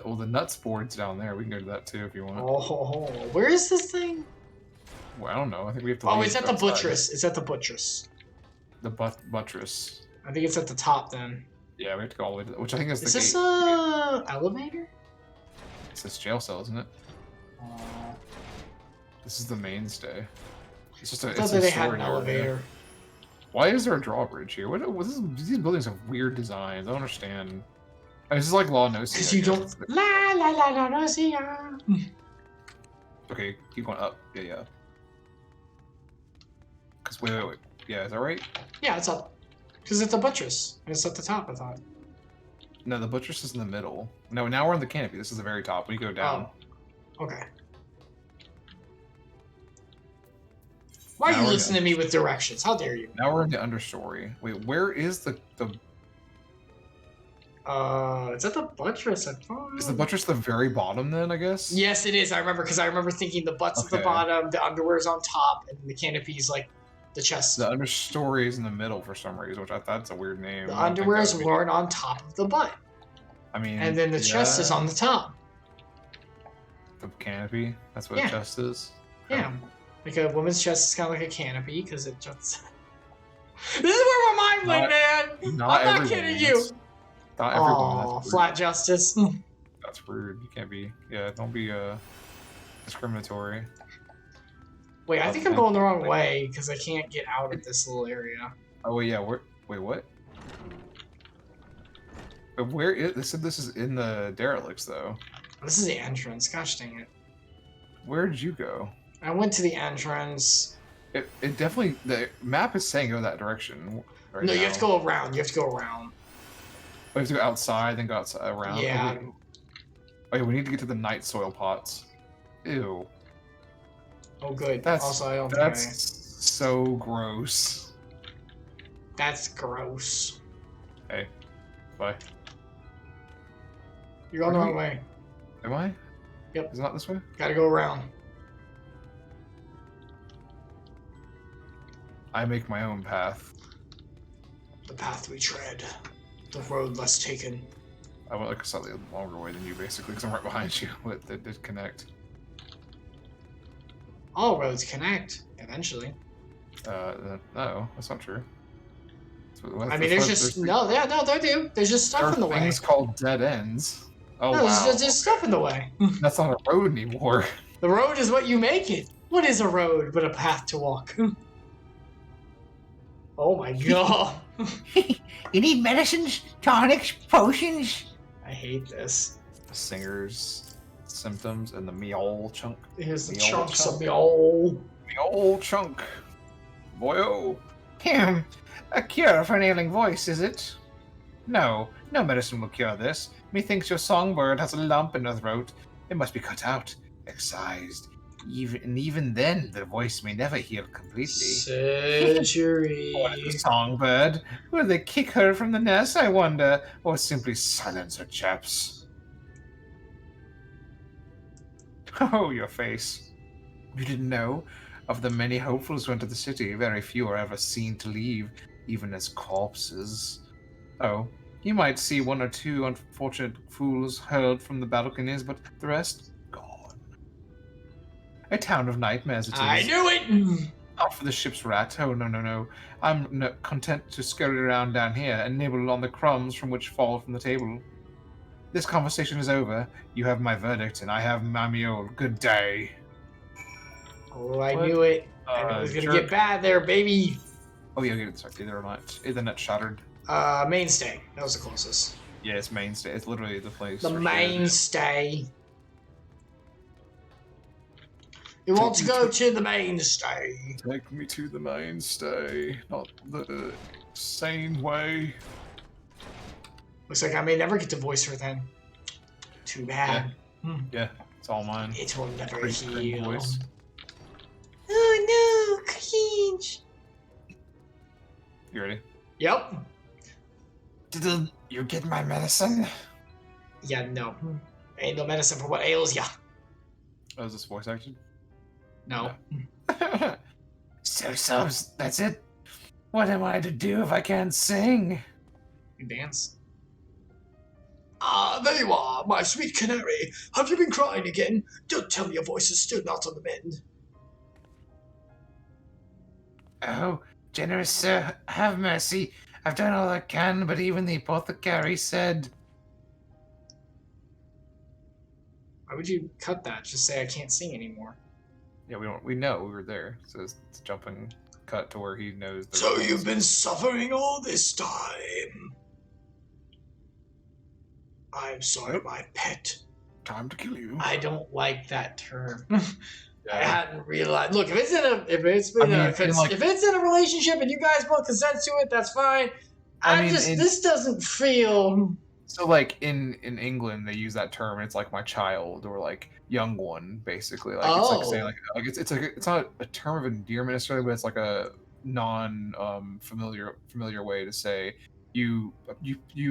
Speaker 2: Well, the nuts board's down there. We can go to that too if you want.
Speaker 1: Oh, where is this thing?
Speaker 2: Well, I don't know. I think we have to.
Speaker 1: Oh,
Speaker 2: leave
Speaker 1: it's at the
Speaker 2: outside.
Speaker 1: buttress. It's at the buttress.
Speaker 2: The buttress.
Speaker 1: I think it's at the top then.
Speaker 2: Yeah, we have to go all the way to which I think is the
Speaker 1: Is
Speaker 2: gate.
Speaker 1: this a elevator?
Speaker 2: It's this jail cell, isn't it?
Speaker 1: Uh,
Speaker 2: This is the mainstay. It's just a.
Speaker 1: I
Speaker 2: It's
Speaker 1: thought
Speaker 2: a
Speaker 1: they had an
Speaker 2: storage area.
Speaker 1: elevator.
Speaker 2: Why is there a drawbridge here? These buildings have weird designs. I don't understand. Oh, this is like Law No.
Speaker 1: Because you don't. La la la la la see ya.
Speaker 2: Okay, keep going up. Yeah. Because wait. Yeah, is that right?
Speaker 1: Yeah, it's up. Because it's a buttress. And it's at the top, I thought.
Speaker 2: No, the buttress is in the middle. No, now we're on the canopy. This is the very top. We go down.
Speaker 1: Oh. Okay. Why
Speaker 2: Now
Speaker 1: are you
Speaker 2: we're
Speaker 1: listening to me with directions? How dare you?
Speaker 2: Now we're in the understory. Wait, where is the
Speaker 1: It's at the buttress, I thought.
Speaker 2: is the buttress the very bottom then? I guess.
Speaker 1: Yes, it is. I remember because I remember thinking the butt's at the
Speaker 2: Okay.
Speaker 1: bottom, the underwear's on top, and the canopy's like the chest.
Speaker 2: The understory is in the middle for some reason, which I thought's a weird name.
Speaker 1: The
Speaker 2: I don't think
Speaker 1: underwear
Speaker 2: that
Speaker 1: is
Speaker 2: would be-
Speaker 1: worn on top of the butt,
Speaker 2: I mean,
Speaker 1: and then the chest is
Speaker 2: yeah,
Speaker 1: on the top.
Speaker 2: the canopy. That's what
Speaker 1: Yeah.
Speaker 2: a chest is.
Speaker 1: Yeah, like a woman's chest is kind of like a canopy because it just. This is where my mind went, man.
Speaker 2: Not
Speaker 1: I'm not kidding you.
Speaker 2: everyone's. Not everyone.
Speaker 1: Oh,
Speaker 2: That's
Speaker 1: flat
Speaker 2: rude.
Speaker 1: justice.
Speaker 2: That's rude. You can't be. Yeah, don't be discriminatory.
Speaker 1: Wait, I think I'm going the wrong way because I can't get out of this little area.
Speaker 2: Oh wait, yeah. Wait, what? But where is this? This is in the derelicts though.
Speaker 1: This is the entrance. Gosh dang it.
Speaker 2: Where did you go?
Speaker 1: I went to the entrance.
Speaker 2: It definitely the map is saying go that direction. Right
Speaker 1: No, you
Speaker 2: now.
Speaker 1: have to go around. You have to go around.
Speaker 2: We have to go outside, then go outside around.
Speaker 1: Yeah.
Speaker 2: Oh, wait, we need to get to the night soil pots. Ew.
Speaker 1: Oh, good.
Speaker 2: That's
Speaker 1: Also, I don't
Speaker 2: that's
Speaker 1: think
Speaker 2: so gross.
Speaker 1: that's gross.
Speaker 2: Hey, bye.
Speaker 1: You're going the wrong way.
Speaker 2: Am I?
Speaker 1: Yep.
Speaker 2: Is it not this way?
Speaker 1: Gotta go around.
Speaker 2: I make my own path.
Speaker 1: The path we tread. The road less taken.
Speaker 2: I went like a slightly longer way than you, basically, because I'm right behind you. But they did connect.
Speaker 1: All roads connect, eventually.
Speaker 2: No, that's not true.
Speaker 1: I mean, there's just... No, yeah, no, they do. There's just
Speaker 2: There
Speaker 1: stuff
Speaker 2: are
Speaker 1: in the way.
Speaker 2: things called dead ends. Oh,
Speaker 1: No,
Speaker 2: wow.
Speaker 1: there's just stuff in the way.
Speaker 2: That's not a road anymore.
Speaker 1: The road is what you make it. What is a road but a path to walk? Oh my god.
Speaker 7: You need medicines, tonics, potions?
Speaker 1: I hate this.
Speaker 2: The singer's symptoms and the meow chunk.
Speaker 1: Here's the
Speaker 2: The old
Speaker 1: chunks of
Speaker 2: chunk.
Speaker 1: the old.
Speaker 2: Meow chunk. Boyo.
Speaker 7: A cure for an ailing voice, is it? No medicine will cure this. Methinks your songbird has a lump in her throat. It must be cut out, excised. Even then, the voice may never heal completely.
Speaker 1: Century.
Speaker 7: What is the songbird? Will they kick her from the nest, I wonder, or simply silence her, chaps? Oh, your face. You didn't know? Of the many hopefuls who enter the city, very few are ever seen to leave, even as corpses. Oh, you might see one or two unfortunate fools hurled from the balconies, but the rest, gone. A town of nightmares it is.
Speaker 1: I knew it!
Speaker 7: Not for the ship's rat. Oh, no. I'm content to scurry around down here and nibble on the crumbs from which fall from the table. This conversation is over. You have my verdict, and I have my mule. Good day.
Speaker 1: Oh, I knew it. I knew it was gonna
Speaker 2: Jerk.
Speaker 1: get bad there, baby.
Speaker 2: Oh yeah, sorry, either not. Ethernet shattered.
Speaker 1: Mainstay. That was the closest.
Speaker 2: Yeah, it's mainstay. It's literally the place.
Speaker 1: The
Speaker 2: for sure.
Speaker 1: mainstay. You want to go to the mainstay.
Speaker 2: Take me to the mainstay, not the same way.
Speaker 1: Looks like I may never get to voice her then. Too bad.
Speaker 2: Yeah, it's all mine.
Speaker 1: It will never
Speaker 2: Pretty thin
Speaker 1: heal.
Speaker 2: voice.
Speaker 1: Oh no, cringe.
Speaker 2: You ready?
Speaker 1: Yep.
Speaker 7: Did you get my medicine?
Speaker 1: Yeah, no. Ain't no medicine for what ails ya.
Speaker 2: Oh, is this voice acted?
Speaker 1: No.
Speaker 8: So, subs, that's it? What am I to do if I can't sing?
Speaker 1: You dance. Ah, there you are, my sweet canary. Have you been crying again? Don't tell me your voice is still not on the mend.
Speaker 8: Oh, generous sir, have mercy. I've done all I can, but even the apothecary said...
Speaker 1: Why would you cut that? Just say I can't sing anymore.
Speaker 2: Yeah, we know we were there. So it's jumping cut to where he knows.
Speaker 1: So you've been suffering all this time. I'm sorry, my pet.
Speaker 3: Time to kill you.
Speaker 1: I don't like that term.
Speaker 2: Yeah.
Speaker 1: I hadn't realized. Look, if it's in a relationship and you guys both consent to it, that's fine. This doesn't feel.
Speaker 2: So like in England they use that term and it's like my child or like young one basically. Like it's like saying like it's not a term of endearment necessarily, but it's like a non familiar way to say you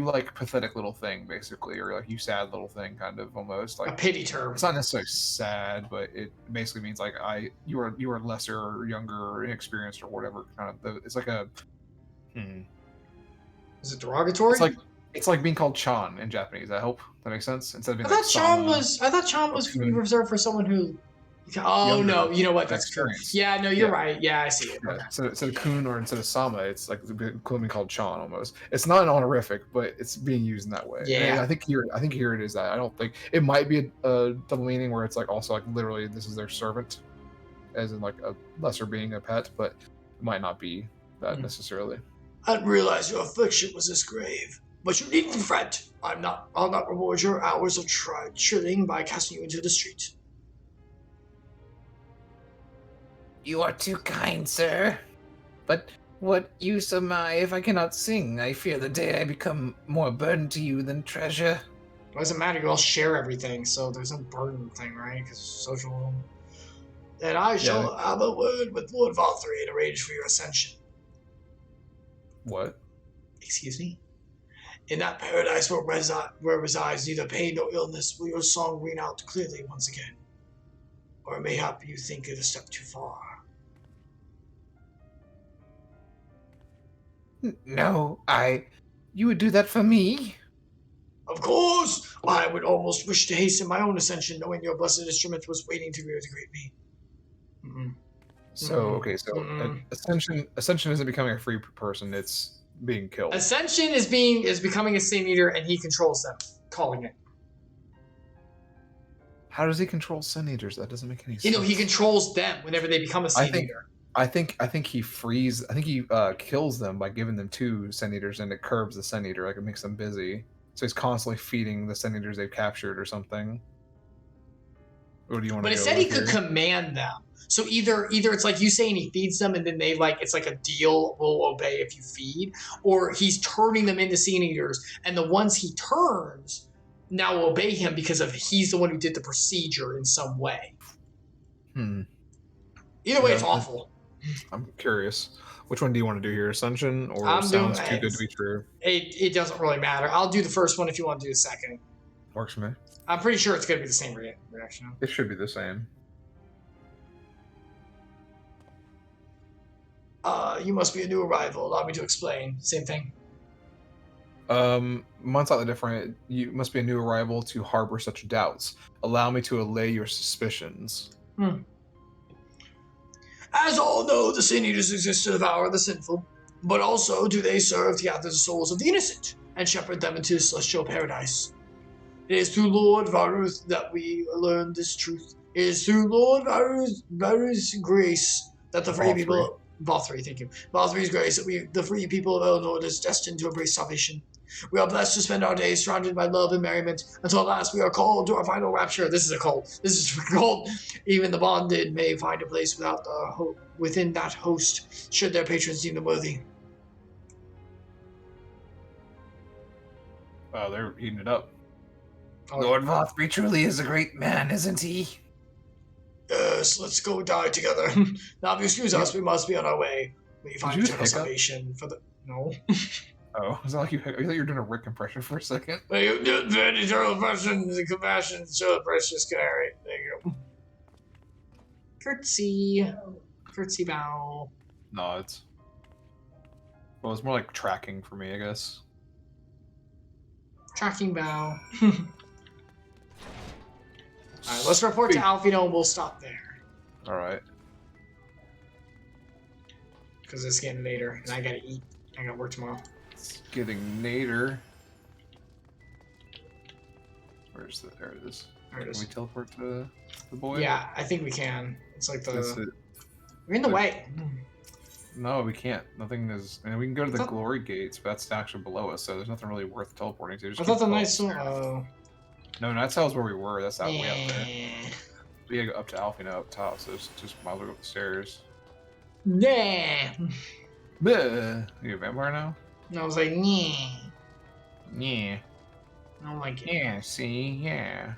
Speaker 2: like pathetic little thing basically, or like you sad little thing, kind of almost like
Speaker 1: A pity term.
Speaker 2: It's not necessarily sad, but it basically means like you are lesser or younger or inexperienced or whatever kind of. It's like a.
Speaker 1: Is it derogatory?
Speaker 2: It's like being called Chan in Japanese. I hope that makes sense. Instead of being
Speaker 1: I thought Chan was reserved for someone who. Oh
Speaker 2: younger,
Speaker 1: no! You know what? That's true.
Speaker 2: experience.
Speaker 1: Yeah, no, you're right. Yeah, I see it.
Speaker 2: Yeah.
Speaker 1: Okay.
Speaker 2: So instead of Kun or instead of Sama, it's like being called Chan almost. It's not an honorific, but it's being used in that way.
Speaker 1: Yeah.
Speaker 2: And I think here it is that I don't think it might be a double meaning where it's like also like literally this is their servant, as in like a lesser being, a pet, but it might not be that necessarily.
Speaker 1: I didn't realize your affliction was this grave. But you needn't fret. I'll not reward your hours of trilling by casting you into the street.
Speaker 8: You are too kind, sir. But what use am I if I cannot sing? I fear the day I become more burden to you than treasure.
Speaker 1: It doesn't matter, you all share everything, so there's no burden thing, right? Because social. And I shall have a word with Lord Valtteri and arrange for your ascension.
Speaker 2: What?
Speaker 1: Excuse me? In that paradise where resides neither pain nor illness, will your song ring out clearly once again? Or mayhap you think it a step too far?
Speaker 8: No, you would do that for me?
Speaker 1: Of course! I would almost wish to hasten my own ascension, knowing your blessed instrument was waiting to greet me.
Speaker 2: So ascension isn't becoming a free person; it's being killed.
Speaker 1: Ascension is becoming a Sin Eater, and he controls them, calling it.
Speaker 2: How does he control Sin Eaters? That doesn't make any sense.
Speaker 1: You know, he controls them whenever they become a Sin Eater.
Speaker 2: I think he kills them by giving them to Sin Eaters, and it curbs the Sin Eater, like it makes them busy. So he's constantly feeding the Sin Eaters they've captured or something. Or do you want
Speaker 1: But it said he could command them. So either it's like you saying he feeds them and then they it's like a deal, will obey if you feed, or he's turning them into Sin Eaters, and the ones he turns now obey him because he's the one who did the procedure in some way. Either way, it's awful.
Speaker 2: I'm curious. Which one do you want to do here? Ascension or sounds too good to be true?
Speaker 1: It doesn't really matter. I'll do the first one if you want to do the second.
Speaker 2: Works for me.
Speaker 1: I'm pretty sure it's going to be the same reaction.
Speaker 2: It should be the same.
Speaker 1: You must be a new arrival. Allow me to explain. Same thing.
Speaker 2: Mine's slightly different. You must be a new arrival to harbor such doubts. Allow me to allay your suspicions.
Speaker 1: As all know, the Sin Eaters exist to devour the sinful, but also do they serve to gather the souls of the innocent and shepherd them into the celestial paradise. It is through Lord Varus that we learn this truth. It is through Lord Varus' grace that the free people... Valtteri, thank you. Valtteri's grace that the free people of Eleanor is destined to embrace salvation. We are blessed to spend our days surrounded by love and merriment, until at last we are called to our final rapture. This is a cult. This is called. Even the bonded may find a place within that host, should their patrons deem them worthy.
Speaker 2: Wow, they're eating it up.
Speaker 8: Lord Valtteri truly is a great man, isn't he?
Speaker 1: Yes, let's go die together. Now, if you excuse us, we must be on our way. We find eternal salvation for the... No.
Speaker 2: Oh, is that like you thought you were doing a Rick impression for a second?
Speaker 1: Well, you did eternal passion and compassion, so precious canary. There you go. Curtsy. Curtsy bow.
Speaker 2: Nods. Well, it's more like tracking for me, I guess.
Speaker 1: Tracking bow. Alright, let's report to Alfino and we'll stop there.
Speaker 2: Alright.
Speaker 1: Because it's getting later and I gotta eat. I gotta work tomorrow.
Speaker 2: It's getting nader. Where's the... There it is.
Speaker 1: There it
Speaker 2: Can
Speaker 1: is.
Speaker 2: we teleport to the boy?
Speaker 1: Yeah, I think we can. It's like
Speaker 2: That's
Speaker 1: the...
Speaker 2: it.
Speaker 1: We're in the way.
Speaker 2: No, we can't. Nothing is... I mean, we can go to the
Speaker 1: thought-
Speaker 2: glory gates, but that's actually below us, so there's nothing really worth teleporting to. Just
Speaker 1: I thought
Speaker 2: keep
Speaker 1: the
Speaker 2: going.
Speaker 1: nice one... Oh.
Speaker 2: No, that's how where we were. That's out way up there.
Speaker 1: Yeah.
Speaker 2: We gotta go up to Alfino up top, so it's just might as well go up the stairs.
Speaker 1: Nah.
Speaker 2: Bleh. You a vampire now?
Speaker 1: And I was like, nah.
Speaker 2: Yeah.
Speaker 1: I don't like it.
Speaker 2: Yeah, see? Yeah.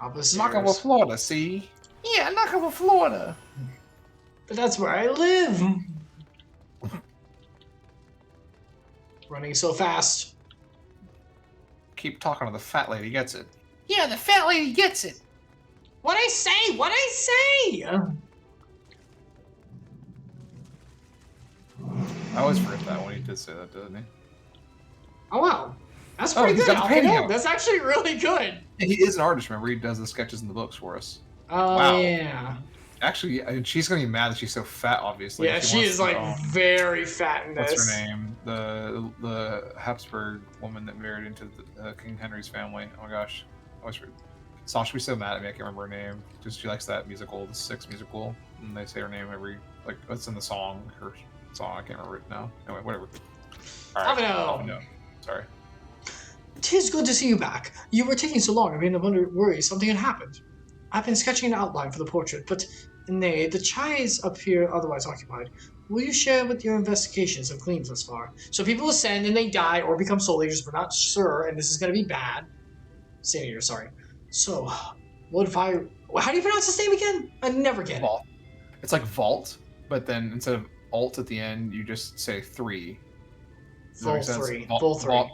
Speaker 1: Up the
Speaker 2: Knock over
Speaker 1: stairs.
Speaker 2: Florida, see? Yeah, knock over Florida.
Speaker 1: But that's where I live. Running so fast.
Speaker 2: Keep talking to the fat lady, gets it.
Speaker 8: Yeah, the fat lady gets it.
Speaker 1: What'd I say? What'd I say?
Speaker 2: I always forget that when he did say that, doesn't he?
Speaker 1: Oh wow. That's
Speaker 2: Oh,
Speaker 1: pretty
Speaker 2: he's
Speaker 1: good.
Speaker 2: got the painting
Speaker 1: Alfino.
Speaker 2: out.
Speaker 1: That's actually really good.
Speaker 2: He is an artist, remember? He does the sketches in the books for us.
Speaker 1: Oh
Speaker 2: Wow.
Speaker 1: yeah.
Speaker 2: Actually, she's gonna be mad that she's so fat, obviously.
Speaker 1: Yeah, she is like very fat in this.
Speaker 2: What's her name? The Habsburg woman that married into King Henry's family. Oh my gosh. I always forget. Sasha be so mad at me, I can't remember her name. Just she likes that musical, the Six musical, and they say her name every like what's in the song, her song. I can't remember it now. Anyway, whatever. All right.
Speaker 1: Alfino.
Speaker 2: Sorry.
Speaker 1: 'Tis good to see you back. You were taking so long, I began to worry something had happened. I've been sketching an outline for the portrait, but nay, the chais appear otherwise occupied. Will you share with your investigations of gleams thus far? So people ascend and they die or become soul eaters, we're not sure, and this is going to be bad. Saint Eater, sorry. So, what if I... How do you pronounce his name again? I never get it.
Speaker 2: Vault. It's like vault, but then instead of alt at the end, you just say 3. Does that
Speaker 1: Vol
Speaker 2: make sense?
Speaker 1: 3. Vol 3.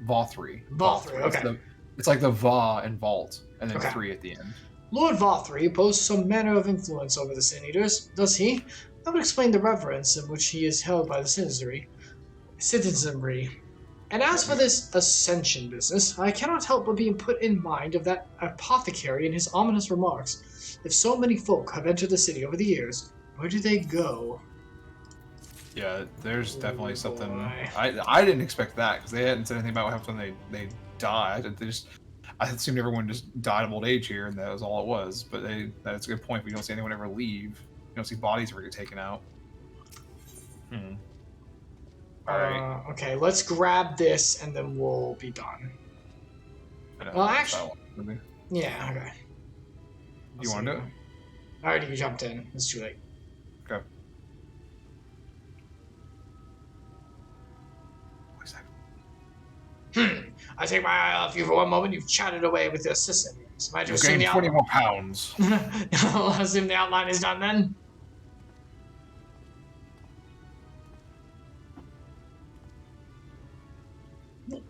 Speaker 2: Vol 3.
Speaker 1: Vol 3, okay.
Speaker 2: It's like the va and vault, and then
Speaker 1: Okay.
Speaker 2: 3 at the end.
Speaker 1: Lord Vothri boasts some manner of influence over the Sin Eaters, does he? That would explain the reverence in which he is held by the citizenry. And as for this ascension business, I cannot help but being put in mind of that apothecary and his ominous remarks. If so many folk have entered the city over the years, where do they go?
Speaker 2: Yeah, there's definitely something.
Speaker 1: boy.
Speaker 2: I didn't expect that because they hadn't said anything about what happens when they died. I assumed everyone just died of old age here, and that was all it was. But that's a good point. We don't see anyone ever leave. You don't see bodies ever get taken out. All right.
Speaker 1: Okay, let's grab this and then we'll be done. Well, actually- Yeah, okay.
Speaker 2: You want to do it?
Speaker 1: I already jumped in. It's too late.
Speaker 2: Okay.
Speaker 1: I take my eye off you for one moment. You've chatted away with the assistant. So I
Speaker 2: You
Speaker 1: just assume
Speaker 2: gained
Speaker 1: the
Speaker 2: 20
Speaker 1: outline.
Speaker 2: more pounds.
Speaker 1: I'll assume the outline is done then.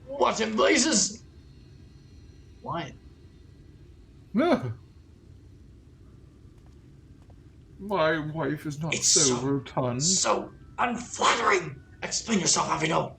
Speaker 1: What in blazes? What?
Speaker 2: No. My wife is not
Speaker 1: It's
Speaker 2: so
Speaker 1: so-
Speaker 2: rotund.
Speaker 1: So unflattering! Explain yourself, Avino.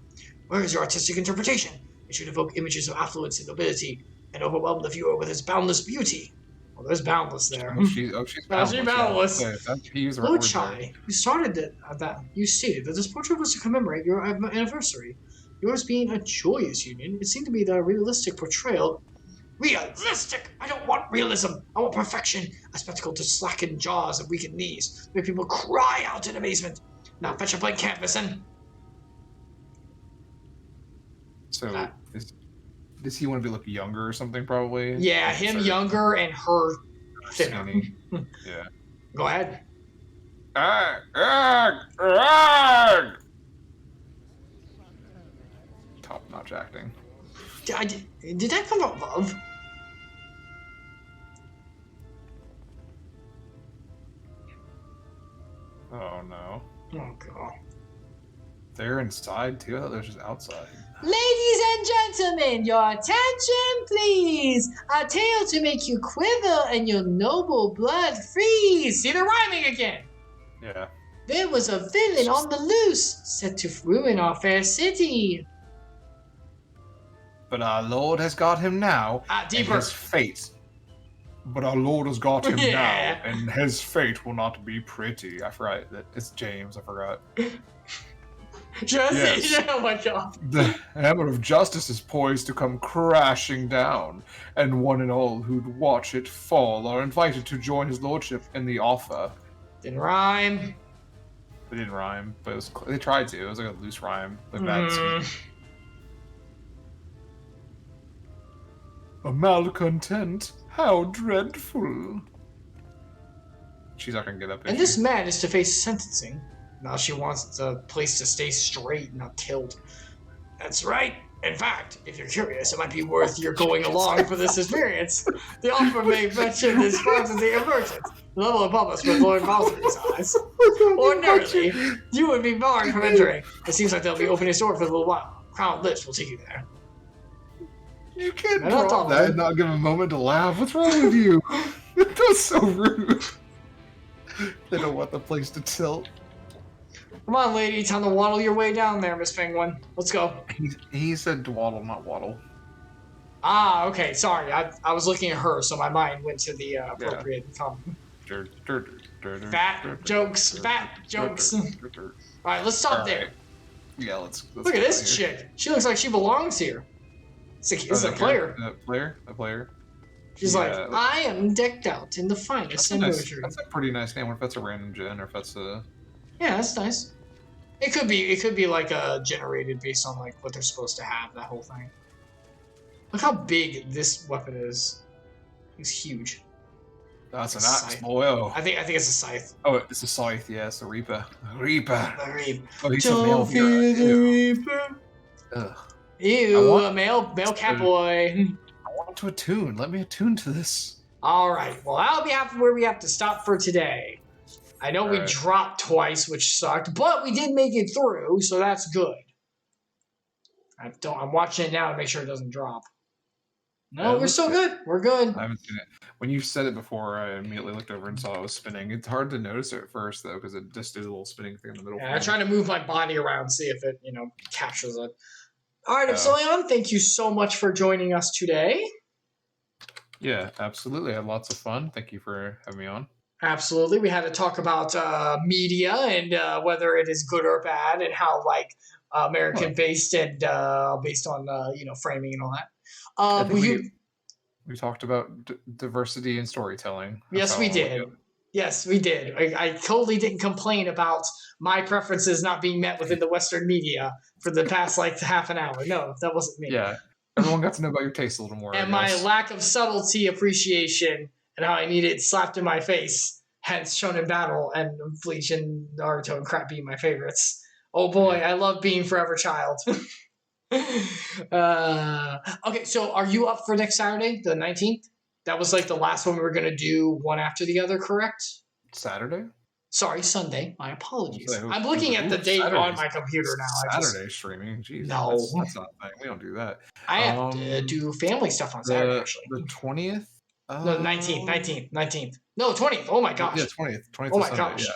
Speaker 1: Where is your artistic interpretation? It should evoke images of affluence and nobility, and overwhelm the viewer with its boundless beauty. Well, there's boundless there.
Speaker 2: She's
Speaker 1: Now
Speaker 2: boundless.
Speaker 1: she's boundless.
Speaker 2: Yeah, he used the right word there.
Speaker 1: Lochai, you started that. You stated that this portrait was to commemorate your anniversary. Yours being a joyous union, it seemed to be the realistic portrayal. Realistic! I don't want realism. I want perfection. A spectacle to slacken jaws and weaken knees. Make people cry out in amazement. Now fetch a blank canvas and...
Speaker 2: So, does he want to look younger or something, probably?
Speaker 1: Yeah, him
Speaker 2: So-
Speaker 1: younger and her thinner.
Speaker 2: Skinny. Yeah.
Speaker 1: Go ahead.
Speaker 2: Top-notch acting.
Speaker 1: Did that come above?
Speaker 2: Oh no.
Speaker 1: Oh god.
Speaker 2: They're inside too? I thought they were just outside.
Speaker 1: Ladies and gentlemen, your attention, please. A tale to make you quiver and your noble blood freeze. See, they're rhyming again.
Speaker 2: Yeah.
Speaker 1: There was a villain on the loose, set to ruin our fair city.
Speaker 2: But our Lord has got him now.
Speaker 1: Deeper.
Speaker 2: And his fate. But our Lord has got him now, and his fate will not be pretty. I forgot that it's James. I forgot.
Speaker 1: Justice. Yes. Oh my God.
Speaker 2: The hammer of justice is poised to come crashing down, and one and all who'd watch it fall are invited to join his lordship in the offer.
Speaker 1: Didn't rhyme.
Speaker 2: It didn't rhyme, but it was. They tried to. It was like a loose rhyme, like that. A malcontent. How dreadful. She's not gonna get up.
Speaker 1: And this man is to face sentencing. Now she wants the place to stay straight, not killed. That's right. In fact, if you're curious, it might be worth your going along for this experience. The offer may mention the spawns of the Emergent, level above us with Lord Bowser's eyes. Ordinarily, you would be barred from entering. It seems like they'll be opening a door for a little while. Crown Lips will take you there.
Speaker 2: You can't drop that and not give a moment to laugh. What's wrong with you? That was so rude. They don't want the place to tilt.
Speaker 1: Come on, lady. Time to waddle your way down there, Miss Penguin. Let's go.
Speaker 2: He said dwaddle, not waddle.
Speaker 1: Ah, okay. Sorry. I was looking at her, so my mind went to the appropriate comment. Fat jokes. Fat jokes. All right, let's stop there.
Speaker 2: Yeah, let's
Speaker 1: look at this chick. She looks like she belongs here. It's a player.
Speaker 2: A player.
Speaker 1: She's like, I am decked out in the finest embroidery.
Speaker 2: That's a pretty nice name. What if that's a random gen, or if that's a...
Speaker 1: Yeah, that's nice. It could be like a generated based on like what they're supposed to have. That whole thing. Look how big this weapon is. It's huge.
Speaker 2: That's an axe, boy.
Speaker 1: I think it's a scythe.
Speaker 2: Oh, it's a scythe. Yeah, it's a reaper.
Speaker 1: Reaper.
Speaker 2: Oh, he's a male
Speaker 1: Reaper.
Speaker 2: Ugh.
Speaker 1: Ew, a male catboy.
Speaker 2: I want to attune. Let me attune to this.
Speaker 1: All right. Well, that'll be where we have to stop for today. I know we dropped twice, which sucked, but we did make it through, so that's good. I'm watching it now to make sure it doesn't drop. No, we're still good. We're good.
Speaker 2: I haven't seen it. When you said it before, I immediately looked over and saw it was spinning. It's hard to notice it at first, though, because it just did a little spinning thing in the middle.
Speaker 1: Yeah, I try to move my body around, see if it, captures it. All right, Epsilion, thank you so much for joining us today.
Speaker 2: Yeah, absolutely. I had lots of fun. Thank you for having me on.
Speaker 1: Absolutely. We had to talk about media and whether it is good or bad and how, American-based and based on, framing and all that.
Speaker 2: We talked about diversity in storytelling.
Speaker 1: Yes, we did. Yes, we did. I totally didn't complain about my preferences not being met within the Western media for the past, half an hour. No, that wasn't me.
Speaker 2: Yeah. Everyone got to know about your taste a little more.
Speaker 1: And my lack of subtlety appreciation and how I need it slapped in my face, hence Shonen Battle and Bleach and Naruto and crap being my favorites. Oh boy, I love being Forever Child. Okay, so are you up for next Saturday, the 19th? That was the last one we were going to do one after the other, correct?
Speaker 2: Saturday?
Speaker 1: Sorry, Sunday. My apologies. I'm looking at the date on my computer now.
Speaker 2: Saturday streaming? Jeez,
Speaker 1: no.
Speaker 2: That's not a thing. We don't do that.
Speaker 1: I have to do family stuff on Saturday, actually.
Speaker 2: The 20th?
Speaker 1: No, 19th. No, 20th. Oh my gosh.
Speaker 2: Yeah, 20th.
Speaker 1: Oh my gosh.
Speaker 2: Yeah.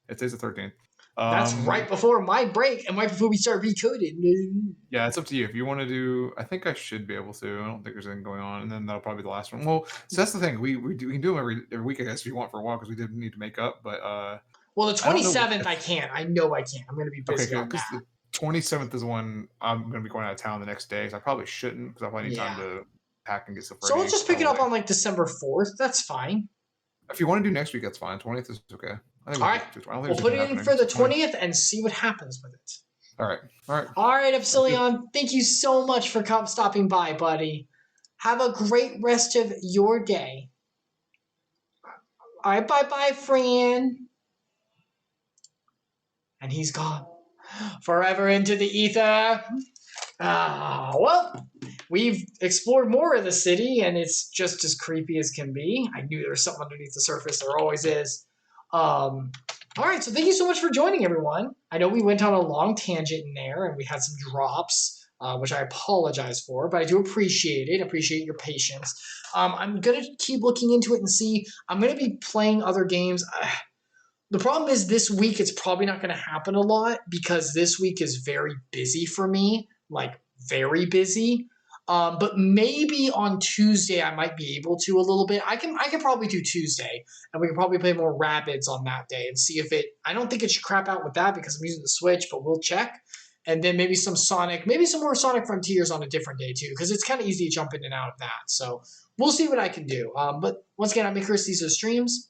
Speaker 2: It says the 13th.
Speaker 1: That's right before my break and right before we start recoding.
Speaker 2: Yeah, it's up to you. If you want to do, I think I should be able to. I don't think there's anything going on, and then that'll probably be the last one. Well, so that's the thing. We can do them every week, I guess, if you want for a while, because we did need to make up. But
Speaker 1: well, the 27th I can't. I know I can't. I'm going to be busy on that.
Speaker 2: The 27th is when I'm going to be going out of town the next day, so I probably shouldn't, because I probably need time to pack and get stuff ready.
Speaker 1: So let's just pick it up on December 4th. That's fine.
Speaker 2: If you want to do next week, that's fine. 20th is okay.
Speaker 1: All right. We'll put it in for the 20th and see what happens with it.
Speaker 2: All right.
Speaker 1: All right, Epsilion. Thank you so much for stopping by, buddy. Have a great rest of your day. All right, bye-bye, friend. And he's gone. Forever into the ether. Well, we've explored more of the city, and it's just as creepy as can be. I knew there was something underneath the surface. There always is. All right, so thank you so much for joining, everyone. I know we went on a long tangent in there, and we had some drops, which I apologize for, but I do appreciate it. Appreciate your patience. I'm gonna keep looking into it and see. I'm gonna be playing other games. The problem is this week it's probably not going to happen a lot because this week is very busy for me, like very busy. But maybe on Tuesday I might be able to a little bit. I can probably do Tuesday, and we can probably play more Rabbids on that day and see if it. I don't think it should crap out with that because I'm using the Switch, but we'll check. And then maybe some Sonic, maybe some more Sonic Frontiers on a different day too, because it's kind of easy to jump in and out of that. So we'll see what I can do. But once again, I'm Icarus. These are streams.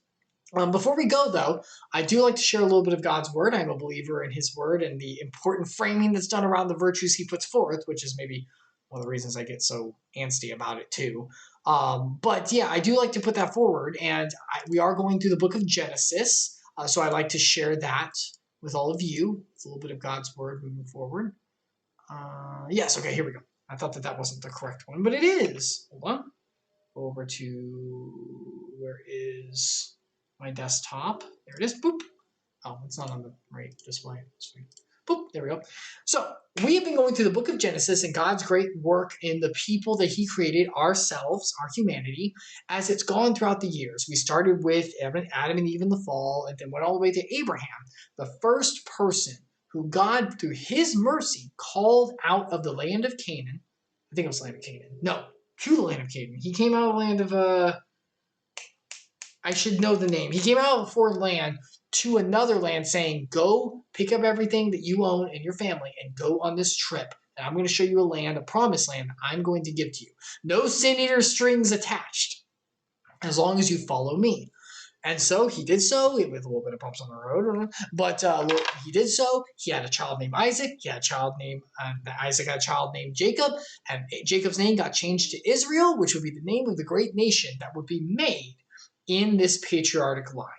Speaker 1: Before we go, though, I do like to share a little bit of God's word. I'm a believer in his word and the important framing that's done around the virtues he puts forth, which is maybe one of the reasons I get so antsy about it, too. But yeah, I do like to put that forward, and we are going through the book of Genesis, so I like to share that with all of you. It's a little bit of God's word moving forward. Yes, okay, here we go. I thought that wasn't the correct one, but it is. Hold on. Go over to where is my desktop. There it is. Boop. Oh, it's not on the right display. Boop. There we go. So we have been going through the book of Genesis and God's great work in the people that he created, ourselves, our humanity, as it's gone throughout the years. We started with Adam and Eve in the fall and then went all the way to Abraham, the first person who God, through his mercy, called out of the land of Canaan. I think it was the land of Canaan. No, to the land of Canaan. He came out of the land of I should know the name. He came out of a foreign land to another land saying, go pick up everything that you own and your family and go on this trip. And I'm going to show you a land, a promised land I'm going to give to you. No sin eater strings attached as long as you follow me. And so he did so with a little bit of bumps on the road, but he did so. He had a child named Isaac. He had a child named Isaac had a child named Jacob, and Jacob's name got changed to Israel, which would be the name of the great nation that would be made in this patriarchic line.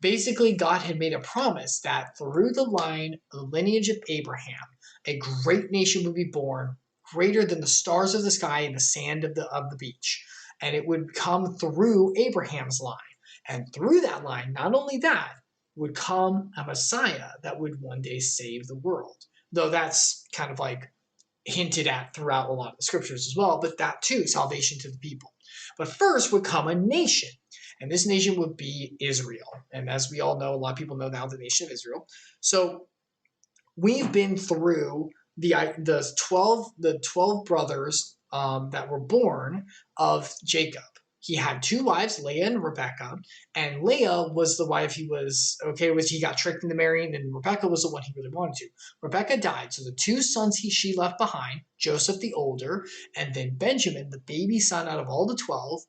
Speaker 1: Basically, God had made a promise that through the line, the lineage of Abraham, a great nation would be born, greater than the stars of the sky and the sand of the beach. And it would come through Abraham's line. And through that line, not only that, would come a Messiah that would one day save the world. Though that's kind of like hinted at throughout a lot of the scriptures as well, but that too, salvation to the people. But first would come a nation, and this nation would be Israel. And as we all know, a lot of people know now the nation of Israel. So we've been through the 12 brothers that were born of Jacob. He had two wives, Leah and Rebecca, and Leah was the wife he was okay with. He got tricked into marrying, and Rebecca was the one he really wanted to. Rebecca died, so the two sons she left behind, Joseph the older, and then Benjamin, the baby son out of all the 12,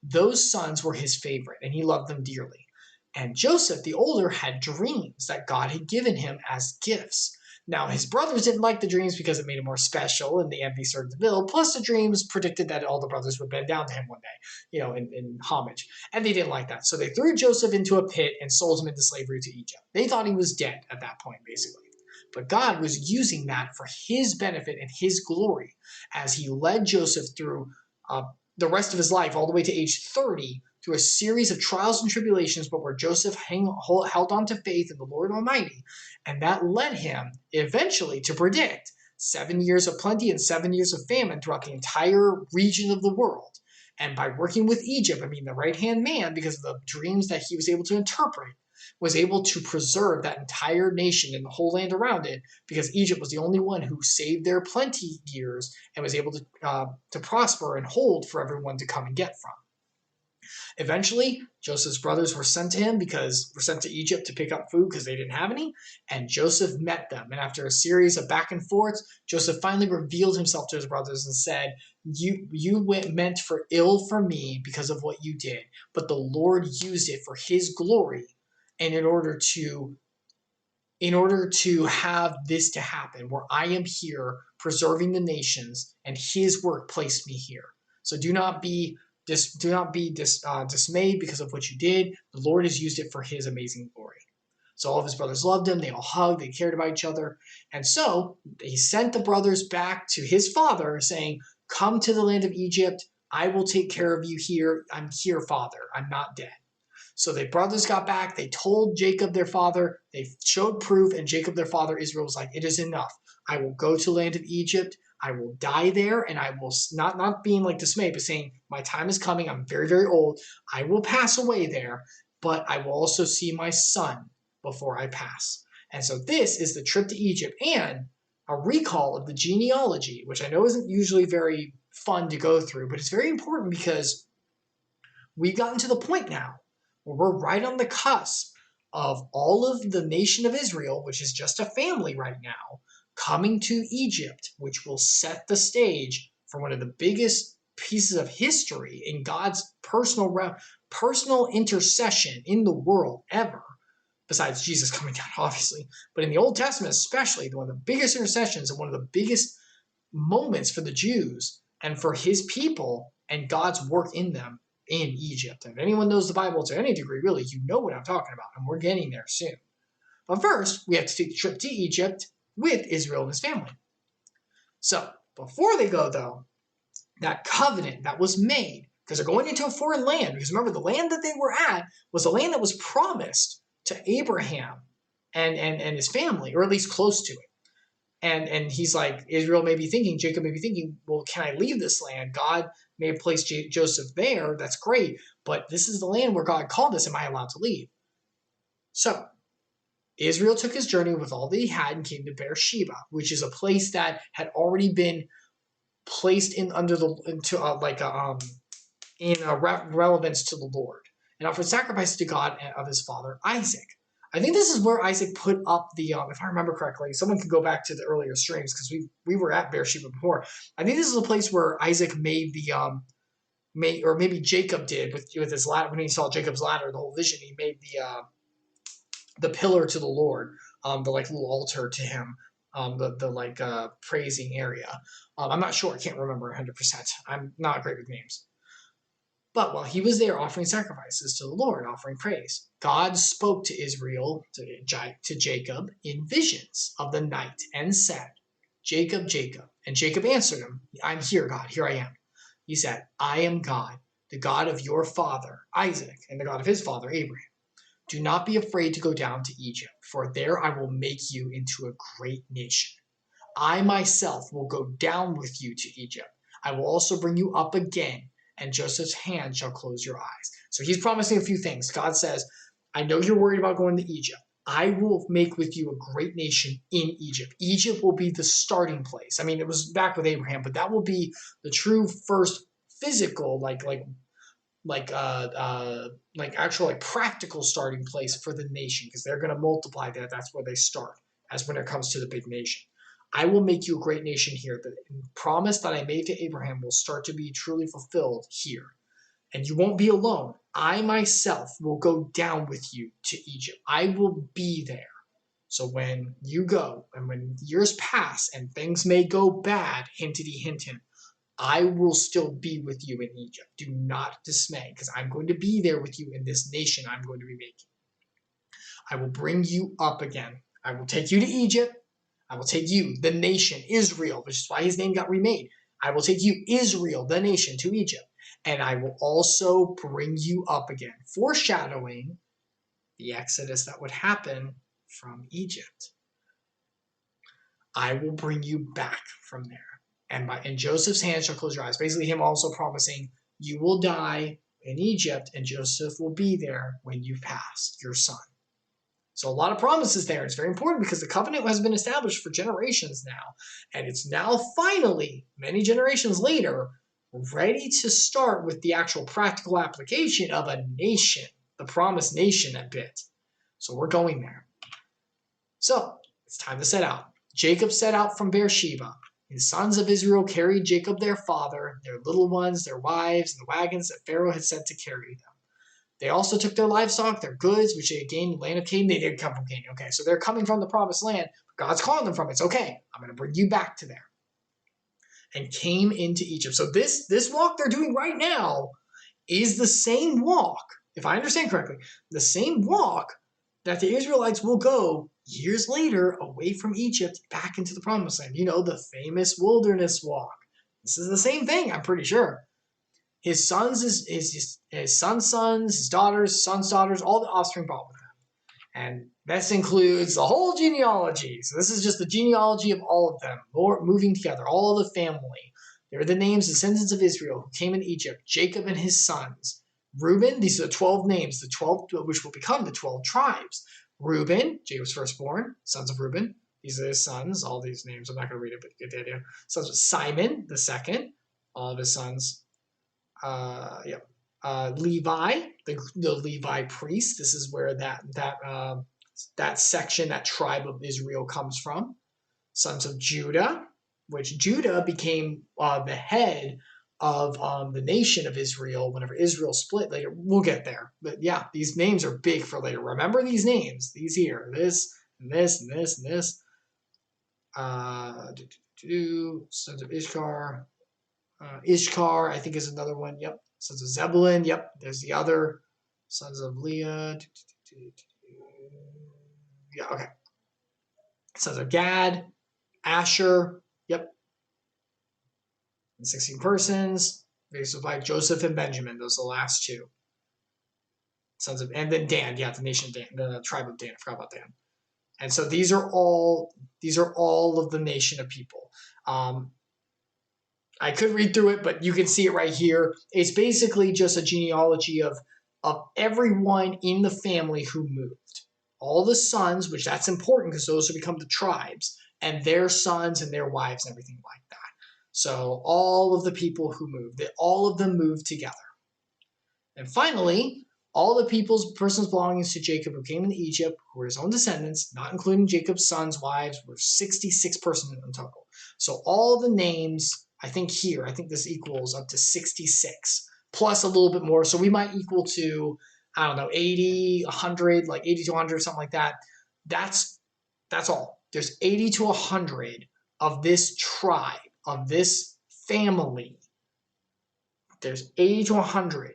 Speaker 1: those sons were his favorite, and he loved them dearly. And Joseph the older had dreams that God had given him as gifts. Now, his brothers didn't like the dreams because it made him more special, and the envy started to build. Plus, the dreams predicted that all the brothers would bend down to him one day, in homage. And they didn't like that. So they threw Joseph into a pit and sold him into slavery to Egypt. They thought he was dead at that point, basically. But God was using that for his benefit and his glory as he led Joseph through the rest of his life, all the way to age 30, through a series of trials and tribulations, but where Joseph held on to faith in the Lord Almighty. And that led him eventually to predict 7 years of plenty and 7 years of famine throughout the entire region of the world. And by working with Egypt, the right-hand man, because of the dreams that he was able to interpret, was able to preserve that entire nation and the whole land around it, because Egypt was the only one who saved their plenty years and was able to prosper and hold for everyone to come and get from. Eventually, Joseph's brothers were sent to Egypt to pick up food because they didn't have any, and Joseph met them. And after a series of back and forths, Joseph finally revealed himself to his brothers and said, you meant for ill for me because of what you did, but the Lord used it for his glory, and in order to have this to happen, where I am here preserving the nations, and his work placed me here. So do not be dismayed because of what you did. The Lord has used it for his amazing glory. So all of his brothers loved him. They all hugged. They cared about each other. And so he sent the brothers back to his father saying, come to the land of Egypt. I will take care of you here. I'm here, Father. I'm not dead. So the brothers got back. They told Jacob, their father. They showed proof. And Jacob, their father, Israel, was like, it is enough. I will go to the land of Egypt. I will die there. And I will, not being like dismayed, but saying, my time is coming. I'm very, very old. I will pass away there. But I will also see my son before I pass. And so this is the trip to Egypt and a recall of the genealogy, which I know isn't usually very fun to go through, but it's very important because we've gotten to the point now where we're right on the cusp of all of the nation of Israel, which is just a family right now, coming to Egypt, which will set the stage for one of the biggest pieces of history in God's personal intercession in the world ever, besides Jesus coming down, obviously. But in the Old Testament especially, one of the biggest intercessions and one of the biggest moments for the Jews and for his people and God's work in them in Egypt. And if anyone knows the Bible to any degree, really, you know what I'm talking about, and we're getting there soon. But first, we have to take the trip to Egypt with Israel and his family. So, before they go, though, that covenant that was made, because they're going into a foreign land, because remember, the land that they were at was the land that was promised to Abraham and his family, or at least close to it. And he's like, Israel may be thinking, Jacob may be thinking, well, can I leave this land? God may have placed Joseph there. That's great. But this is the land where God called us. Am I allowed to leave? So Israel took his journey with all that he had and came to Beersheba, which is a place that had already been placed in under the into relevance to the Lord, and offered sacrifice to God of his father Isaac. I think this is where Isaac put up the, if I remember correctly, someone could go back to the earlier streams because we were at Beersheba before. I think this is a place where Isaac made the, or maybe Jacob did with his ladder, when he saw Jacob's ladder, the whole vision, he made the pillar to the Lord, the like little altar to him, the praising area. I'm not sure, I can't remember 100%. I'm not great with names. But while he was there offering sacrifices to the Lord, offering praise, God spoke to Israel, to Jacob, in visions of the night and said, Jacob, Jacob. And Jacob answered him, I'm here, God, here I am. He said, I am God, the God of your father, Isaac, and the God of his father, Abraham. Do not be afraid to go down to Egypt, for there I will make you into a great nation. I myself will go down with you to Egypt. I will also bring you up again, and Joseph's hand shall close your eyes. So he's promising a few things. God says, I know you're worried about going to Egypt. I will make with you a great nation in Egypt. Egypt will be the starting place. I mean, it was back with Abraham, but that will be the true first physical, actual practical starting place for the nation, because they're going to multiply there. That's where they start, as when it comes to the big nation. I will make you a great nation here. The promise that I made to Abraham will start to be truly fulfilled here. And you won't be alone. I myself will go down with you to Egypt. I will be there. So when you go, and when years pass and things may go bad, hintity hint hint, I will still be with you in Egypt. Do not dismay, because I'm going to be there with you in this nation I'm going to be making. I will bring you up again. I will take you to Egypt. I will take you, the nation, Israel, which is why his name got remade. I will take you, Israel, the nation, to Egypt. And I will also bring you up again, foreshadowing the exodus that would happen from Egypt. I will bring you back from there. And Joseph's hand shall close your eyes. Basically, him also promising, you will die in Egypt, and Joseph will be there when you pass, your son. So a lot of promises there. It's very important because the covenant has been established for generations now. And it's now finally, many generations later, ready to start with the actual practical application of a nation, the promised nation a bit. So we're going there. So it's time to set out. Jacob set out from Beersheba. His sons of Israel carried Jacob their father, their little ones, their wives, and the wagons that Pharaoh had sent to carry them. They also took their livestock, their goods, which they had gained in the land of Canaan. They didn't come from Canaan. Okay, so they're coming from the promised land. God's calling them from it. It's okay. I'm going to bring you back to there. And came into Egypt. So this walk they're doing right now is the same walk, if I understand correctly, the same walk that the Israelites will go years later away from Egypt back into the promised land. You know, the famous wilderness walk. This is the same thing, I'm pretty sure. his sons, his son's sons, his daughters, sons' daughters, all the offspring brought with him. And this includes the whole genealogy. So this is just the genealogy of all of them, moving together, all of the family. There are the names, descendants of Israel, who came in Egypt, Jacob and his sons. Reuben, these are the 12 names, the 12, which will become the 12 tribes. Reuben, Jacob's firstborn, sons of Reuben. These are his sons, all these names. I'm not going to read it, but you get the idea. Sons of Simon, the second, all of his sons. Levi, the Levi priest. This is where that section, that tribe of Israel comes from. Sons of Judah, which Judah became the head of the nation of Israel whenever Israel split later. We'll get there. But yeah, these names are big for later. Remember these names. These here. This, and this, and this, and this. Sons of Ishkar. Ishkar, I think, is another one. Yep. Sons of Zebulun. Yep. There's the other. Sons of Leah. Yeah, okay. Sons of Gad. Asher. Yep. And 16 persons. They survived Joseph and Benjamin. Those are the last two. Sons of, and then Dan. Yeah, the nation of Dan. The tribe of Dan. I forgot about Dan. And so these are all of the nation of people. I could read through it, but you can see it right here. It's basically just a genealogy of everyone in the family who moved. All the sons, which that's important because those will become the tribes, and their sons and their wives and everything like that. So all of the people who moved, all of them moved together. And finally, all the persons belonging to Jacob who came into Egypt, who were his own descendants, not including Jacob's sons' wives, were 66 persons in total. So all the names, I think this equals up to 66, plus a little bit more. So we might equal to, I don't know, 80, 100, like 80 to 100, something like that. That's all. There's 80 to 100 of this tribe, of this family. There's 80 to 100,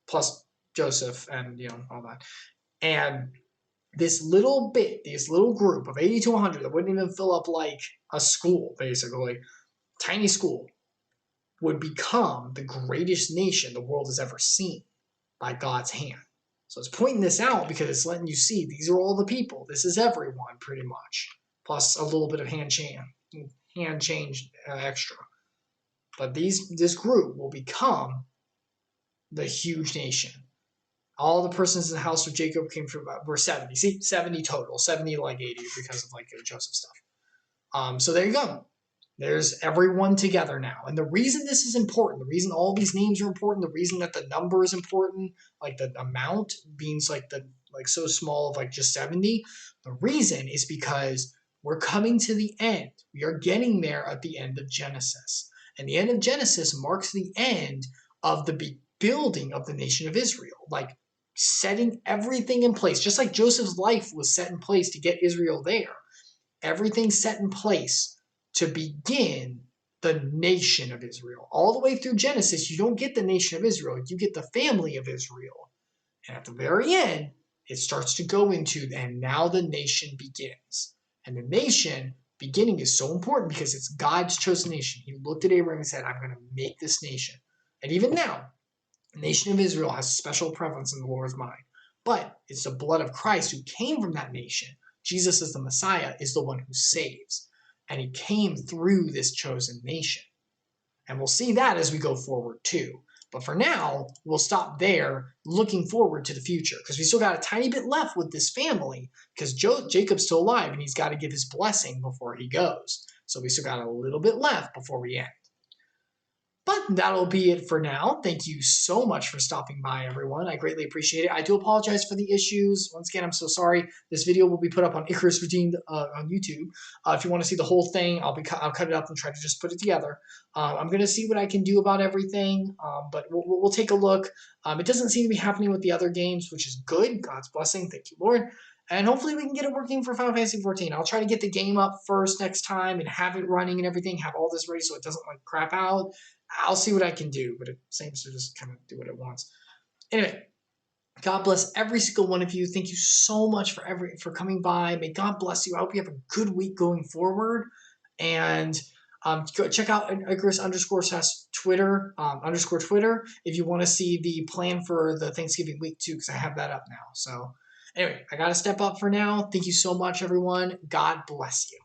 Speaker 1: plus Joseph and, all that. And this little group of 80 to 100 that wouldn't even fill up like a school, basically, tiny school, would become the greatest nation the world has ever seen by God's hand. So it's pointing this out because it's letting you see these are all the people. This is everyone pretty much, plus a little bit of hand change extra. But this group will become the huge nation. All the persons in the house of Jacob came from were 70. See, 70 total, 70 like 80 because of like Joseph stuff. So there you go. There's everyone together now. And the reason this is important, the reason all these names are important, the reason that the number is important, like the amount being like so small of like just 70, the reason is because we're coming to the end. We are getting there at the end of Genesis. And the end of Genesis marks the end of the building of the nation of Israel, like setting everything in place, just like Joseph's life was set in place to get Israel there. Everything's set in place to begin the nation of Israel. All the way through Genesis, you don't get the nation of Israel, you get the family of Israel. And at the very end, it starts to go into, and now the nation begins. And the nation beginning is so important because it's God's chosen nation. He looked at Abraham and said, I'm going to make this nation. And even now, the nation of Israel has special prevalence in the Lord's mind. But it's the blood of Christ who came from that nation. Jesus as the Messiah is the one who saves. And he came through this chosen nation. And we'll see that as we go forward too. But for now, we'll stop there looking forward to the future because we still got a tiny bit left with this family because Jacob's still alive and he's got to give his blessing before he goes. So we still got a little bit left before we end. But that'll be it for now. Thank you so much for stopping by, everyone. I greatly appreciate it. I do apologize for the issues. Once again, I'm so sorry. This video will be put up on Icarus Redeemed on YouTube. If you want to see the whole thing, I'll cut it up and try to just put it together. I'm going to see what I can do about everything, but we'll take a look. It doesn't seem to be happening with the other games, which is good. God's blessing. Thank you, Lord. And hopefully we can get it working for Final Fantasy XIV. I'll try to get the game up first next time and have it running and everything, have all this ready so it doesn't like crap out. I'll see what I can do, but it seems to just kind of do what it wants. Anyway, God bless every single one of you. Thank you so much for coming by. May God bless you. I hope you have a good week going forward. And Go check out Icarus Twitter Twitter if you want to see the plan for the Thanksgiving week too, because I have that up now. So anyway, I gotta step up for now. Thank you so much, everyone. God bless you.